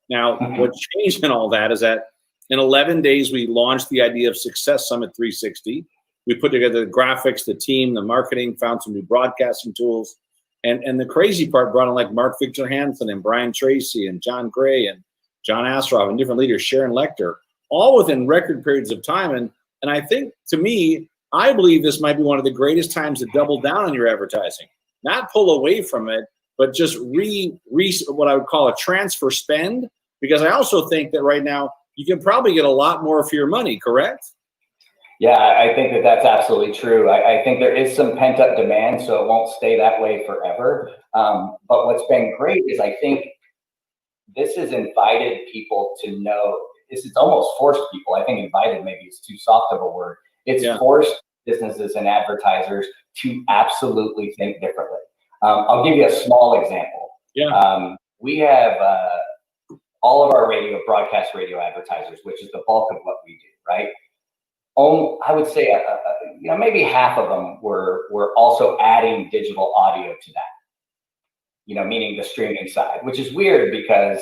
Now, what changed in all that is that in 11 days, we launched the idea of Success Summit 360. We put together the graphics, the team, the marketing, found some new broadcasting tools. And the crazy part brought in like Mark Victor Hansen and Brian Tracy and John Gray and John Asroff and different leaders, Sharon Lecter, all within record periods of time. And I think, to me, I believe this might be one of the greatest times to double down on your advertising. Not pull away from it, but just what I would call a transfer spend. Because I also think that right now, you can probably get a lot more for your money, correct? Yeah, I think that that's absolutely true. I think there is some pent up demand, so it won't stay that way forever. But what's been great is I think this has invited people to know, it's almost forced people. I think invited maybe is too soft of a word. It's forced businesses and advertisers to absolutely think differently. I'll give you a small example. We have all of our broadcast radio advertisers, which is the bulk of what we do, right? I would say, maybe half of them were also adding digital audio to that, meaning the streaming side, which is weird because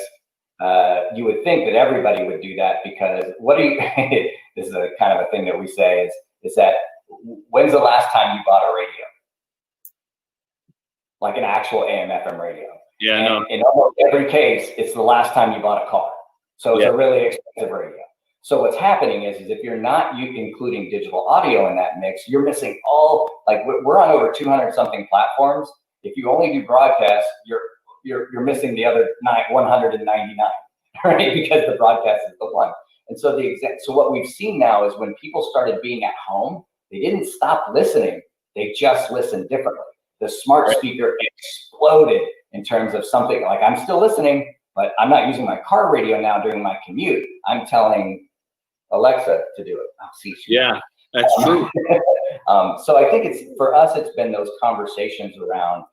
you would think that everybody would do that because this is a kind of a thing that we say is that when's the last time you bought a radio? Like an actual AM FM radio. Yeah, no. In almost every case, it's the last time you bought a car. So it's a really expensive radio. So what's happening is if you're not including digital audio in that mix, you're missing we're on over 200 something platforms. If you only do broadcast, you're missing the other 199, right? Because the broadcast is the one. And so so what we've seen now is when people started being at home, they didn't stop listening. They just listened differently. The smart speaker exploded in terms of something like, I'm still listening, but I'm not using my car radio now during my commute. I'm telling Alexa to do it. Oh, see, Yeah, that's true. So I think for us, it's been those conversations around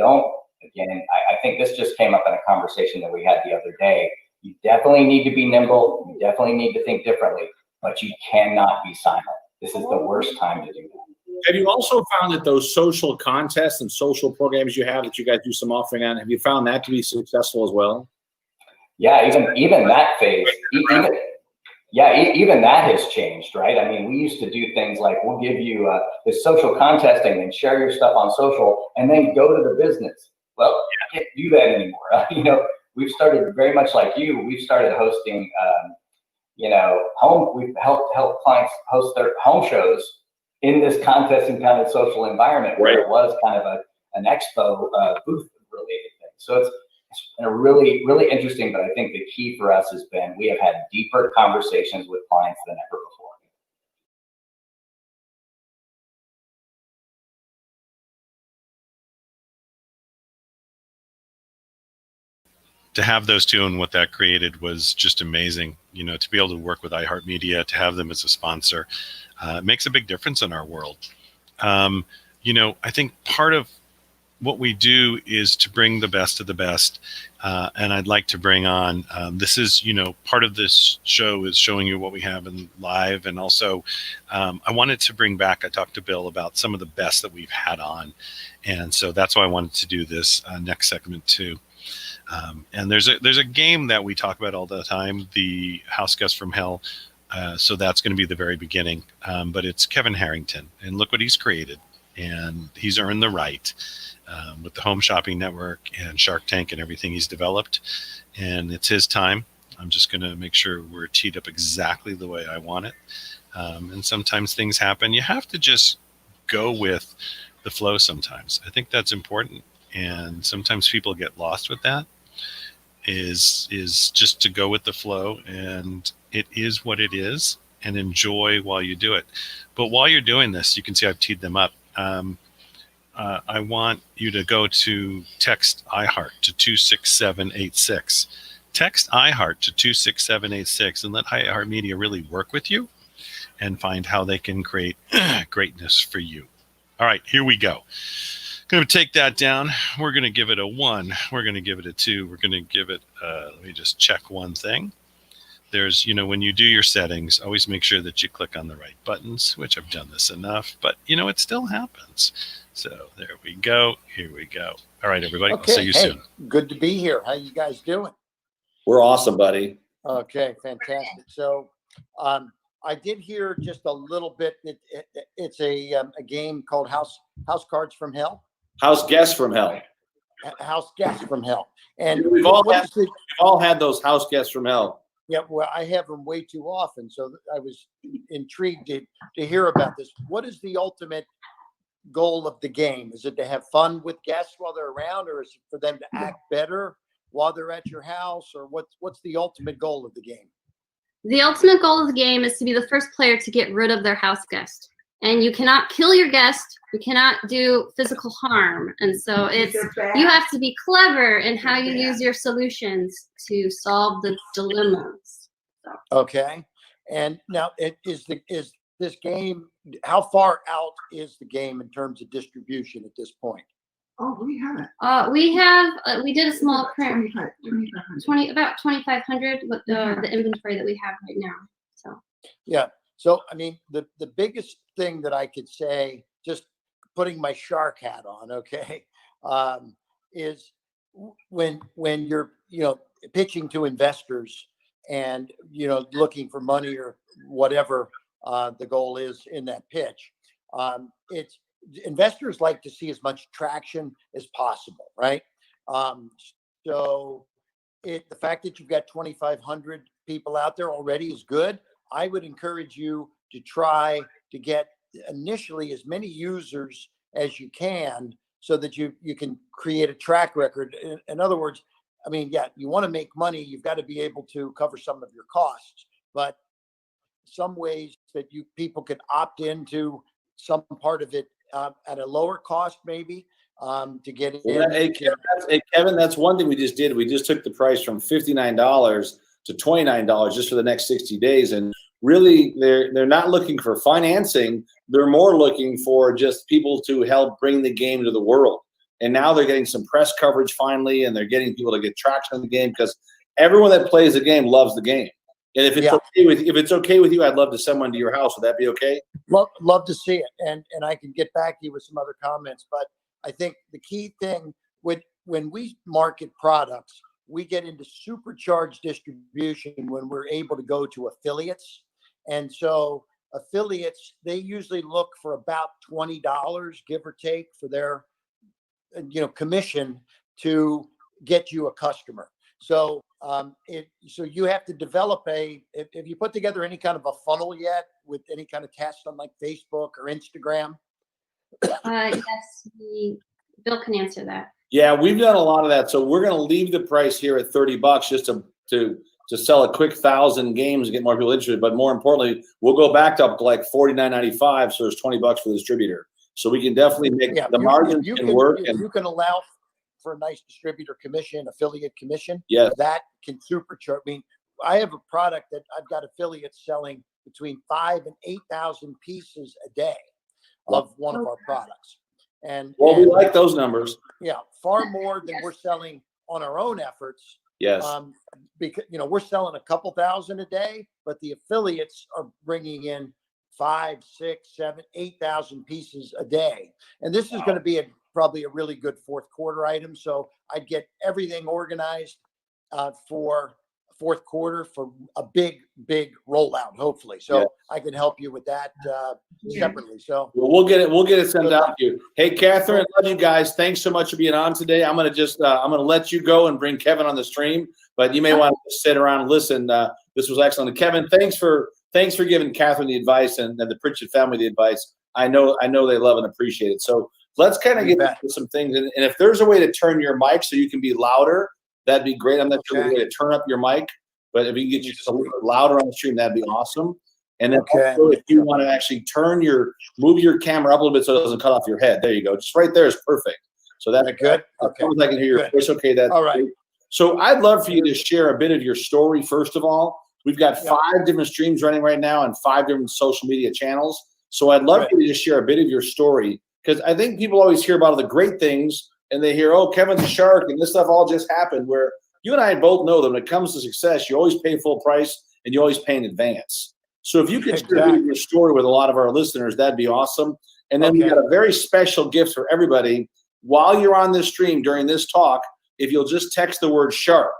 I think this just came up in a conversation that we had the other day. You definitely need to be nimble. You definitely need to think differently, but you cannot be silent. This is the worst time to do that. Have you also found that those social contests and social programs you have that you guys do some offering on, have you found that to be successful as well? Yeah, even that phase, even that has changed, right? I mean, we used to do things like, we'll give you this social contesting and share your stuff on social and then go to the business. Well, you can't do that anymore. We've started very much like you. We've started hosting, we've helped clients host their home shows in this contesting kind of social environment where it was kind of an expo booth related thing. So it's been a really, really interesting, but I think the key for us has been we have had deeper conversations with clients than ever before. To have those two and what that created was just amazing. To be able to work with iHeartMedia, to have them as a sponsor, makes a big difference in our world. I think part of what we do is to bring the best of the best. And I'd like to bring on, this is, part of this show is showing you what we have in live. And also I wanted to bring back, I talked to Bill about some of the best that we've had on. And so that's why I wanted to do this next segment too. And there's a game that we talk about all the time, the House Guest from Hell. So that's going to be the very beginning. But it's Kevin Harrington, and look what he's created. And he's earned the right with the Home Shopping Network and Shark Tank and everything he's developed. And it's his time. I'm just going to make sure we're teed up exactly the way I want it. And sometimes things happen. You have to just go with the flow sometimes. I think that's important. And sometimes people get lost with that. Is just to go with the flow, and it is what it is, and enjoy while you do it. But while you're doing this, you can see I've teed them up. I want you to go to text iHeart to 26786. Text iHeart to 26786 and let iHeartMedia really work with you and find how they can create greatness for you. All right, here we go. Going to take that down. We're going to give it a 1. We're going to give it a 2. We're going to give it, let me just check one thing. There's, when you do your settings, always make sure that you click on the right buttons, which I've done this enough, but it still happens. So there we go. Here we go. All right, everybody. Okay. I'll see you soon. Good to be here. How you guys doing? We're awesome, buddy. Okay, fantastic. So I did hear just a little bit. It's a game called House Cards from Hell. House Guests from Hell. House Guests from Hell. And We've all had those House Guests from Hell. Yeah, well, I have them way too often, so I was intrigued to hear about this. What is the ultimate goal of the game? Is it to have fun with guests while they're around, or is it for them to act better while they're at your house, or what's the ultimate goal of the game? The ultimate goal of the game is to be the first player to get rid of their house guest. And you cannot kill your guest. You cannot do physical harm. And so you have to be clever in how you use your solutions to solve the dilemmas. So. Okay. And now is this game, how far out is the game in terms of distribution at this point? Oh, we have it. We did a small print, about 2,500 with the inventory that we have right now. So yeah. So I mean, the biggest thing that I could say, just putting my shark hat on, okay, is when you're pitching to investors and looking for money or whatever the goal is in that pitch, it's investors like to see as much traction as possible, right? So the fact that you've got 2,500 people out there already is good. I would encourage you to try to get initially as many users as you can so that you can create a track record. In other words, I mean, yeah, you want to make money, you've got to be able to cover some of your costs, but some ways that people can opt into some part of it at a lower cost, maybe to get in. Hey, Kevin, that's one thing we just did. We just took the price from $59 to $29 just for the next 60 days. And really, they're not looking for financing. They're more looking for just people to help bring the game to the world. And now they're getting some press coverage finally, and they're getting people to get traction on the game because everyone that plays the game loves the game. And if it's okay with you, I'd love to send one to your house. Would that be okay? Love to see it, and I can get back to you with some other comments. But I think the key thing when we market products, we get into supercharged distribution when we're able to go to affiliates, and so affiliates, they usually look for about $20, give or take, for their commission to get you a customer. So so you have to develop if you put together any kind of a funnel yet with any kind of test on like Facebook or Instagram? Yes, Bill can answer that. Yeah, we've done a lot of that. So we're going to leave the price here at $30 just to sell a quick 1,000 games and get more people interested. But more importantly, we'll go back up to like $49.95. So there's $20 for the distributor. So we can definitely make the margins can work. And you can allow for a nice distributor commission, affiliate commission. Yeah, that can supercharge. I mean, I have a product that I've got affiliates selling between 5,000 and 8,000 pieces a day of one of our products. And we like those numbers. Yeah, far more than we're selling on our own efforts. Yes. Because we're selling a couple thousand a day, but the affiliates are bringing in 5,000, 6,000, 7,000, 8,000 pieces a day. And this is going to be probably a really good fourth quarter item. So I'd get everything organized for fourth quarter for a big rollout, hopefully. So I can help you with that separately. So we'll get it sent out to you. Hey, Catherine, love you guys. Thanks so much for being on today. I'm gonna let you go and bring Kevin on the stream, but you may want to sit around and listen. This was excellent. And Kevin, thanks for giving Catherine the advice and the Pritchett family the advice. I know they love and appreciate it. So let's kind of get into some things. And if there's a way to turn your mic so you can be louder, that'd be great. I'm not sure the way to turn up your mic, but if you can get you just a little bit louder on the stream, that'd be awesome. And then also, if you want to actually move your camera up a little bit so it doesn't cut off your head. There you go. Just right there is perfect. So that's good. As long as I can hear your voice, okay, that's all right. Great. So I'd love for you to share a bit of your story, first of all. We've got 5 different streams running right now and 5 different social media channels. So I'd love for you to just share a bit of your story, because I think people always hear about all the great things and they hear, oh, Kevin's a shark and this stuff all just happened, where you and I both know that when it comes to success, you always pay full price and you always pay in advance. So if you could share your story with a lot of our listeners, that'd be awesome. And then we got a very special gift for everybody. While you're on this stream during this talk, if you'll just text the word shark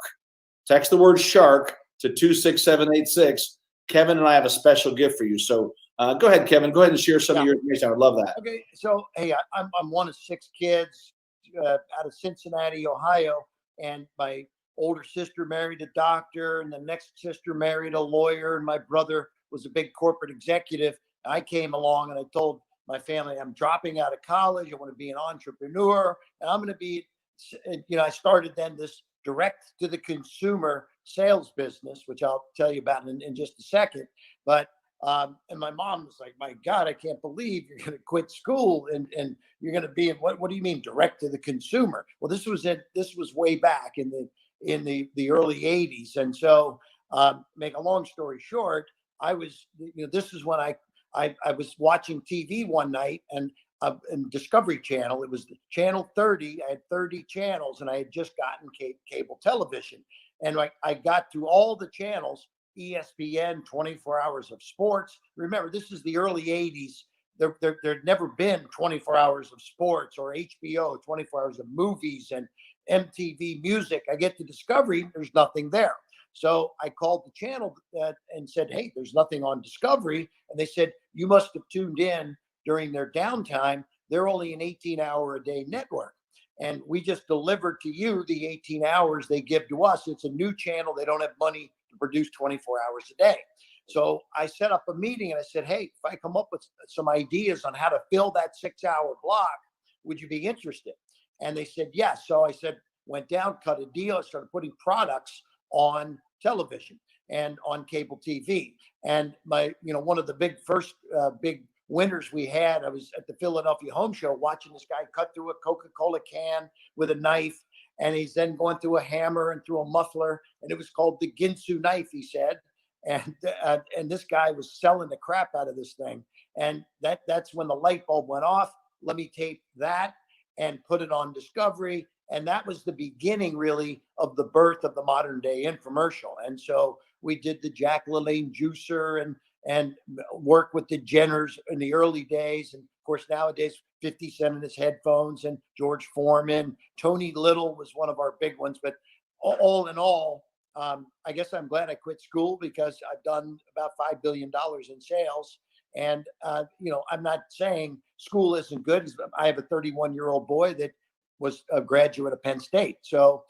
to 26786, Kevin and I have a special gift for you. So go ahead, Kevin. Go ahead and share some of your information. I would love that. Okay. So, hey, I'm one of 6 kids out of Cincinnati, Ohio, and my older sister married a doctor, and the next sister married a lawyer, and my brother was a big corporate executive. I came along and I told my family, I'm dropping out of college. I want to be an entrepreneur, and I'm going to be, I started then this direct to the consumer sales business, which I'll tell you about in just a second. But and my mom was like, my God, I can't believe you're going to quit school and you're going to be in what do you mean direct to the consumer? Well, this was way back in the early 80s. And so make a long story short, I was, this is when I was watching TV one night and Discovery Channel. It was channel 30. I had 30 channels and I had just gotten cable television. And I got through all the channels, ESPN, 24 hours of sports. Remember, this is the early 80s. There'd never been 24 hours of sports, or HBO, 24 hours of movies, and MTV music. I get to Discovery, there's nothing there. So I called the channel and said, hey, there's nothing on Discovery. And they said, you must have tuned in during their downtime. They're only an 18-hour-a-day network. And we just delivered to you the 18 hours they give to us. It's a new channel. They don't have money to produce 24 hours a day. So I set up a meeting and I said, hey, if I come up with some ideas on how to fill that 6-hour block, would you be interested? And they said, yes. So I said, went down, cut a deal. I started putting products on television and on cable TV. And one of the big winners we had, I was at the Philadelphia Home Show watching this guy cut through a Coca-Cola can with a knife. And he's then going through a hammer and through a muffler. And it was called the Ginsu knife, he said. And this guy was selling the crap out of this thing. And that's when the light bulb went off. Let me tape that and put it on Discovery. And that was the beginning, really, of the birth of the modern day infomercial. And so we did the Jack LaLanne juicer and worked with the Jenners in the early days. And of course, nowadays, 50 Cent in his headphones and George Foreman. Tony Little was one of our big ones. But all in all, I guess I'm glad I quit school, because I've done about $5 billion in sales. And, I'm not saying school isn't good. I have a 31-year-old boy that was a graduate of Penn State. So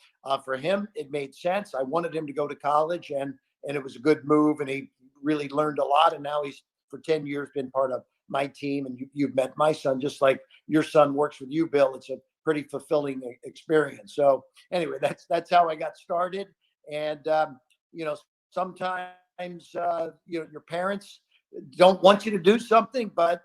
for him, it made sense. I wanted him to go to college, and it was a good move. And he really learned a lot. And now he's, for 10 years, been part of my team. And you've met my son, just like your son works with you, Bill. It's a pretty fulfilling experience. So anyway, that's how I got started. And, sometimes, your parents don't want you to do something, but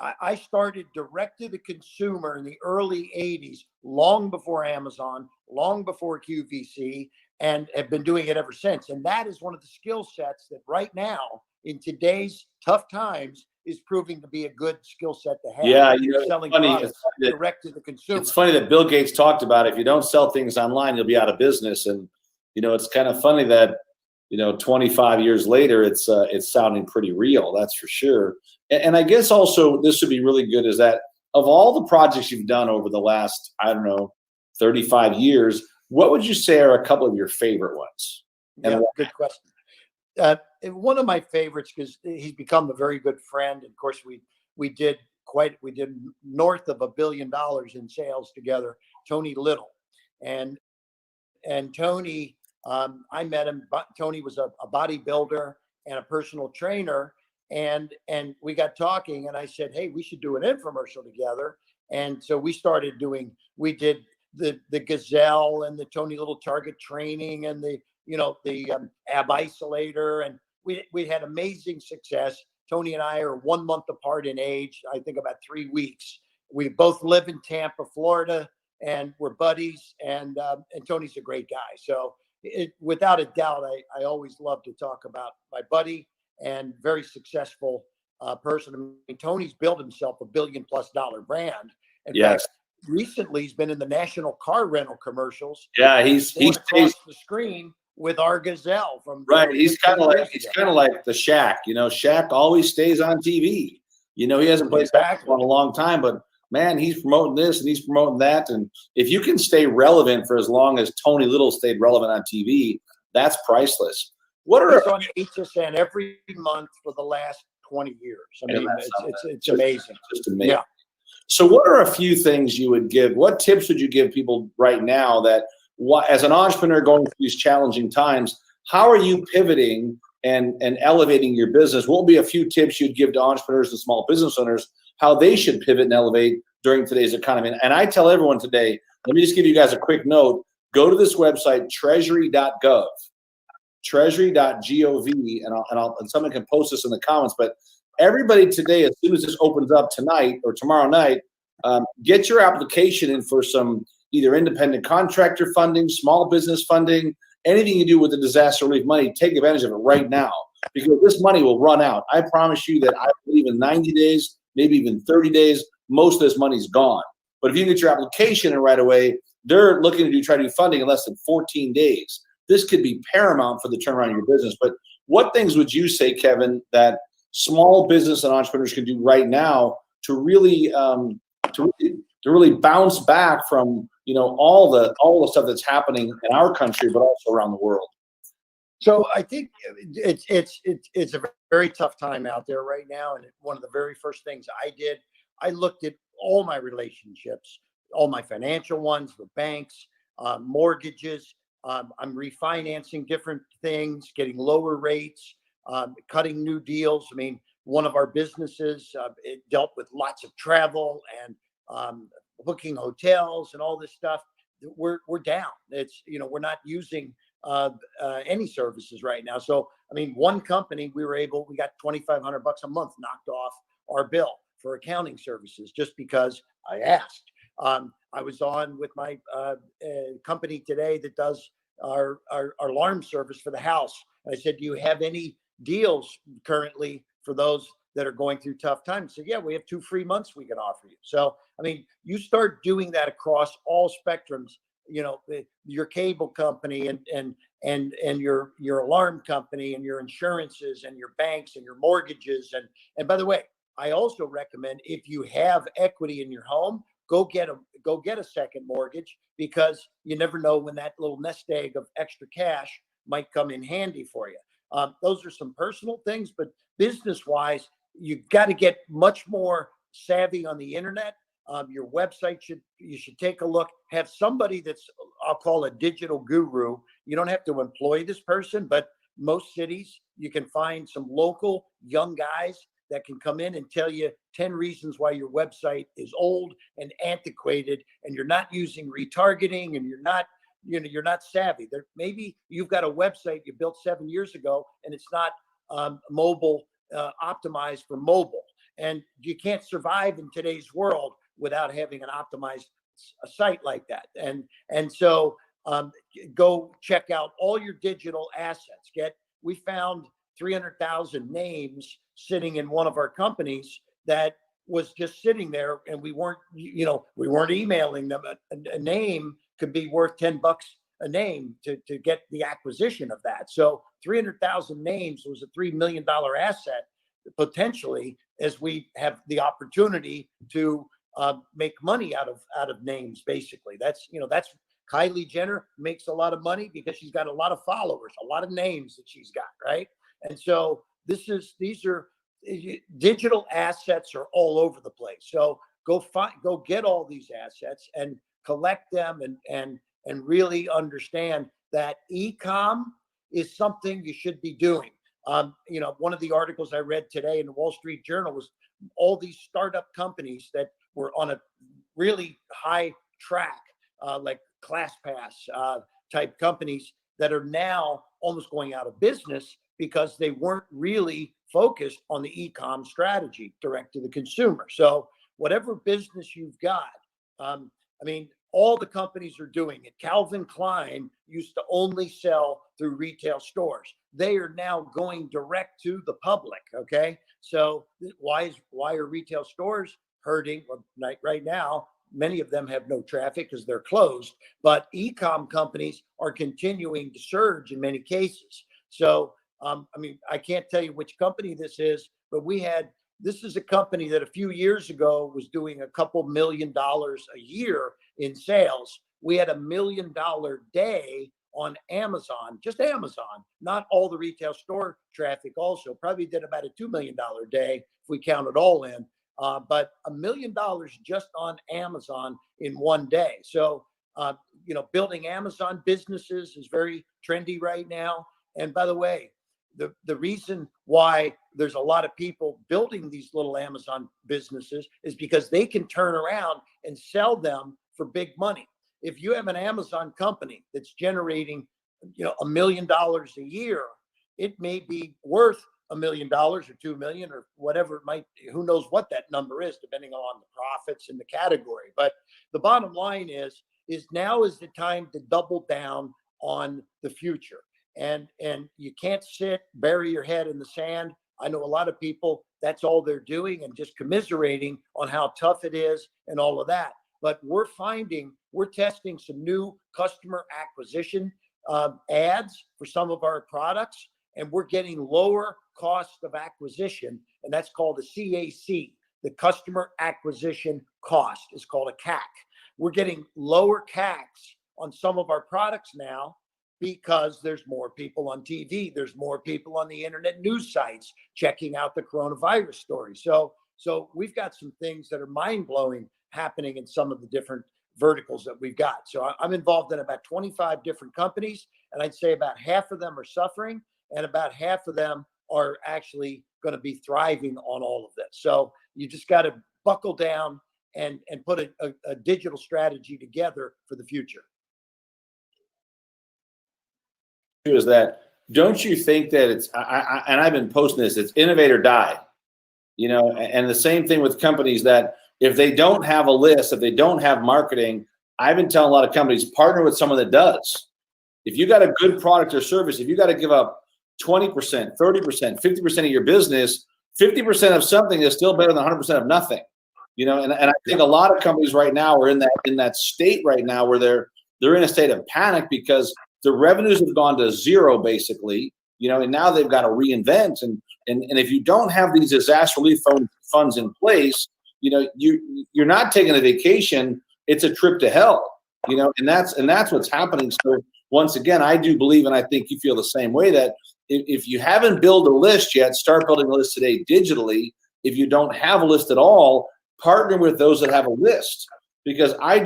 I started direct to the consumer in the early 80s, long before Amazon, long before QVC, and have been doing it ever since. And that is one of the skill sets that right now, in today's tough times, is proving to be a good skill set to have. Yeah, selling it's funny. products direct to the consumer. It's funny that Bill Gates talked about, if you don't sell things online, you'll be out of business. And it's kind of funny that 25 years later, it's sounding pretty real. That's for sure. And I guess also this would be really good, is that of all the projects you've done over the last, 35 years, what would you say are a couple of your favorite ones? Yeah, good question. One of my favorites, because he's become a very good friend. And of course, we did north of $1 billion in sales together. Tony Little, and Tony, I met him. Tony was a bodybuilder and a personal trainer, and we got talking. And I said, hey, we should do an infomercial together. And so we did the Gazelle and the Tony Little target training and the ab isolator, and we had amazing success. Tony and I are 1 month apart in age, I think about 3 weeks. We both live in Tampa, Florida, and we're buddies. And Tony's a great guy. So without a doubt, I always love to talk about my buddy and very successful person. I mean, Tony's built himself $1 billion+ brand. In fact, recently he's been in the national car rental commercials. Yeah, he's across the screen with our Gazelle from He's kind of like the Shaq. Shaq always stays on TV. He hasn't played basketball in a long time, but man, he's promoting this and he's promoting that. And if you can stay relevant for as long as Tony Little stayed relevant on TV, that's priceless. What are on HSN every month for the last 20 years? I mean, it's amazing. Just amazing. Yeah. So what are a few things you would give? What tips would you give people right now that, as an entrepreneur going through these challenging times, how are you pivoting and elevating your business? What would be a few tips you'd give to entrepreneurs and small business owners, how they should pivot and elevate during today's economy? And I tell everyone today, let me just give you guys a quick note. Go to this website, treasury.gov, treasury.gov, and someone can post this in the comments. But everybody today, as soon as this opens up tonight or tomorrow night, get your application in for some either independent contractor funding, small business funding, anything you do with the disaster relief money. Take advantage of it right now, because this money will run out. I promise you that I believe in 90 days, maybe even 30 days, most of this money's gone. But if you get your application in right away, they're looking to try to do funding in less than 14 days. This could be paramount for the turnaround of your business. But what things would you say, Kevin, that small business and entrepreneurs can do right now to really bounce back from all the stuff that's happening in our country, but also around the world? So I think it's a very tough time out there right now. And one of the very first things I did, I looked at all my relationships, all my financial ones, the banks, mortgages. I'm refinancing different things, getting lower rates, cutting new deals. I mean, one of our businesses, it dealt with lots of travel and booking hotels and all this stuff. we're down. It's, we're not using any services right now. So, I mean, one company we got $2,500 a month knocked off our bill for accounting services just because I asked. I was on with my company today that does our alarm service for the house. I said, do you have any deals currently for those that are going through tough times? So yeah, we have 2 free months we can offer you. So, I mean, you start doing that across all spectrums, your cable company and your alarm company and your insurances and your banks and your mortgages. And by the way, I also recommend, if you have equity in your home, go get a second mortgage, because you never know when that little nest egg of extra cash might come in handy for you. Those are some personal things, but business-wise, you've got to get much more savvy on the internet. Your website you should take a look. Have somebody that's, I'll call a digital guru. You don't have to employ this person, but most cities you can find some local young guys that can come in and tell you 10 reasons why your website is old and antiquated, and you're not using retargeting, and you're not savvy. Maybe you've got a website you built 7 years ago and it's not mobile optimized for mobile, and you can't survive in today's world without having an optimized site like that. And so go check out all your digital assets. We found 300,000 names sitting in one of our companies that was just sitting there, and we weren't emailing them. A name could be worth $10 a name to get the acquisition of that. So 300,000 names was a $3 million asset potentially, as we have the opportunity to make money out of names. Basically, that's Kylie Jenner makes a lot of money because she's got a lot of followers, a lot of names that she's got, right? And so these are digital assets are all over the place. So go get all these assets and collect them, and really understand that e-com is something you should be doing. One of the articles I read today in the Wall Street Journal was all these startup companies that were on a really high track, like ClassPass type companies, that are now almost going out of business because they weren't really focused on the e-com strategy, direct to the consumer. So whatever business you've got, all the companies are doing it. Calvin Klein used to only sell through retail stores. They are now going direct to the public. Okay, so why are retail stores hurting? Well, right now, many of them have no traffic because they're closed. But e-com companies are continuing to surge in many cases. So I can't tell you which company this is, but this is a company that a few years ago was doing a couple $1 million a year in sales. We had $1 million day on Amazon, just Amazon, not all the retail store traffic. Also, probably did about a $2 million day if we count it all in. But $1 million just on Amazon in one day. So, building Amazon businesses is very trendy right now. And by the way, the reason why there's a lot of people building these little Amazon businesses is because they can turn around and sell them for big money. If you have an Amazon company that's generating, $1 million a year, it may be worth $1 million or 2 million or whatever it might be. Who knows what that number is, depending on the profits in the category. But the bottom line is now is the time to double down on the future. And you can't bury your head in the sand. I know a lot of people, that's all they're doing and just commiserating on how tough it is and all of that. But we're testing some new customer acquisition ads for some of our products, and we're getting lower cost of acquisition, and that's called a CAC. The customer acquisition cost is called a CAC. We're getting lower CACs on some of our products now because there's more people on TV. There's more people on the internet news sites checking out the coronavirus story. So we've got some things that are mind-blowing happening in some of the different verticals that we've got. So I'm involved in about 25 different companies, and I'd say about half of them are suffering and about half of them are actually going to be thriving on all of this. So you just got to buckle down and put a digital strategy together for the future. Is that, don't you think that it's, and I've been posting this, it's innovate or die, you know, and the same thing with companies that if they don't have a list, if they don't have marketing, I've been telling a lot of companies, partner with someone that does. If you got a good product or service, if you got to give up 20%, 30%, 50% of your business, 50% of something is still better than 100% of nothing, you know, and I think a lot of companies right now are in that state right now where they're in a state of panic because the revenues have gone to zero basically, you know, and now they've got to reinvent. And if you don't have these disaster relief funds in place, you know, you're not taking a vacation, it's a trip to hell, you know, and that's what's happening. So once again, I do believe, and I think you feel the same way, that if you haven't built a list yet, start building a list today digitally. If you don't have a list at all, partner with those that have a list. Because I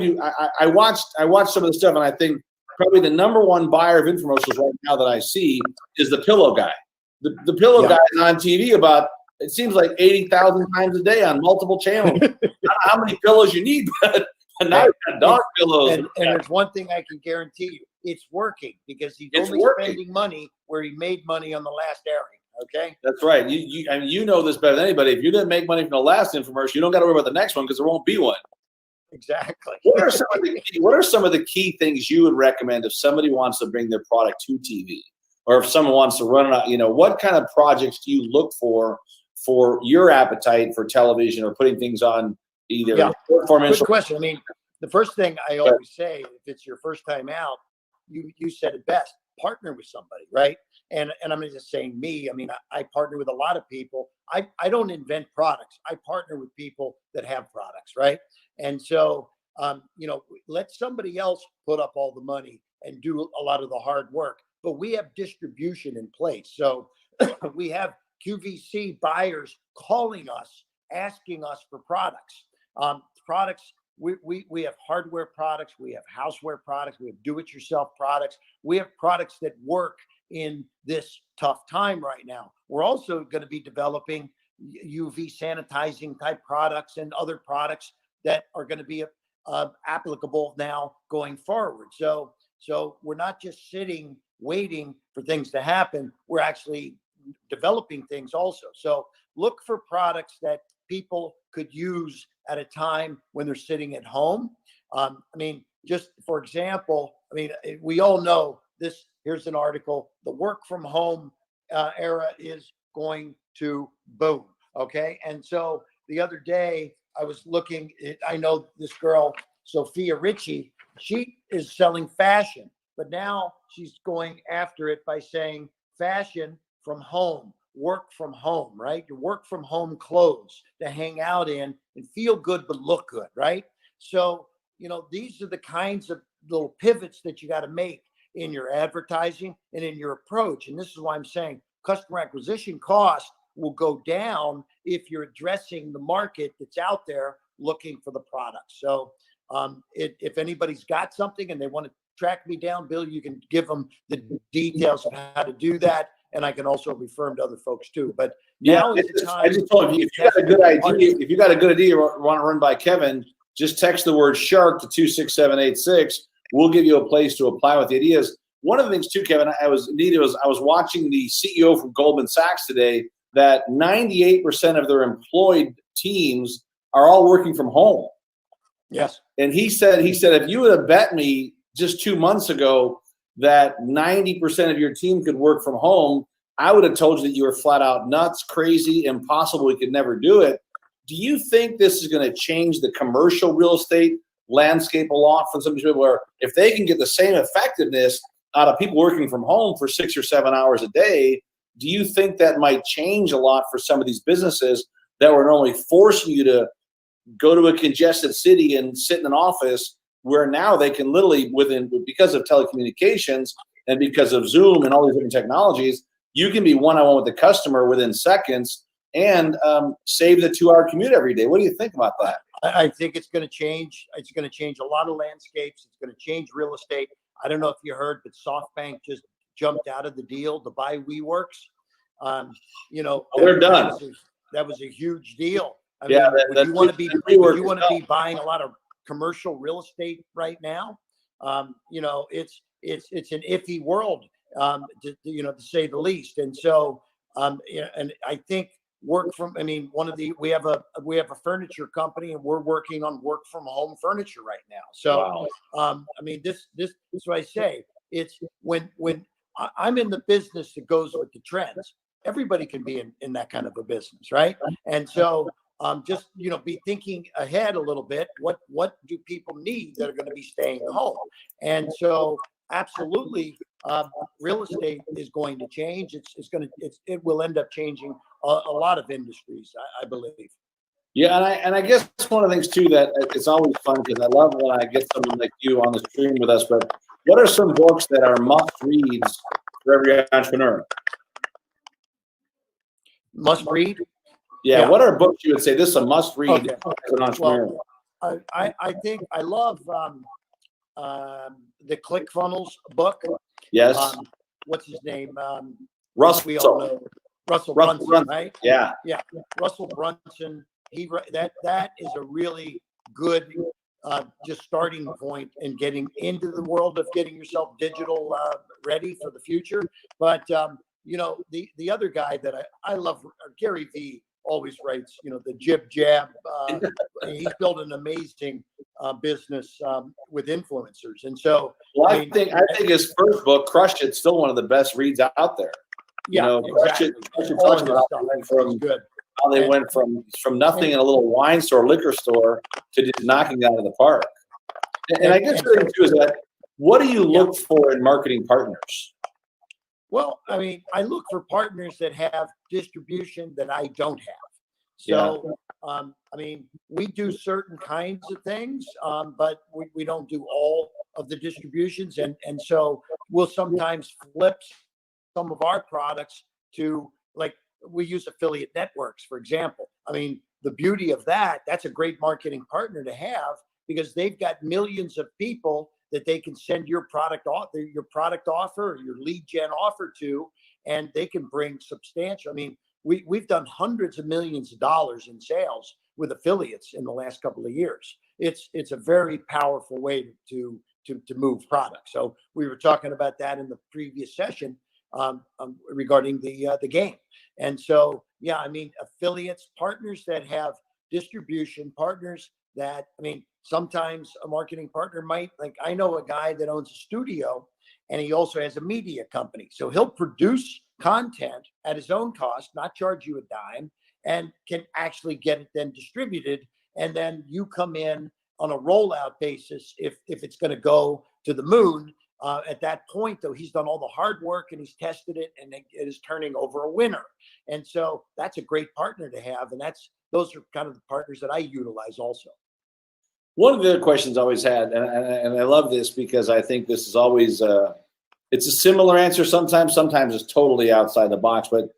watched some of the stuff, and I think probably the number one buyer of infomercials right now that I see is the pillow guy. The pillow guy is on TV about, it seems like 80,000 times a day on multiple channels. I don't know how many pillows you need, but now you've got dog pillows. And there's one thing I can guarantee you, it's working, because he's only spending money where he made money on the last airing. Okay, that's right. I mean, you know this better than anybody. If you didn't make money from the last infomercial, you don't got to worry about the next one because there won't be one. Exactly. What are some of the key things you would recommend if somebody wants to bring their product to TV, or if someone wants to run it out? You know, what kind of projects do you look for your appetite for television or putting things on either? Good question. I mean, the first thing I always say, if it's your first time out, you said it best. Partner with somebody, right? And I'm just saying me. I mean, I partner with a lot of people. I don't invent products. I partner with people that have products, right? And so, you know, let somebody else put up all the money and do a lot of the hard work. But we have distribution in place. So we have QVC buyers calling us, asking us for products. We have hardware products, we have houseware products, we have do-it-yourself products. We have products that work in this tough time right now. We're also going to be developing UV sanitizing type products and other products that are going to be applicable now going forward. So we're not just sitting waiting for things to happen. We're actually developing things also. So look for products that people could use at a time when they're sitting at home. I mean, just for example, I mean, we all know this. Here's an article: the work from home era is going to boom. Okay. And so the other day I was looking, I know this girl, Sophia Richie, she is selling fashion, but now she's going after it by saying fashion from home, work from home, right? Your work from home clothes to hang out in and feel good, but look good, right? So, you know, these are the kinds of little pivots that you got to make in your advertising and in your approach. And this is why I'm saying customer acquisition cost will go down if you're addressing the market that's out there looking for the product. So if anybody's got something and they want to track me down, Bill, you can give them the details of how to do that. And I can also refer them to other folks too. But now is the time. I just told you, if you got a good idea, you want to run by Kevin, just text the word shark to 26786. We'll give you a place to apply with the ideas. One of the things too, Kevin, I was watching the CEO from Goldman Sachs today, that 98% of their employed teams are all working from home. Yes. And he said, if you would have bet me just 2 months ago that 90% of your team could work from home, I would have told you that you were flat out nuts, crazy, impossible. We could never do it. Do you think this is going to change the commercial real estate landscape a lot for some people, where if they can get the same effectiveness out of people working from home for 6 or 7 hours a day, do you think that might change a lot for some of these businesses that were normally forcing you to go to a congested city and sit in an office, where now they can literally, because of telecommunications and because of Zoom and all these different technologies, you can be one-on-one with the customer within seconds and save the 2-hour commute every day. What do you think about that? I think it's going to change. It's going to change a lot of landscapes. It's going to change real estate. I don't know if you heard, but SoftBank just jumped out of the deal to buy WeWorks. You know, they're done. That was a huge deal. I Yeah, mean, would you want to be buying a lot of commercial real estate right now? You know, it's an iffy world, to say the least. And so, and I think we have a furniture company, and we're working on work from home furniture right now. So, wow. I mean, this is what I say. It's when I'm in the business that goes with the trends. Everybody can be in that kind of a business, right? And so, just be thinking ahead a little bit. What do people need that are going to be staying home? And so, absolutely, real estate is going to change. It will end up changing a lot of industries, I believe. Yeah, and I guess one of the things too that it's always fun because I love when I get someone like you on the stream with us. But what are some books that are must reads for every entrepreneur? Must read? Yeah. What are books you would say this is a must read as an entrepreneur? Well, I think I love the ClickFunnels book. Yes. What's his name? Russell. We all know Russell Brunson, right? Yeah. Yeah. Russell Brunson. That is a really good just starting point in getting into the world of getting yourself digital ready for the future. But the other guy that I love, Gary Vee, always writes, the jib jab. He's built an amazing business with influencers, and so I think his first book, Crush It, still one of the best reads out there. Yeah, exactly. Crush It how they went from nothing in a little wine store, liquor store, to just knocking it out of the park. And I guess the thing too is that what do you look for in marketing partners? Well, I mean, I look for partners that have distribution that I don't have. So, I mean, we do certain kinds of things, but we don't do all of the distributions. And so we'll sometimes flip some of our products to, like, we use affiliate networks, for example. I mean, the beauty of that's a great marketing partner to have because they've got millions of people that they can send your product offer, or your lead gen offer to, and they can bring substantial. I mean, we've done hundreds of millions of dollars in sales with affiliates in the last couple of years. It's a very powerful way to move products. So we were talking about that in the previous session regarding the game. And so, I mean, affiliates, partners that have distribution, partners that, I mean, sometimes a marketing partner might, like, I know a guy that owns a studio and he also has a media company. So he'll produce content at his own cost, not charge you a dime, and can actually get it then distributed. And then you come in on a rollout basis if it's going to go to the moon. At that point, though, he's done all the hard work and he's tested it, and it is turning over a winner. And so that's a great partner to have. And those are kind of the partners that I utilize also. One of the other questions I always had, and I love this because I think this is always it's a similar answer sometimes it's totally outside the box. But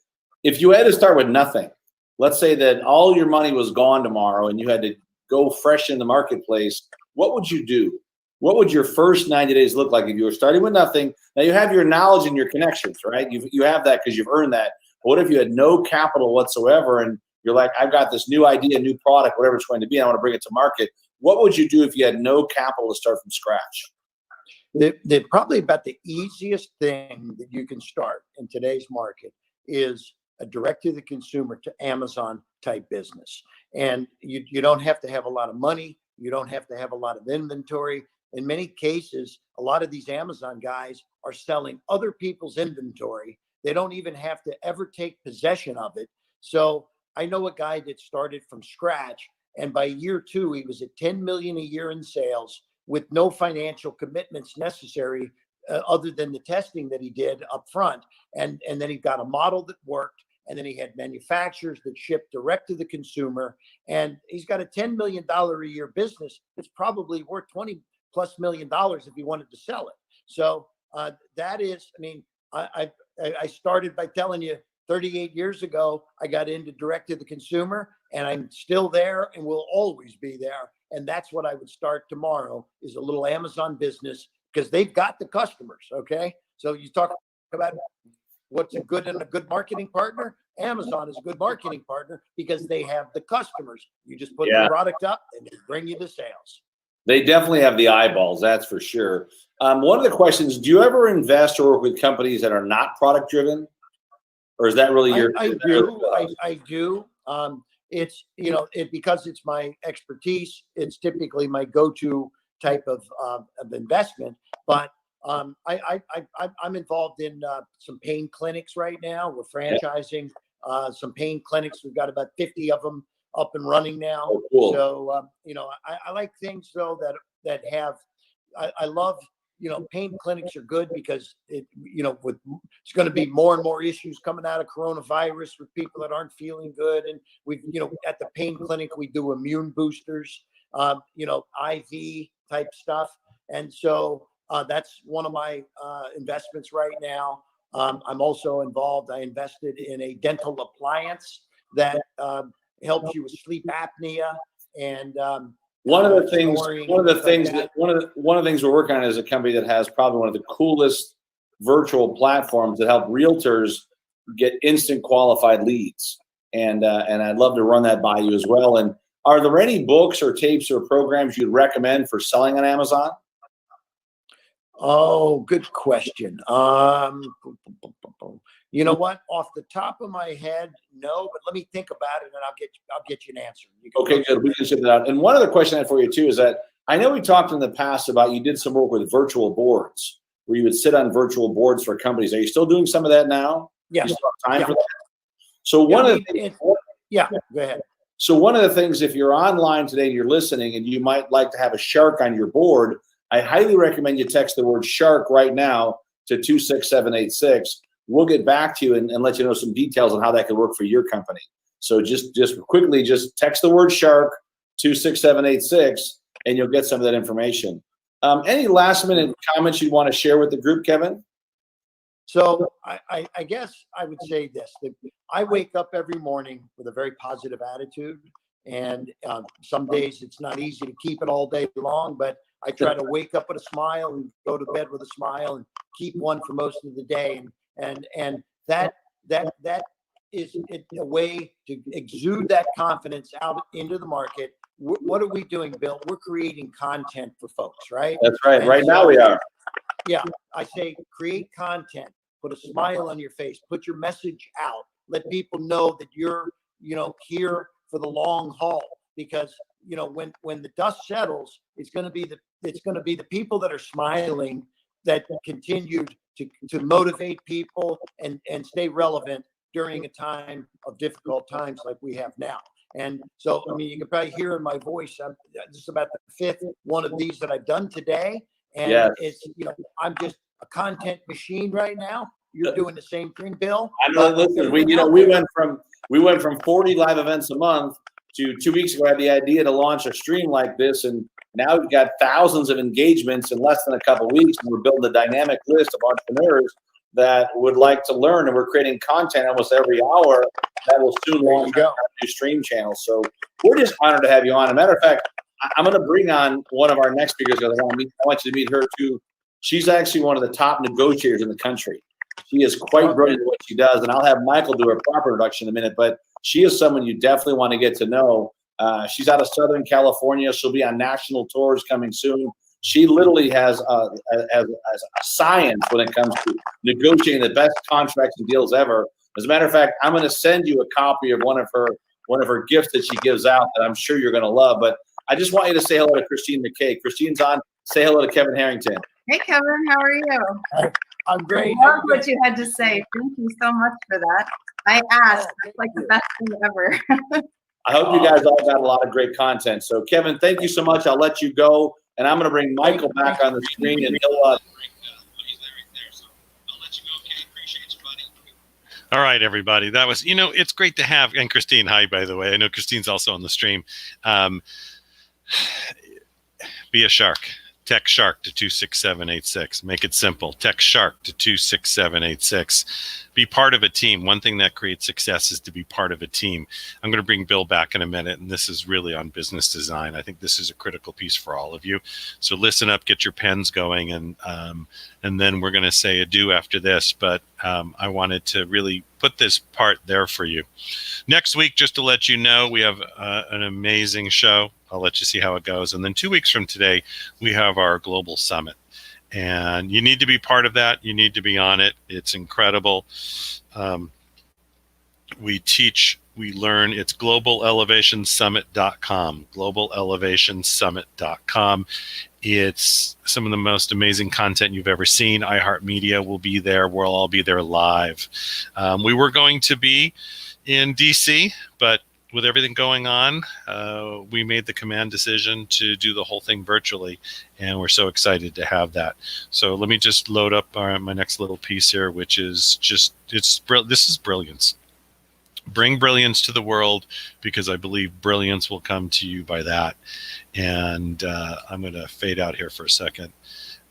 if you had to start with nothing, let's say that all your money was gone tomorrow and you had to go fresh in the marketplace, what would you do? What would your first 90 days look like if you were starting with nothing? Now you have your knowledge and your connections, right? You have that because you've earned that. But what if you had no capital whatsoever and you're like, I've got this new idea, new product, whatever it's going to be, and I want to bring it to market. What would you do if you had no capital to start from scratch? The probably about the easiest thing that you can start in today's market is a direct to the consumer to Amazon type business. And you don't have to have a lot of money. You don't have to have a lot of inventory. In many cases, a lot of these Amazon guys are selling other people's inventory. They don't even have to ever take possession of it. So I know a guy that started from scratch, and by year 2, he was at 10 million a year in sales with no financial commitments necessary other than the testing that he did up front. And then he got a model that worked. And then he had manufacturers that shipped direct to the consumer. And he's got a $10 million a year business that's probably worth $20+ million if he wanted to sell it. So that is, I mean, I started by telling you 38 years ago, I got into direct to the consumer, and I'm still there and will always be there. And that's what I would start tomorrow, is a little Amazon business, because they've got the customers. Okay. So you talk about what's a good marketing partner? Amazon is a good marketing partner because they have the customers. You just put the product up and they bring you the sales. They definitely have the eyeballs, that's for sure. One of the questions, do you ever invest or work with companies that are not product driven? Or is that really your? I do. It's, because it's my expertise, it's typically my go-to type of investment. But I'm involved in some pain clinics right now. We're franchising some pain clinics. We've got about 50 of them up and running now. Oh, cool. So, I like things though that have, I love, pain clinics are good because it's going to be more and more issues coming out of coronavirus with people that aren't feeling good. And we, at the pain clinic, we do immune boosters, IV type stuff. And so that's one of my investments right now. I'm also involved. I invested in a dental appliance that helps you with sleep apnea and one of the things we're working on is a company that has probably one of the coolest virtual platforms that help realtors get instant qualified leads. And I'd love to run that by you as well. And are there any books or tapes or programs you'd recommend for selling on Amazon? Oh, good question. You know what? Off the top of my head, no. But let me think about it, and I'll get you an answer. Okay, good. We can sit that out. And one other question I have for you too is that I know we talked in the past about you did some work with virtual boards, where you would sit on virtual boards for companies. Are you still doing some of that now? Yes. You still have time for that? So go ahead. So one of the things, if you're online today and you're listening, and you might like to have a shark on your board, I highly recommend you text the word shark right now to 26786. We'll get back to you and let you know some details on how that could work for your company. So just quickly, just text the word shark 26786 and you'll get some of that information. Any last minute comments you want to share with the group, Kevin? So I guess I would say this, that I wake up every morning with a very positive attitude. And some days it's not easy to keep it all day long, but I try to wake up with a smile and go to bed with a smile and keep one for most of the day. And that is a way to exude that confidence out into the market. What are we doing, Bill? We're creating content for folks, right? That's right. And right now we are. Yeah. I say create content, put a smile on your face, put your message out, let people know that you're, here for the long haul, because, when the dust settles, it's going to be the people that are smiling that continue to motivate people and stay relevant during a time of difficult times like we have now. And so, you can probably hear in my voice, I'm just about the fifth one of these that I've done today. And it's, I'm just a content machine right now. You're doing the same thing, Bill. I know. Listen, we went from 40 live events a month to 2 weeks ago. I had the idea to launch a stream like this, and now we've got thousands of engagements in less than a couple of weeks, and we're building a dynamic list of entrepreneurs that would like to learn, and we're creating content almost every hour that will soon launch our new stream channel. So we're just honored to have you on. As a matter of fact, I'm going to bring on one of our next speakers because I want you to meet her too. She's actually one of the top negotiators in the country. She is quite brilliant at what she does, and I'll have Michael do her proper introduction in a minute, but she is someone you definitely want to get to know. She's out of Southern California. She'll be on national tours coming soon. She literally has a science when it comes to negotiating the best contracts and deals ever. As a matter of fact, I'm going to send you a copy of one of her gifts that she gives out that I'm sure you're going to love. But I just want you to say hello to Christine McKay. Christine's on. Say hello to Kevin Harrington. Hey, Kevin. How are you? I'm great. I love what you had to say. Thank you so much for that. I asked. It's like the best thing ever. I hope you guys all got a lot of great content. So, Kevin, thank you so much. I'll let you go. And I'm going to bring Michael back on the screen, and he'll All right, everybody. That was, it's great to have, and Christine, hi, by the way. I know Christine's also on the stream. Be a shark. Text Shark to 26786. Make it simple. Text Shark to 26786. Be part of a team. One thing that creates success is to be part of a team. I'm going to bring Bill back in a minute, and this is really on business design. I think this is a critical piece for all of you. So listen up, get your pens going, and then we're going to say adieu after this. But I wanted to really put this part there for you. Next week, just to let you know, we have an amazing show. I'll let you see how it goes. And then 2 weeks from today, we have our global summit. And you need to be part of that. You need to be on it. It's incredible. We teach, we learn. It's globalelevationsummit.com, globalelevationsummit.com. It's some of the most amazing content you've ever seen. iHeartMedia will be there. We'll all be there live. We were going to be in DC, but with everything going on, we made the command decision to do the whole thing virtually, and we're so excited to have that. So let me just load up my next little piece here, which is just, this is brilliance. Bring brilliance to the world, because I believe brilliance will come to you by that. And I'm going to fade out here for a second.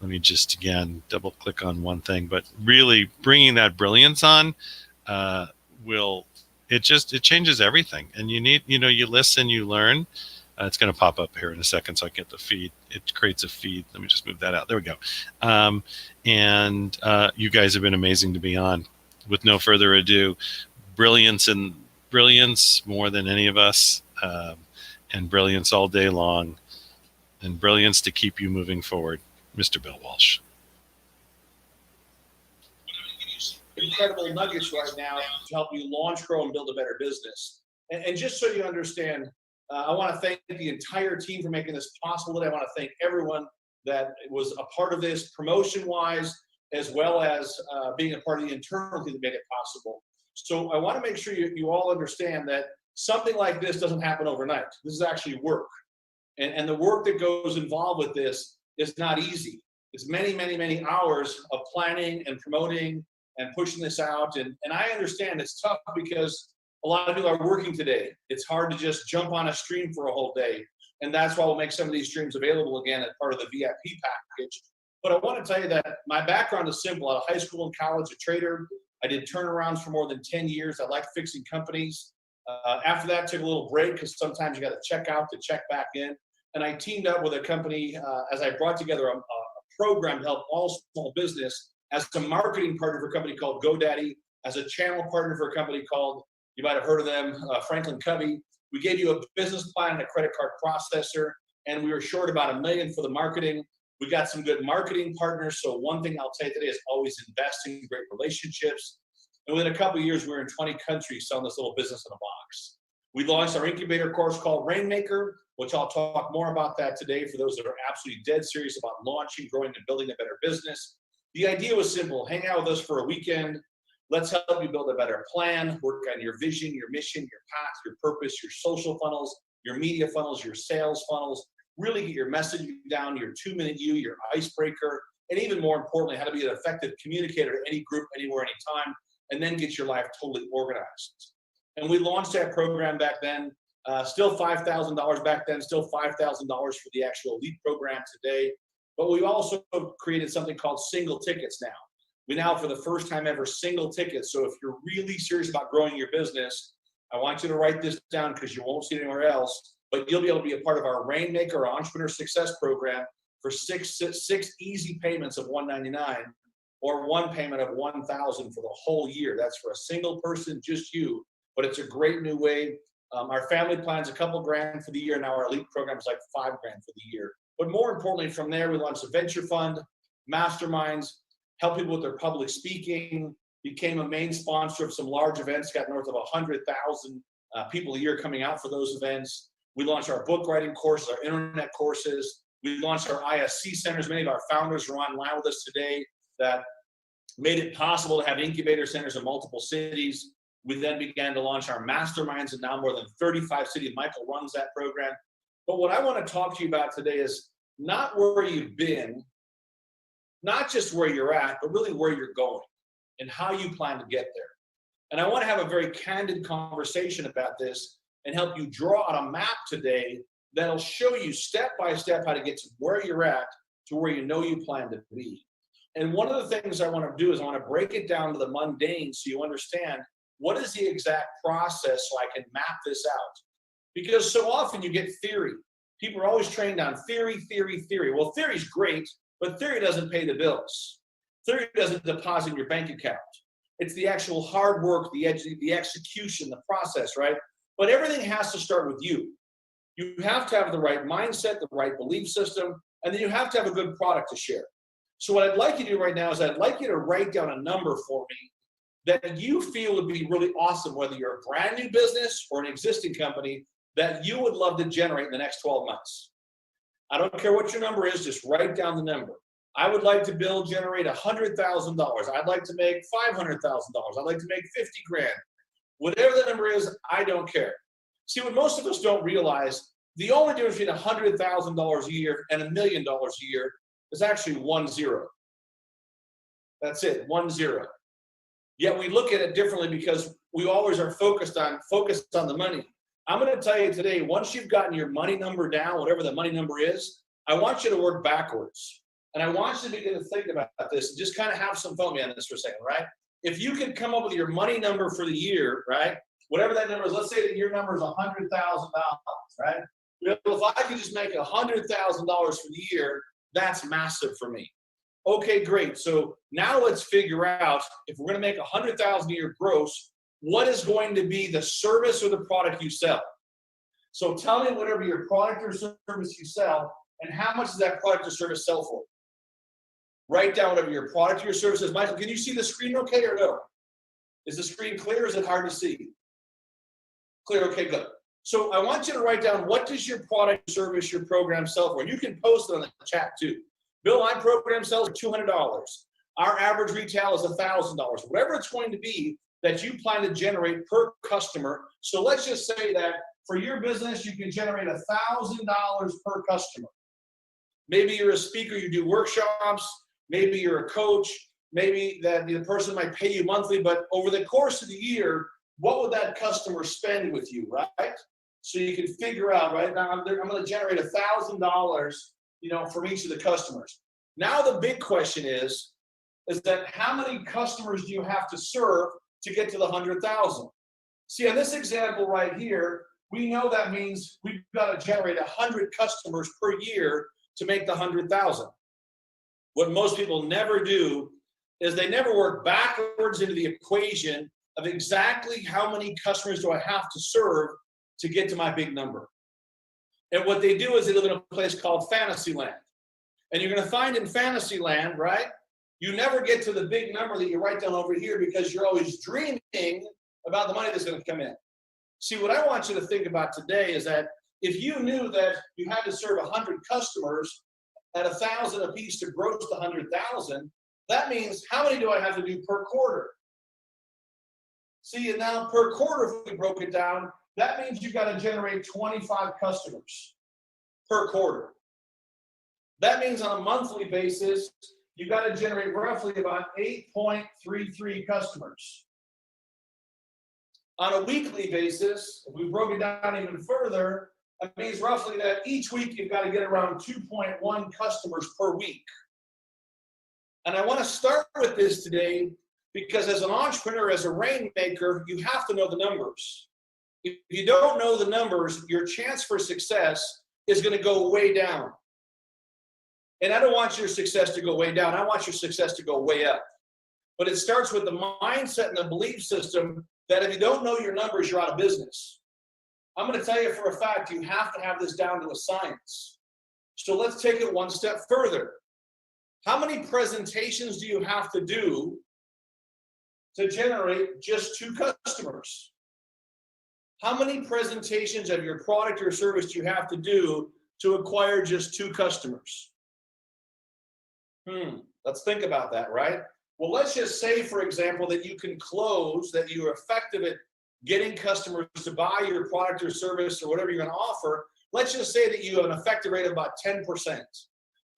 Let me just, again, double click on one thing, but really bringing that brilliance on it changes everything. And you need, you listen, you learn. It's going to pop up here in a second so I get the feed. It creates a feed. Let me just move that out. There we go. You guys have been amazing to be on. With no further ado, brilliance more than any of us, and brilliance all day long, and brilliance to keep you moving forward. Mr. Bill Walsh. Incredible nuggets right now to help you launch, grow, and build a better business. And just so you understand, I want to thank the entire team for making this possible today. I want to thank everyone that was a part of this, promotion-wise, as well as being a part of the internal team that made it possible. So I want to make sure you all understand that something like this doesn't happen overnight. This is actually work. And the work that goes involved with this is not easy. It's many, many, many hours of planning and promoting and pushing this out. And I understand it's tough because a lot of people are working today. It's hard to just jump on a stream for a whole day. And that's why we'll make some of these streams available again as part of the VIP package. But I want to tell you that my background is simple. Out of high school and college, a trader. I did turnarounds for more than 10 years. I liked fixing companies. After that, took a little break because sometimes you got to check out to check back in. And I teamed up with a company as I brought together a program to help all small business, as a marketing partner for a company called GoDaddy, as a channel partner for a company called, you might have heard of them, Franklin Covey. We gave you a business plan and a credit card processor, and we were short about $1 million for the marketing. We got some good marketing partners. So one thing I'll tell you today is always invest in great relationships. And within a couple of years, we were in 20 countries selling this little business in a box. We launched our incubator course called Rainmaker, which I'll talk more about that today for those that are absolutely dead serious about launching, growing, and building a better business. The idea was simple. Hang out with us for a weekend. Let's help you build a better plan, work on your vision, your mission, your path, your purpose, your social funnels, your media funnels, your sales funnels. Really get your message down, your 2-minute you, your icebreaker, and even more importantly, how to be an effective communicator to any group, anywhere, anytime, and then get your life totally organized. And we launched that program back then. Still $5,000 back then, still $5,000 for the actual Elite program today. But we also created something called single tickets now. We now, for the first time ever, single tickets. So if you're really serious about growing your business, I want you to write this down because you won't see it anywhere else. But you'll be able to be a part of our Rainmaker Entrepreneur Success Program for six easy payments of $199, or one payment of $1,000 for the whole year. That's for a single person, just you. But it's a great new way. Our family plan's a couple grand for the year. Now our Elite program is like $5 grand for the year. But more importantly, from there, we launched a venture fund, masterminds, help people with their public speaking, became a main sponsor of some large events, got north of 100,000 people a year coming out for those events. We launched our book writing courses, our internet courses. We launched our ISC centers. Many of our founders are online with us today that made it possible to have incubator centers in multiple cities. We then began to launch our masterminds in now more than 35 cities. Michael runs that program. But what I want to talk to you about today is not where you've been, not just where you're at, but really where you're going and how you plan to get there. And I want to have a very candid conversation about this and help you draw out a map today that'll show you step by step how to get to where you're at to where you know you plan to be. And one of the things I want to do is I want to break it down to the mundane so you understand what is the exact process so I can map this out. Because so often you get theory. People are always trained on theory, theory, theory. Well, theory's great, but theory doesn't pay the bills. Theory doesn't deposit in your bank account. It's the actual hard work, the execution, the process, right? But everything has to start with you. You have to have the right mindset, the right belief system, and then you have to have a good product to share. So what I'd like you to do right now is I'd like you to write down a number for me that you feel would be really awesome, whether you're a brand new business or an existing company, that you would love to generate in the next 12 months. I don't care what your number is, just write down the number. I would like to generate $100,000. I'd like to make $500,000. I'd like to make 50 grand. Whatever the number is, I don't care. See, what most of us don't realize, the only difference between $100,000 a year and $1 million a year is actually 1 0. That's it, 1 0. Yet we look at it differently because we always are focused on the money. I'm going to tell you today, once you've gotten your money number down, whatever the money number is, I want you to work backwards. And I want you to begin to think about this and just kind of have some fun with me on this for a second, right? If you can come up with your money number for the year, right? Whatever that number is, let's say that your number is $100,000, right? If I could just make $100,000 for the year, that's massive for me. Okay, great. So now let's figure out, if we're going to make $100,000 a year gross, what is going to be the service or the product you sell? So tell me whatever your product or service you sell, and how much does that product or service sell for? Write down whatever your product or your service is. Michael, can you see the screen okay or no? Is the screen clear or is it hard to see? Clear, okay, good. So I want you to write down, what does your product, service, your program sell for? And you can post it on the chat too. Bill, my program sells for $200. Our average retail is $1,000. Whatever it's going to be that you plan to generate per customer. So let's just say that for your business, you can generate $1,000 per customer. Maybe you're a speaker, you do workshops. Maybe you're a coach. Maybe that the person might pay you monthly, but over the course of the year, what would that customer spend with you, right? So you can figure out, right now, I'm going to generate $1,000, from each of the customers. Now the big question is that how many customers do you have to serve to get to the 100,000? See, on this example right here, we know that means we've got to generate 100 customers per year to make the 100,000. What most people never do is they never work backwards into the equation of exactly how many customers do I have to serve to get to my big number. And what they do is they live in a place called Fantasyland. And you're going to find in Fantasyland, right, you never get to the big number that you write down over here because you're always dreaming about the money that's going to come in. See, what I want you to think about today is that if you knew that you had to serve 100 customers at $1,000 a piece to gross to 100,000, that means how many do I have to do per quarter? See, and now per quarter, if we broke it down, that means you've got to generate 25 customers per quarter. That means on a monthly basis, you've got to generate roughly about 8.33 customers. On a weekly basis, if we broke it down even further, that means roughly that each week you've got to get around 2.1 customers per week. And I want to start with this today because as an entrepreneur, as a rainmaker, you have to know the numbers. If you don't know the numbers, your chance for success is going to go way down. And I don't want your success to go way down. I want your success to go way up. But it starts with the mindset and the belief system that if you don't know your numbers, you're out of business. I'm going to tell you for a fact, you have to have this down to a science. So let's take it one step further. How many presentations do you have to do to generate just 2 customers? How many presentations of your product or service do you have to do to acquire just 2 customers? Let's think about that, right? Well, let's just say, for example, that you can close, that you're effective at getting customers to buy your product or service or whatever you're going to offer. Let's just say that you have an effective rate of about 10%.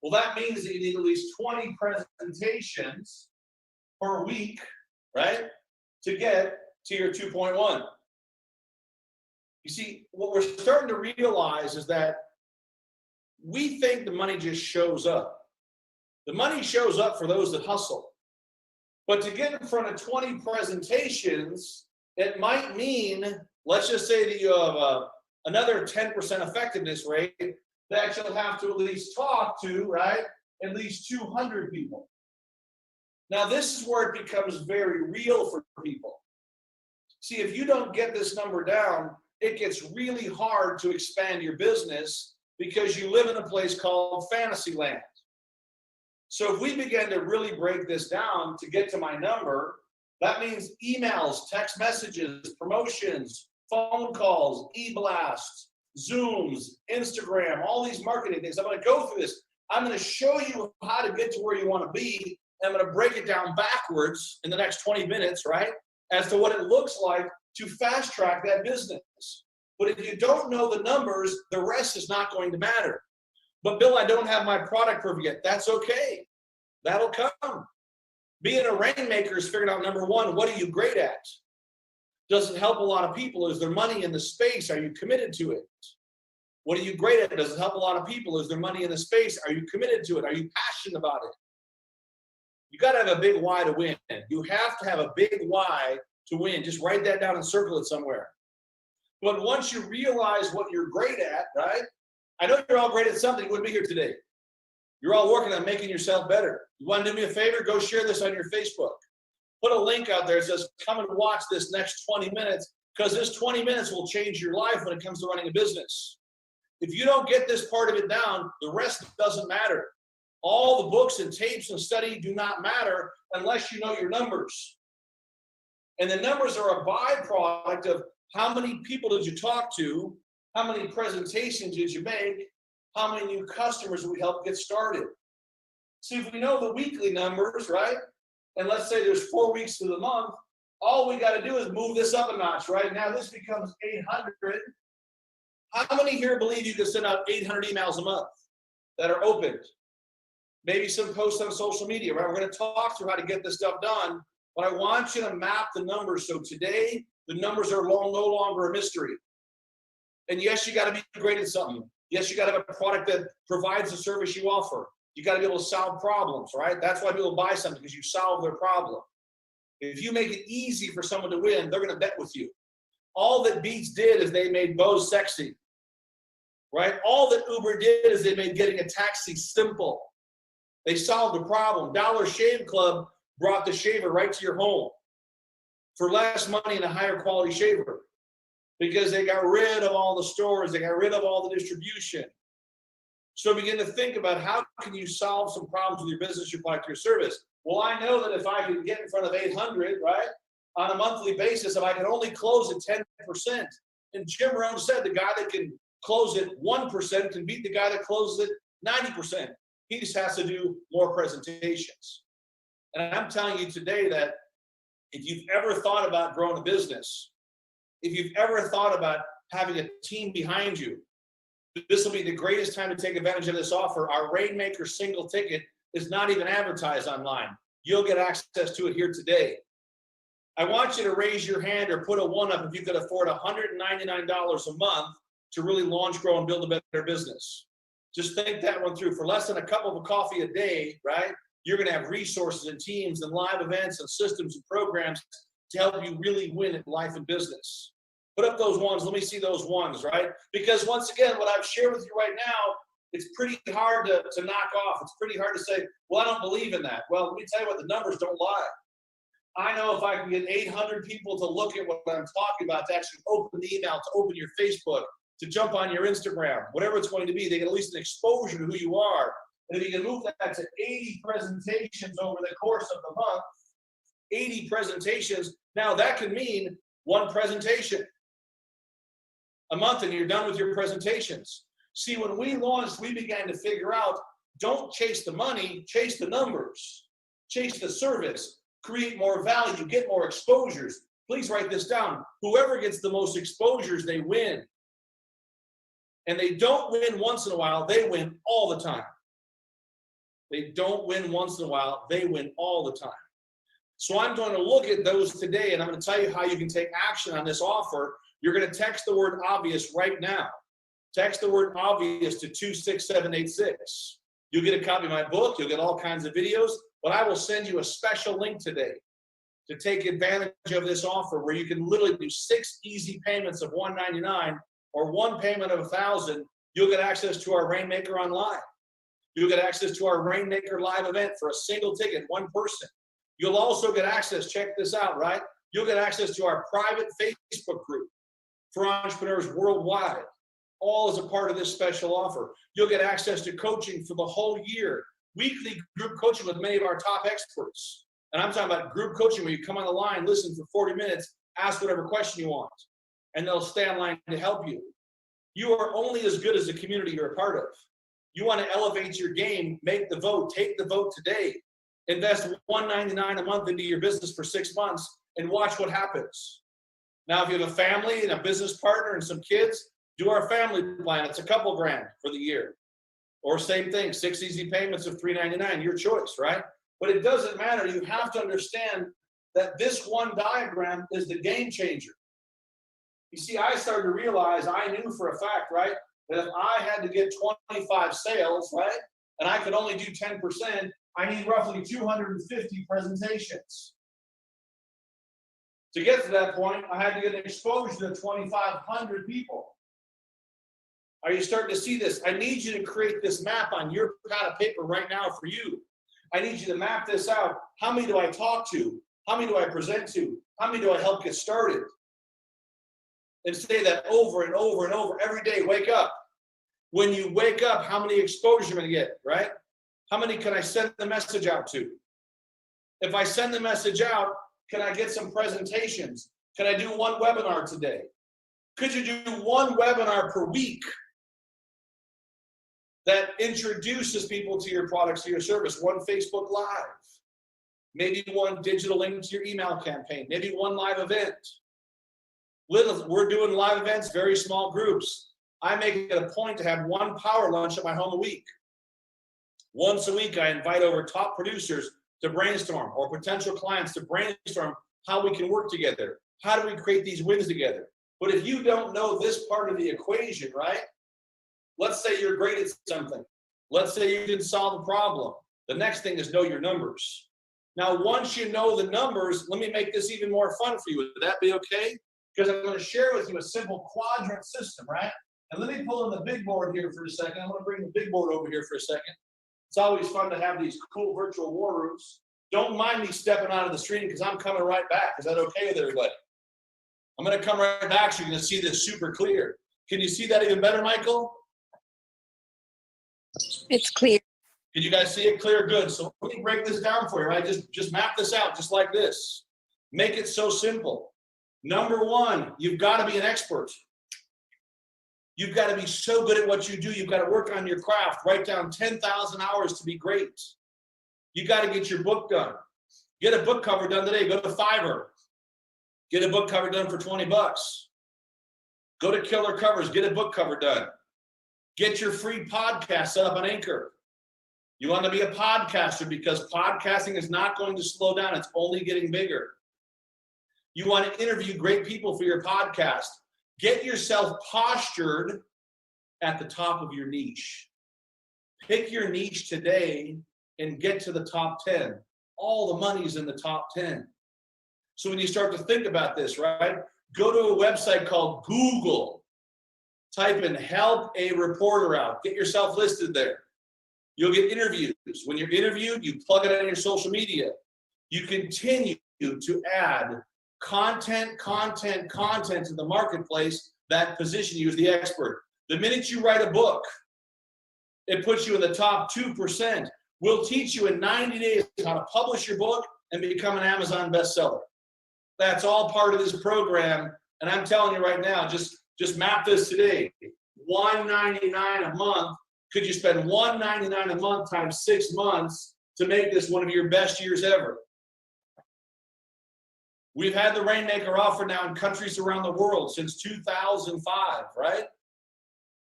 Well, that means that you need at least 20 presentations per week, right, to get to your 2.1. You see, what we're starting to realize is that we think the money just shows up. The money shows up for those that hustle. But to get in front of 20 presentations, it might mean, let's just say that you have another 10% effectiveness rate, that you'll have to at least talk to, right, at least 200 people. Now, this is where it becomes very real for people. See, if you don't get this number down, it gets really hard to expand your business because you live in a place called fantasy land. So if we begin to really break this down to get to my number, that means emails, text messages, promotions, phone calls, e-blasts, Zooms, Instagram, all these marketing things. I'm going to go through this. I'm going to show you how to get to where you want to be. And I'm going to break it down backwards in the next 20 minutes, right, as to what it looks like to fast track that business. But if you don't know the numbers, the rest is not going to matter. But Bill, I don't have my product perfect yet. That's okay. That'll come. Being a rainmaker is figuring out, number one, what are you great at? Does it help a lot of people? Is there money in the space? Are you committed to it? What are you great at? Does it help a lot of people? Is there money in the space? Are you committed to it? Are you passionate about it? You got to have a big why to win. You have to have a big why to win. Just write that down and circle it somewhere. But once you realize what you're great at, right? I know you're all great at something. You wouldn't be here today. You're all working on making yourself better. You want to do me a favor? Go share this on your Facebook. Put a link out there that says, come and watch this next 20 minutes, because this 20 minutes will change your life when it comes to running a business. If you don't get this part of it down, the rest doesn't matter. All the books and tapes and study do not matter unless you know your numbers. And the numbers are a byproduct of how many people did you talk to, how many presentations did you make, how many new customers we helped get started. See, if we know the weekly numbers, right? And let's say there's 4 weeks to the month, all we got to do is move this up a notch, right? Now this becomes 800. How many here believe you can send out 800 emails a month that are opened? Maybe some posts on social media, right? We're going to talk through how to get this stuff done, but I want you to map the numbers. So today, the numbers are no longer a mystery. And yes, you got to be great at something. Yes, you got to have a product that provides the service you offer. You got to be able to solve problems, right? That's why people buy something, because you solve their problem. If you make it easy for someone to win, they're going to bet with you. All that Beats did is they made Bose sexy, right? All that Uber did is they made getting a taxi simple. They solved the problem. Dollar Shave Club brought the shaver right to your home for less money and a higher quality shaver, because they got rid of all the stores. They got rid of all the distribution. So begin to think about, how can you solve some problems with your business, your product, your service? Well, I know that if I can get in front of 800, right, on a monthly basis, if I can only close at 10%, and Jim Rohn said the guy that can close at 1% can beat the guy that closes at 90%. He just has to do more presentations. And I'm telling you today that if you've ever thought about growing a business, if you've ever thought about having a team behind you, this will be the greatest time to take advantage of this offer. Our Rainmaker single ticket is not even advertised online. You'll get access to it here today. I want you to raise your hand or put a 1 up if you could afford $199 a month to really launch, grow, and build a better business. Just think that one through. For less than a cup of coffee a day, right, you're going to have resources and teams and live events and systems and programs to help you really win in life and business. Put up those ones. Let me see those ones, right? Because once again, what I've shared with you right now, it's pretty hard to knock off. It's pretty hard to say, well, I don't believe in that. Well, let me tell you what, the numbers don't lie. I know if I can get 800 people to look at what I'm talking about, to actually open the email, to open your Facebook, to jump on your Instagram, whatever it's going to be, they get at least an exposure to who you are. And if you can move that to 80 presentations over the course of the month, 80 presentations, now that can mean one presentation a month and you're done with your presentations. See, when we launched, we began to figure out, don't chase the money, chase the numbers, chase the service, create more value, get more exposures. Please write this down. Whoever gets the most exposures, they win. And they don't win once in a while, they win all the time. They don't win once in a while, they win all the time. So I'm going to look at those today, and I'm going to tell you how you can take action on this offer. You're going to text the word obvious right now. Text the word obvious to 26786. You'll get a copy of my book. You'll get all kinds of videos. But I will send you a special link today to take advantage of this offer where you can literally do 6 easy payments of $199 or 1 payment of $1,000. You'll get access to our Rainmaker Online. You'll get access to our Rainmaker Live event for a single ticket, 1 person. You'll also get access, check this out, right? You'll get access to our private Facebook group for entrepreneurs worldwide, all as a part of this special offer. You'll get access to coaching for the whole year, weekly group coaching with many of our top experts. And I'm talking about group coaching where you come on the line, listen for 40 minutes, ask whatever question you want, and they'll stay online to help you. You are only as good as the community you're a part of. You want to elevate your game, make the vote, take the vote today. Invest $199 a month into your business for 6 months and watch what happens. Now, if you have a family and a business partner and some kids, do our family plan. It's a couple grand for the year. Or same thing, 6 easy payments of $399, your choice, right? But it doesn't matter. You have to understand that this one diagram is the game changer. You see, I started to realize, I knew for a fact, right, that if I had to get 25 sales, right, and I could only do 10%, I need roughly 250 presentations. To get to that point, I had to get an exposure to 2,500 people. Are you starting to see this? I need you to create this map on your pad of paper right now for you. I need you to map this out. How many do I talk to? How many do I present to? How many do I help get started? And say that over and over and over every day. Wake up. When you wake up, how many exposure am I going to get, right? How many can I send the message out to? If I send the message out, can I get some presentations? Can I do 1 webinar today? Could you do 1 webinar per week that introduces people to your products, to your service? 1 Facebook Live, maybe 1 digital link to your email campaign, maybe 1 live event. We're doing live events, very small groups. I make it a point to have 1 power lunch at my home a week. Once a week, I invite over top producers to brainstorm, or potential clients to brainstorm how we can work together. How do we create these wins together? But if you don't know this part of the equation, right? Let's say you're great at something. Let's say you didn't solve a problem. The next thing is know your numbers. Now, once you know the numbers, let me make this even more fun for you. Would that be okay? Because I'm going to share with you a simple quadrant system, right? And let me pull in the big board here for a second. I'm going to bring the big board over here for a second. It's always fun to have these cool virtual war rooms. Don't mind me stepping out of the stream because I'm coming right back. Is that okay with everybody? I'm going to come right back so you're going to see this super clear. Can you see that even better, Michael? It's clear. Can you guys see it clear? Good. So let me break this down for you, right? Just map this out just like this. Make it so simple. Number 1, you've got to be an expert. You've got to be so good at what you do. You've got to work on your craft. Write down 10,000 hours to be great. You got to get your book done. Get a book cover done today. Go to Fiverr. Get a book cover done for 20 bucks. Go to Killer Covers. Get a book cover done. Get your free podcast set up on Anchor. You want to be a podcaster because podcasting is not going to slow down. It's only getting bigger. You want to interview great people for your podcast. Get yourself postured at the top of your niche. Pick your niche today and get to the top 10. All the money's in the top 10. So when you start to think about this, right, go to a website called Google. Type in help a reporter out. Get yourself listed there. You'll get interviews. When you're interviewed, you plug it on your social media. You continue to add content to the marketplace that position you as the expert. The minute you write a book, it puts you in the top 2%. We'll teach you in 90 days how to publish your book and become an Amazon bestseller. That's all part of this program. And I'm telling you right now, just map this today. $199 a month. Could you spend $199 a month times 6 months to make this one of your best years ever? We've had the Rainmaker offer now in countries around the world since 2005, right?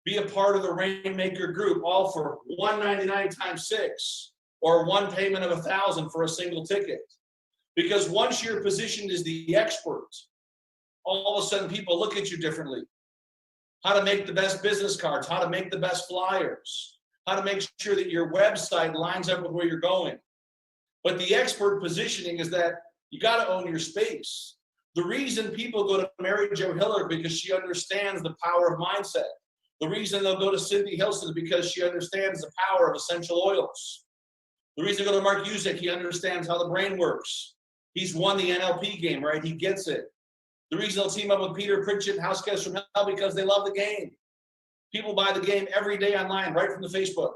Be a part of the Rainmaker group, all for $199 times 6, or 1 payment of $1,000 for a single ticket. Because once you're positioned as the expert, all of a sudden people look at you differently. How to make the best business cards, how to make the best flyers, how to make sure that your website lines up with where you're going. But the expert positioning is that you got to own your space. The reason people go to Mary Jo Hiller because she understands the power of mindset. The reason they'll go to Cynthia Hilson is because she understands the power of essential oils. The reason they go to Mark Usick, he understands how the brain works. He's won the NLP game, right? He gets it. The reason they'll team up with Peter Pritchett and House Guests from Hell because they love the game. People buy the game every day online, right from the Facebook.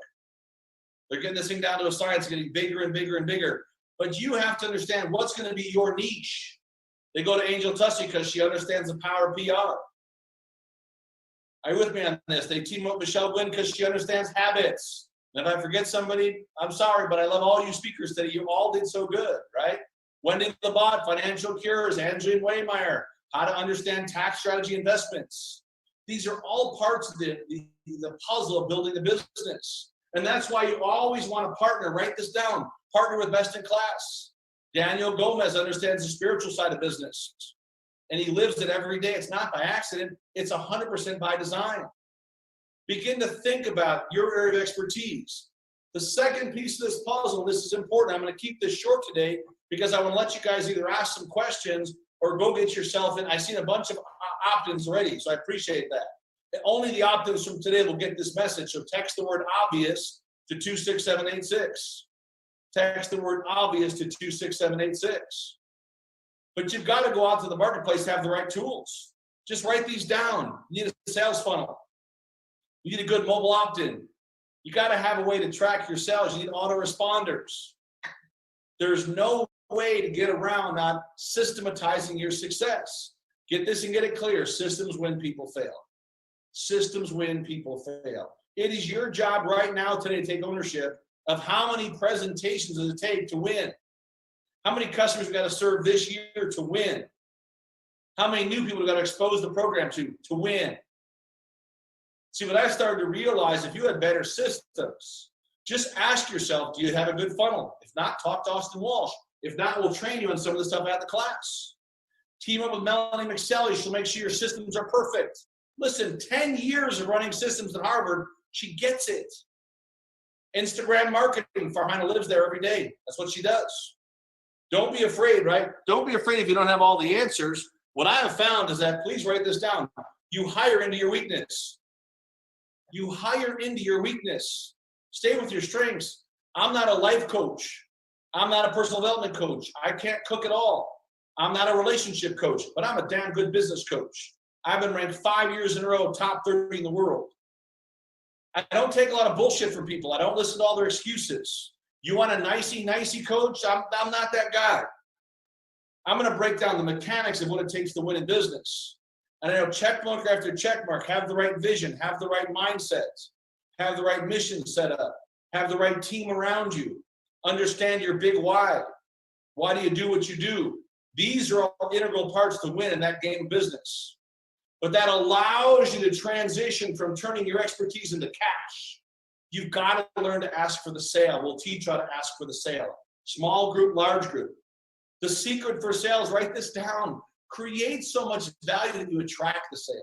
They're getting this thing down to a science, getting bigger and bigger and bigger. But you have to understand what's going to be your niche. They go to Angel Tussie because she understands the power of PR. Are you with me on this? They team up with Michelle Gwynn because she understands habits. And if I forget somebody, I'm sorry, but I love all you speakers today. You all did so good, right? Wendy Labat, Financial Cures, Angeline Waymeyer, how to understand tax strategy investments. These are all parts of the puzzle of building a business. And that's why you always want to partner. Write this down. Partner with best in class. Daniel Gomez understands the spiritual side of business. And he lives it every day. It's not by accident. It's 100% by design. Begin to think about your area of expertise. The second piece of this puzzle, this is important. I'm going to keep this short today because I want to let you guys either ask some questions or go get yourself in. I've seen a bunch of opt-ins already, so I appreciate that. Only the opt-ins from today will get this message. So text the word obvious to 26786. Text the word obvious to 26786. But you've got to go out to the marketplace to have the right tools. Just write these down. You need a sales funnel. You need a good mobile opt-in. You got to have a way to track your sales. You need autoresponders. There's no way to get around not systematizing your success. Get this and get it clear. Systems win, people fail. Systems win, people fail. It is your job right now today to take ownership of how many presentations does it take to win. How many customers we got to serve this year to win? How many new people we got to expose the program to win? See, what I started to realize, if you had better systems, just ask yourself, do you have a good funnel? If not, talk to Austin Walsh. If not, we'll train you on some of the stuff at the class. Team up with Melanie McSally. She'll make sure your systems are perfect. Listen, 10 years of running systems at Harvard, she gets it. Instagram marketing, Farhana lives there every day. That's what she does. Don't be afraid, right? Don't be afraid if you don't have all the answers. What I have found is that, please write this down, you hire into your weakness. You hire into your weakness. Stay with your strengths. I'm not a life coach. I'm not a personal development coach. I can't cook at all. I'm not a relationship coach, but I'm a damn good business coach. I've been ranked 5 years in a row, top 30 in the world. I don't take a lot of bullshit from people. I don't listen to all their excuses. You want a nicey coach? I'm not that guy. I'm going to break down the mechanics of what it takes to win in business. And I know check mark after check mark, have the right vision, have the right mindset, have the right mission set up, have the right team around you, understand your big why. Why do you do what you do? These are all integral parts to win in that game of business. But that allows you to transition from turning your expertise into cash. You've got to learn to ask for the sale. We'll teach you how to ask for the sale. Small group, large group. The secret for sales, write this down. Create so much value that you attract the sale.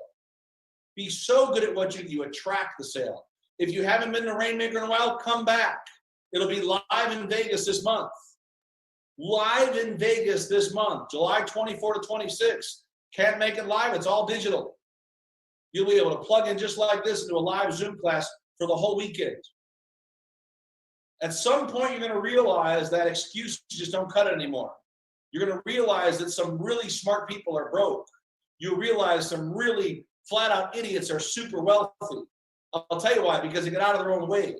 Be so good at what you attract the sale. If you haven't been to Rainmaker in a while, come back. It'll be live in Vegas this month. Live in Vegas this month, July 24 to 26. Can't make it live, it's all digital. You'll be able to plug in just like this into a live Zoom class for the whole weekend. At some point, you're going to realize that excuses just don't cut it anymore. You're going to realize that some really smart people are broke. You realize some really flat-out idiots are super wealthy. I'll tell you why, because they get out of their own way.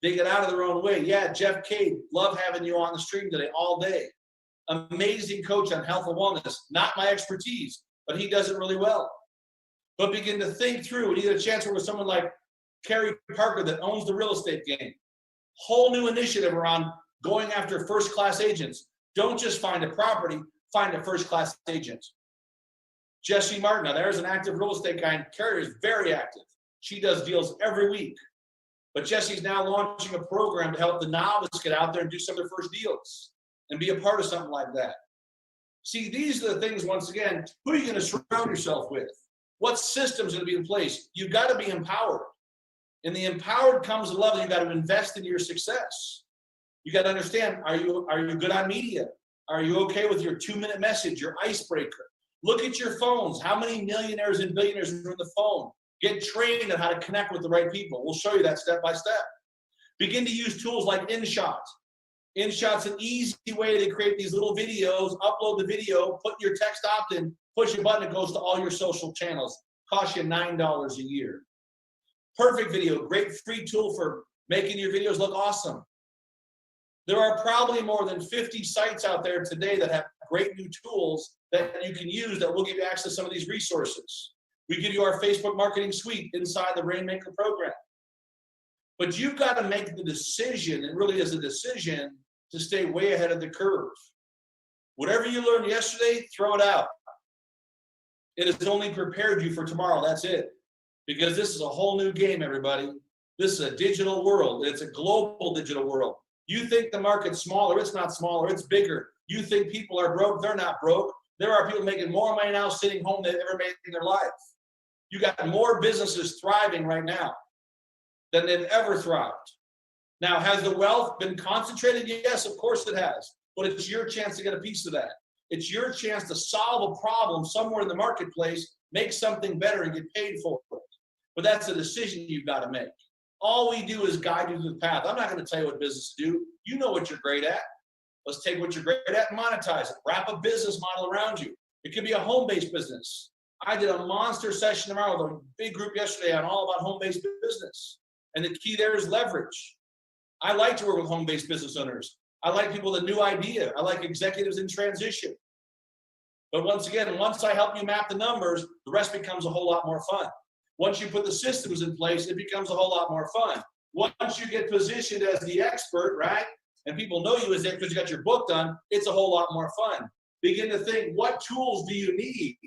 They get out of their own way. Yeah, Jeff Cade, love having you on the stream today all day. Amazing coach on health and wellness. Not my expertise, but he does it really well. But begin to think through. We need a chance with someone like Kerry Parker that owns the real estate game. Whole new initiative around going after first-class agents. Don't just find a property, find a first-class agent. Jesse Martin, now there's an active real estate guy, and Kerry is very active. She does deals every week. But Jesse's now launching a program to help the novice get out there and do some of their first deals and be a part of something like that. See, these are the things, once again, who are you going to surround yourself with? What systems are going to be in place? You've got to be empowered. In the empowered comes a level you got to invest in your success. You got to understand, are you good on media? Are you okay with your 2-minute message, your icebreaker? Look at your phones. How many millionaires and billionaires are in the phone? Get trained on how to connect with the right people. We'll show you that step by step. Begin to use tools like InShot. InShot's an easy way to create these little videos, upload the video, put your text opt-in, push a button, it goes to all your social channels. Costs you $9 a year. Perfect Video, great free tool for making your videos look awesome. There are probably more than 50 sites out there today that have great new tools that you can use that will give you access to some of these resources. We give you our Facebook marketing suite inside the Rainmaker program. But you've got to make the decision, and really is a decision, to stay way ahead of the curve. Whatever you learned yesterday, throw it out. It has only prepared you for tomorrow, that's it. Because this is a whole new game, everybody. This is a digital world. It's a global digital world. You think the market's smaller, it's not smaller, it's bigger. You think people are broke, they're not broke. There are people making more money now sitting home than they've ever made in their life. You got more businesses thriving right now than they've ever thrived. Now, has the wealth been concentrated? Yes, of course it has. But it's your chance to get a piece of that. It's your chance to solve a problem somewhere in the marketplace, make something better, and get paid for it. But that's a decision you've got to make. All we do is guide you through the path. I'm not going to tell you what business to do. You know what you're great at. Let's take what you're great at and monetize it. Wrap a business model around you. It could be a home-based business. I did a monster session tomorrow with a big group yesterday on all about home-based business. And the key there is leverage. I like to work with home-based business owners. I like people with a new idea. I like executives in transition. But once again, once I help you map the numbers, the rest becomes a whole lot more fun. Once you put the systems in place, it becomes a whole lot more fun. Once you get positioned as the expert, right, and people know you as there because you got your book done, it's a whole lot more fun. Begin to think, what tools do you need?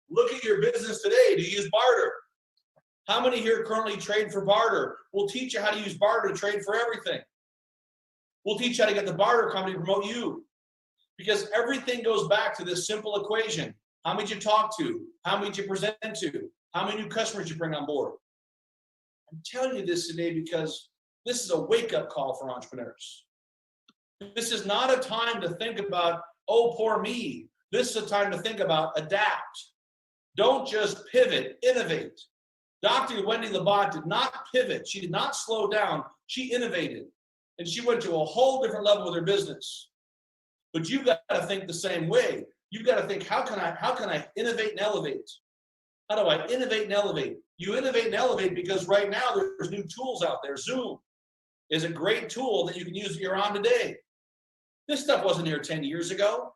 Look at your business today. Do you use barter? How many here currently trade for barter? We'll teach you how to use barter to trade for everything. We'll teach you how to get the barter company to promote you. Because everything goes back to this simple equation. How many did you talk to? How many did you present to? How many new customers you bring on board? I'm telling you this today because this is a wake-up call for entrepreneurs. This is not a time to think about, oh, poor me. This is a time to think about adapt. Don't just pivot, innovate. Dr. Wendy Labat did not pivot. She did not slow down. She innovated. And she went to a whole different level with her business. But you've got to think the same way. You've got to think, how can I innovate and elevate? How do I innovate and elevate? You innovate and elevate because right now there's new tools out there. Zoom is a great tool that you can use that you're on today. This stuff wasn't here 10 years ago.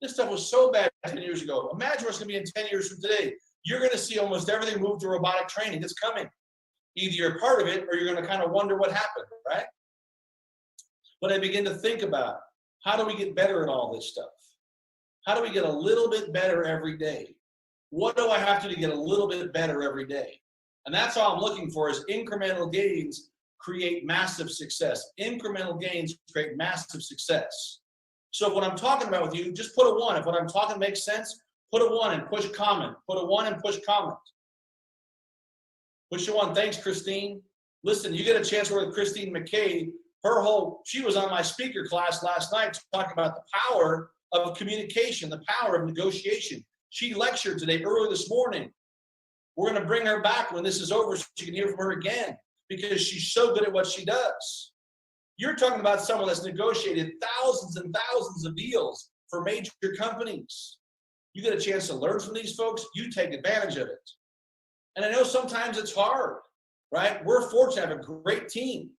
This stuff was so bad 10 years ago. Imagine what's going to be in 10 years from today. You're going to see almost everything move to robotic training. It's coming. Either you're part of it or you're going to kind of wonder what happened, right? But I begin to think about, how do we get better at all this stuff? How do we get a little bit better every day? What do I have to do to get a little bit better every day? And that's all I'm looking for is incremental gains create massive success. Incremental gains create massive success. So what I'm talking about with you, just put a 1. If what I'm talking makes sense, put a 1 and push comment. Put a 1 and push comment. Push a 1. Thanks, Christine. Listen, you get a chance to work with Christine McKay. She was on my speaker class last night talking about the power of communication, the power of negotiation. She lectured today early this morning. We're going to bring her back when this is over so you can hear from her again because she's so good at what she does. You're talking about someone that's negotiated thousands and thousands of deals for major companies. You get a chance to learn from these folks, you take advantage of it. And I know sometimes it's hard, right? We're fortunate to have a great team.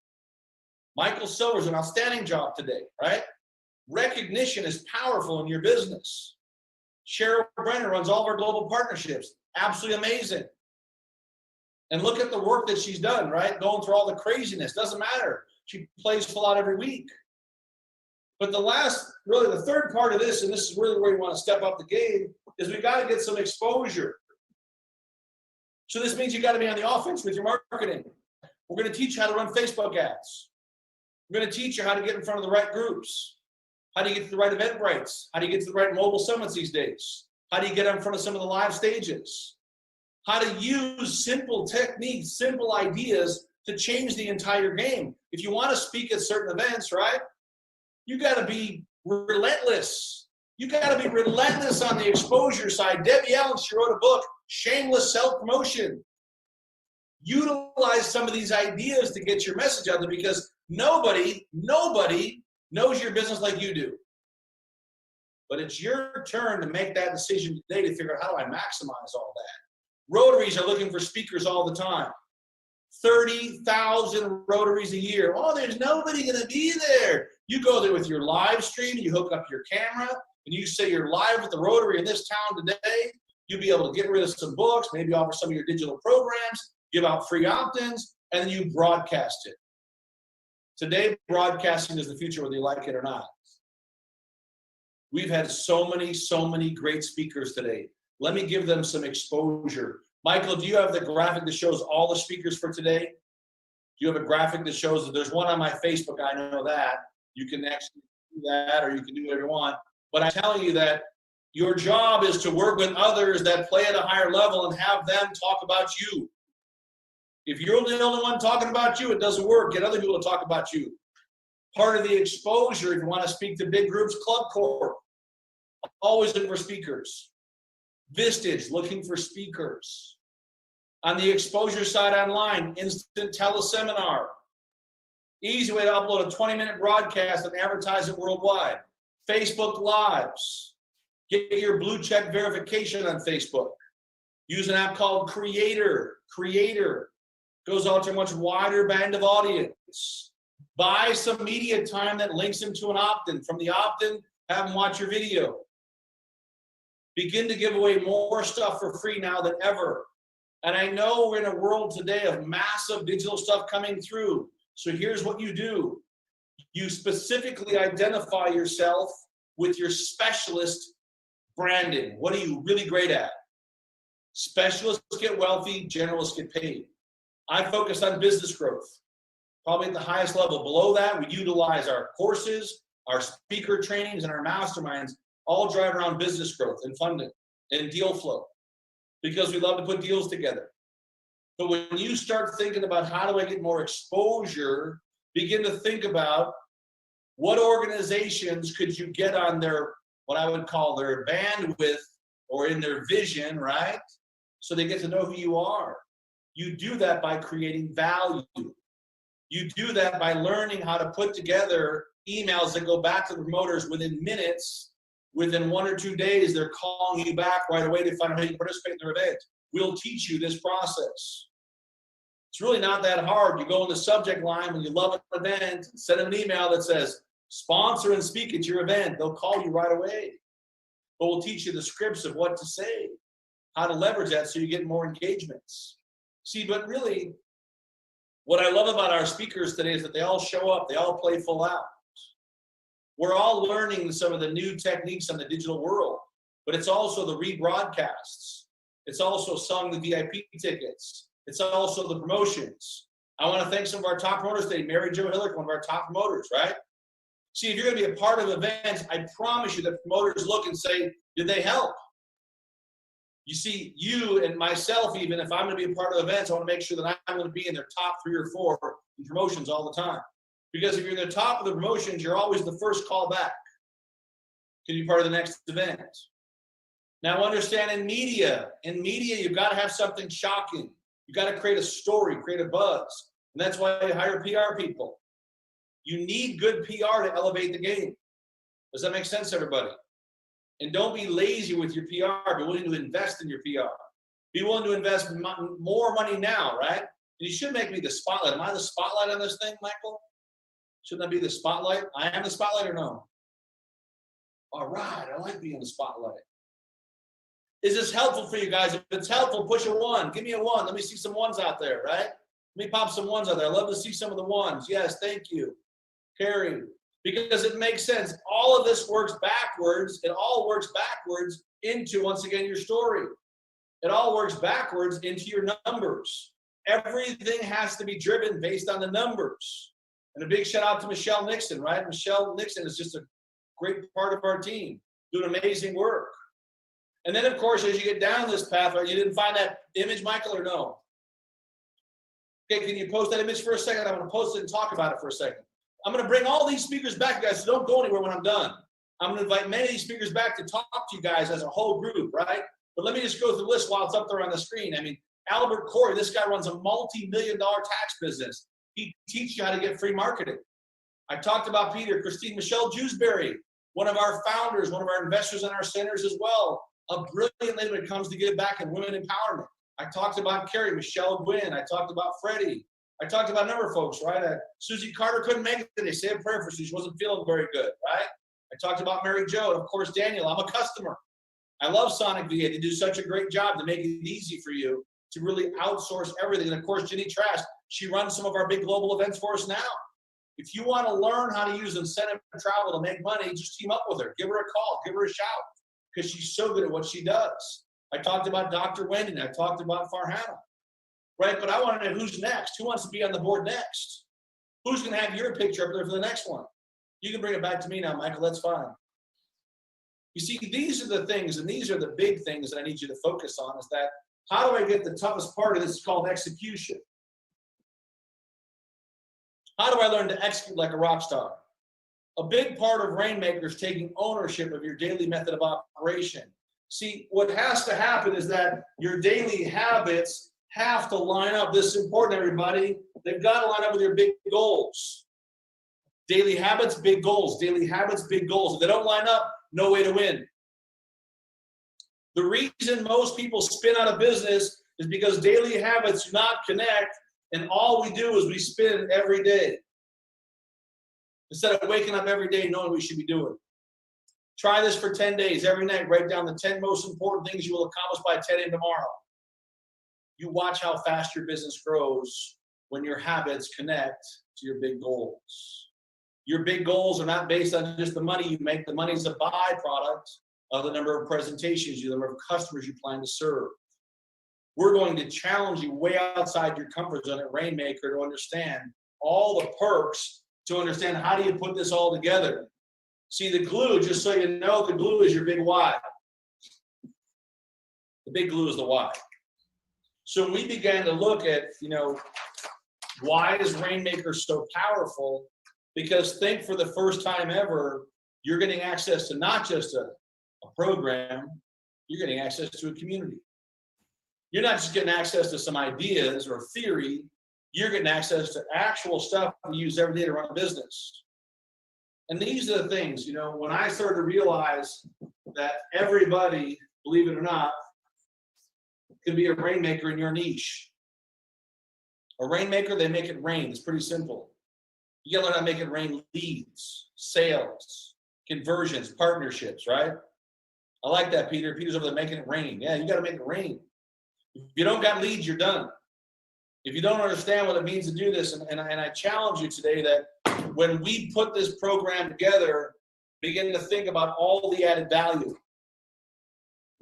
Michael Silver's an outstanding job today, right? Recognition is powerful in your business. Cheryl Brenner runs all of our global partnerships. Absolutely amazing. And look at the work that she's done, right? Going through all the craziness. Doesn't matter. She plays full out every week. But the third part of this, and this is really where you want to step up the game, is we got to get some exposure. So this means you got to be on the offense with your marketing. We're going to teach you how to run Facebook ads. We're going to teach you how to get in front of the right groups. How do you get to the right Eventbrites? How do you get to the right mobile summits these days? How do you get in front of some of the live stages? how to use simple techniques, simple ideas to change the entire game. If you want to speak at certain events, right, you got to be relentless. You got to be relentless on the exposure side. Debbie Allen, she wrote a book, Shameless Self-Promotion. Utilize some of these ideas to get your message out there, because nobody knows your business like you do. But it's your turn to make that decision today to figure out, how do I maximize all that? Rotaries are looking for speakers all the time. 30,000 Rotaries a year. Oh, there's nobody going to be there. You go there with your live stream, you hook up your camera, and you say you're live at the Rotary in this town today. You'll be able to get rid of some books, maybe offer some of your digital programs, give out free opt-ins, and then you broadcast it. Today, broadcasting is the future, whether you like it or not. We've had so many great speakers today. Let me give them some exposure. Michael, do you have the graphic that shows all the speakers for today? Do you have a graphic that shows that there's one on my Facebook? I know that. You can actually do that, or you can do whatever you want. But I'm telling you that your job is to work with others that play at a higher level and have them talk about you. If you're the only one talking about you, it doesn't work. Get other people to talk about you. Part of the exposure, if you want to speak to big groups, Club Corp, always look for speakers. Vistage, looking for speakers. On the exposure side online, instant teleseminar. Easy way to upload a 20-minute broadcast and advertise it worldwide. Facebook Lives. Get your blue check verification on Facebook. Use an app called Creator. Goes out to a much wider band of audience. Buy some media time that links them to an opt-in. From the opt-in, have them watch your video. Begin to give away more stuff for free now than ever. And I know we're in a world today of massive digital stuff coming through. So here's what you do. You specifically identify yourself with your specialist branding. What are you really great at? Specialists get wealthy, generalists get paid. I focus on business growth, probably at the highest level. Below that, we utilize our courses, our speaker trainings, and our masterminds, all drive around business growth and funding and deal flow, because we love to put deals together. But when you start thinking about, how do I get more exposure, begin to think about what organizations could you get on their, what I would call their bandwidth or in their vision, right? So they get to know who you are. You do that by creating value. You do that by learning how to put together emails that go back to the promoters within minutes. Within 1 or 2 days, they're calling you back right away to find out how you can participate in their event. We'll teach you this process. It's really not that hard. You go in the subject line when you love an event, send them an email that says, sponsor and speak at your event. They'll call you right away. But we'll teach you the scripts of what to say, how to leverage that so you get more engagements. See, but really, what I love about our speakers today is that they all show up. They all play full out. We're all learning some of the new techniques on the digital world, but it's also the rebroadcasts. It's also selling the VIP tickets. It's also the promotions. I want to thank some of our top promoters today. Mary Jo Hillick, one of our top promoters, right? See, if you're going to be a part of events, I promise you that promoters look and say, did they help? You see, you and myself, even if I'm going to be a part of events, I want to make sure that I'm going to be in their top 3 or 4 in promotions all the time. Because if you're in the top of the promotions, you're always the first call back. Can you be part of the next event? Now understand, in media, you've got to have something shocking. You've got to create a story, create a buzz. And that's why you hire PR people. You need good PR to elevate the game. Does that make sense, everybody? And don't be lazy with your PR. Be willing to invest in your PR. Be willing to invest more money now, right? And you should make me the spotlight. Am I the spotlight on this thing, Michael? Shouldn't I be the spotlight? I am the spotlight or no? All right, I like being the spotlight. Is this helpful for you guys? If it's helpful, push a 1. Give me a 1. Let me see some 1s out there, right? Let me pop some 1s out there. I love to see some of the 1s. Yes, thank you. Carrie. Because it makes sense. All of this works backwards. It all works backwards into, once again, your story. It all works backwards into your numbers. Everything has to be driven based on the numbers. And a big shout out to Michelle Nixon, right? Michelle Nixon is just a great part of our team, doing amazing work. And then, of course, as you get down this path, right, you didn't find that image, Michael, or no? Okay, can you post that image for a second? I'm going to post it and talk about it for a second. I'm going to bring all these speakers back, guys, so don't go anywhere when I'm done. I'm going to invite many of these speakers back to talk to you guys as a whole group, right? But let me just go through the list while it's up there on the screen. I mean, Albert Corey, this guy runs a multi-million-dollar tax business. He teaches you how to get free marketing. I talked about Peter, Christine, Michelle Jewsbury, one of our founders, one of our investors in our centers as well. A brilliant lady when it comes to give back and women empowerment. I talked about Carrie, Michelle Gwynn. I talked about Freddie. I talked about a number of folks, right? Susie Carter couldn't make it today. Say a prayer for Susie. She wasn't feeling very good, right? I talked about Mary Jo. And of course, Daniel, I'm a customer. I love Sonic VA. They do such a great job to make it easy for you to really outsource everything. And of course, Jenny Trask, she runs some of our big global events for us now. If you want to learn how to use incentive travel to make money, just team up with her. Give her a call. Give her a shout because she's so good at what she does. I talked about Dr. Wendy. And I talked about Farhana, right? But I want to know who's next. Who wants to be on the board next? Who's going to have your picture up there for the next one? You can bring it back to me now, Michael. That's fine. You see, these are the things, and these are the big things that I need you to focus on, is that how do I get the toughest part of this? It's called execution. How do I learn to execute like a rock star? A big part of Rainmaker is taking ownership of your daily method of operation. See, what has to happen is that your daily habits have to line up. This is important, everybody. They've got to line up with your big goals. Daily habits, big goals. Daily habits, big goals. If they don't line up, no way to win. The reason most people spin out of business is because daily habits do not connect, and all we do is we spin every day. Instead of waking up every day knowing we should be doing. Try this for 10 days. Every night, write down the 10 most important things you will accomplish by 10 a.m. tomorrow. You watch how fast your business grows when your habits connect to your big goals. Your big goals are not based on just the money you make. The money is a byproduct of the number of presentations, the number of customers you plan to serve. We're going to challenge you way outside your comfort zone at Rainmaker to understand all the perks, to understand how do you put this all together. See, the glue, just so you know, the glue is your big why. The big glue is the why. So we began to look at, why is Rainmaker so powerful? Because think for the first time ever, you're getting access to not just a program, you're getting access to a community. You're not just getting access to some ideas or theory, you're getting access to actual stuff you use every day to run a business. And these are the things, when I started to realize that everybody, believe it or not, can be a Rainmaker in your niche. A Rainmaker, they make it rain. It's pretty simple. You gotta learn how to make it rain: leads, sales, conversions, partnerships, right? I like that, Peter. Peter's over there making it rain. Yeah, you gotta make it rain. If you don't got leads, you're done. If you don't understand what it means to do this, and I challenge you today that when we put this program together, begin to think about all the added value.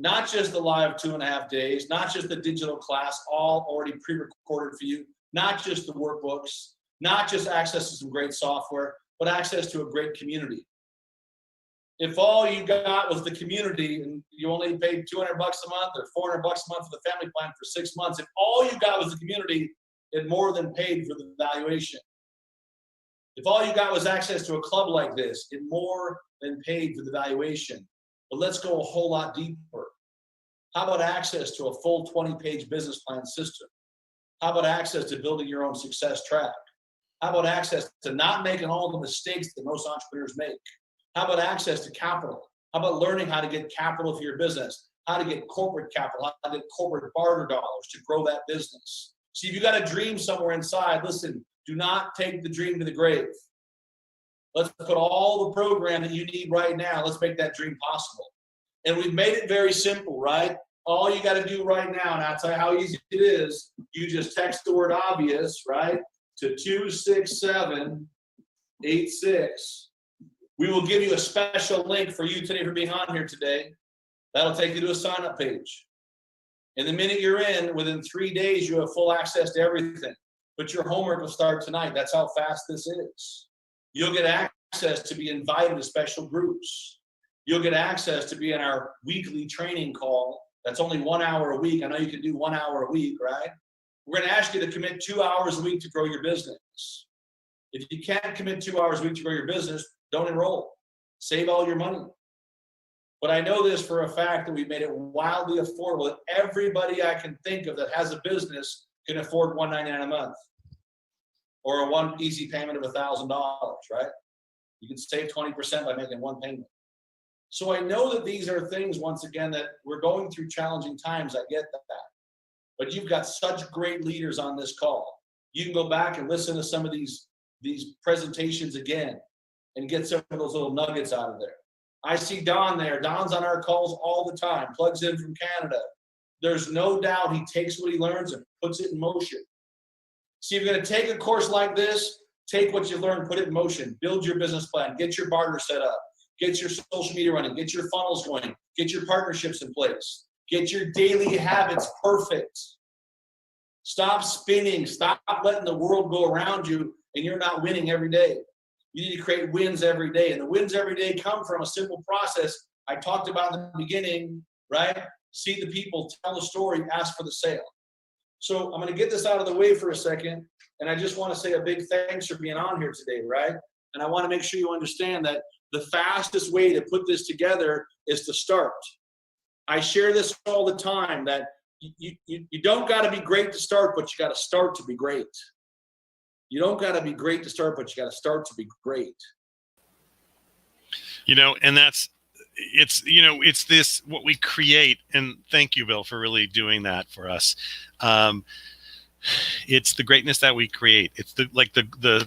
Not just the live 2.5 days, not just the digital class, all already pre-recorded for you, not just the workbooks, not just access to some great software, but access to a great community. If all you got was the community and you only paid $200 a month or $400 a month for the family plan for 6 months, if all you got was the community, it more than paid for the valuation. If all you got was access to a club like this, it more than paid for the valuation. But let's go a whole lot deeper. How about access to a full 20-page business plan system? How about access to building your own success track? How about access to not making all the mistakes that most entrepreneurs make? How about access to capital? How about learning how to get capital for your business? How to get corporate capital, how to get corporate barter dollars to grow that business. See, if you got a dream somewhere inside, listen, do not take the dream to the grave. Let's put all the program that you need right now. Let's make that dream possible. And we've made it very simple, right? All you got to do right now, and I'll tell you how easy it is. You just text the word obvious, right, to 26786. We will give you a special link for you today for being on here today. That'll take you to a sign-up page. And the minute you're in, within 3 days, you have full access to everything. But your homework will start tonight. That's how fast this is. You'll get access to be invited to special groups. You'll get access to be in our weekly training call. That's only 1 hour a week. I know you can do 1 hour a week, right? We're going to ask you to commit 2 hours a week to grow your business. If you can't commit 2 hours a week to grow your business, don't enroll. Save all your money. But I know this for a fact that we've made it wildly affordable that everybody I can think of that has a business can afford $199 a month or a one easy payment of $1,000, right? You can save 20% by making one payment. So I know that these are things, once again, that we're going through challenging times. I get that. But you've got such great leaders on this call. You can go back and listen to some of these presentations again and get some of those little nuggets out of there. I see Don there. Don's on our calls all the time, plugs in from Canada. There's no doubt he takes what he learns and puts it in motion. See, if you're going to take a course like this, take what you learn, put it in motion, build your business plan, get your barter set up, get your social media running, get your funnels going, get your partnerships in place, get your daily habits perfect. Stop spinning. Stop letting the world go around you and you're not winning every day. You need to create wins every day. And the wins every day come from a simple process I talked about in the beginning, right? See the people, tell the story, ask for the sale. So I'm going to get this out of the way for a second. And I just want to say a big thanks for being on here today, right? And I want to make sure you understand that the fastest way to put this together is to start. I share this all the time that you don't got to be great to start, but you got to start to be great. You don't got to be great to start, but you got to start to be great. And it's this, what we create. And thank you, Bill, for really doing that for us. It's the greatness that we create. It's the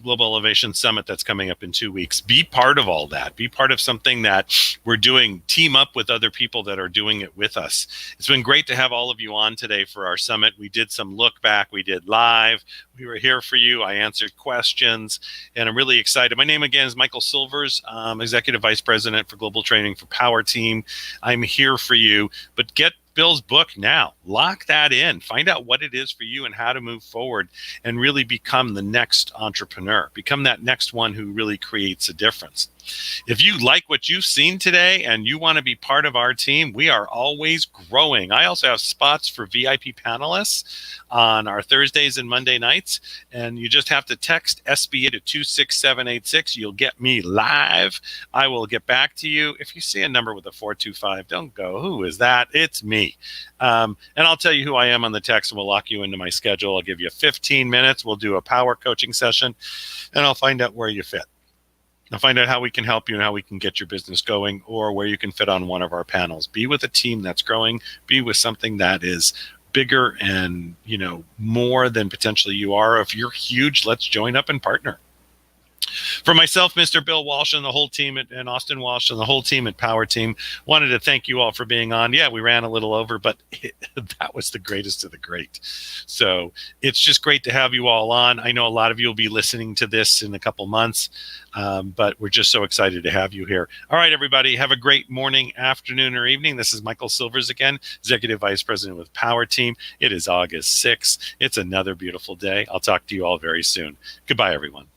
Global Elevation Summit that's coming up in 2 weeks. Be part of all that. Be part of something that we're doing. Team up with other people that are doing it with us. It's been great to have all of you on today for our summit. We did some look back. We did live. We were here for you. I answered questions, and I'm really excited. My name again is Michael Silvers. I'm Executive Vice President for Global Training for Power Team. I'm here for you, but get Bill's book now. Lock that in. Find out what it is for you and how to move forward and really become the next entrepreneur. Become that next one who really creates a difference. If you like what you've seen today and you want to be part of our team, we are always growing. I also have spots for VIP panelists on our Thursdays and Monday nights. And you just have to text SBA to 26786. You'll get me live. I will get back to you. If you see a number with a 425, don't go, who is that? It's me. And I'll tell you who I am on the text, and we'll lock you into my schedule. I'll give you 15 minutes. We'll do a power coaching session, and I'll find out where you fit. I'll find out how we can help you and how we can get your business going, or where you can fit on one of our panels. Be with a team that's growing. Be with something that is bigger and, more than potentially you are. If you're huge, let's join up and partner. For myself, Mr. Bill Walsh and the whole team and Austin Walsh and the whole team at Power Team, wanted to thank you all for being on. Yeah, we ran a little over, but that was the greatest of the great. So it's just great to have you all on. I know a lot of you will be listening to this in a couple months, but we're just so excited to have you here. All right, everybody, have a great morning, afternoon, or evening. This is Michael Silvers again, Executive Vice President with Power Team. It is August 6th. It's another beautiful day. I'll talk to you all very soon. Goodbye, everyone.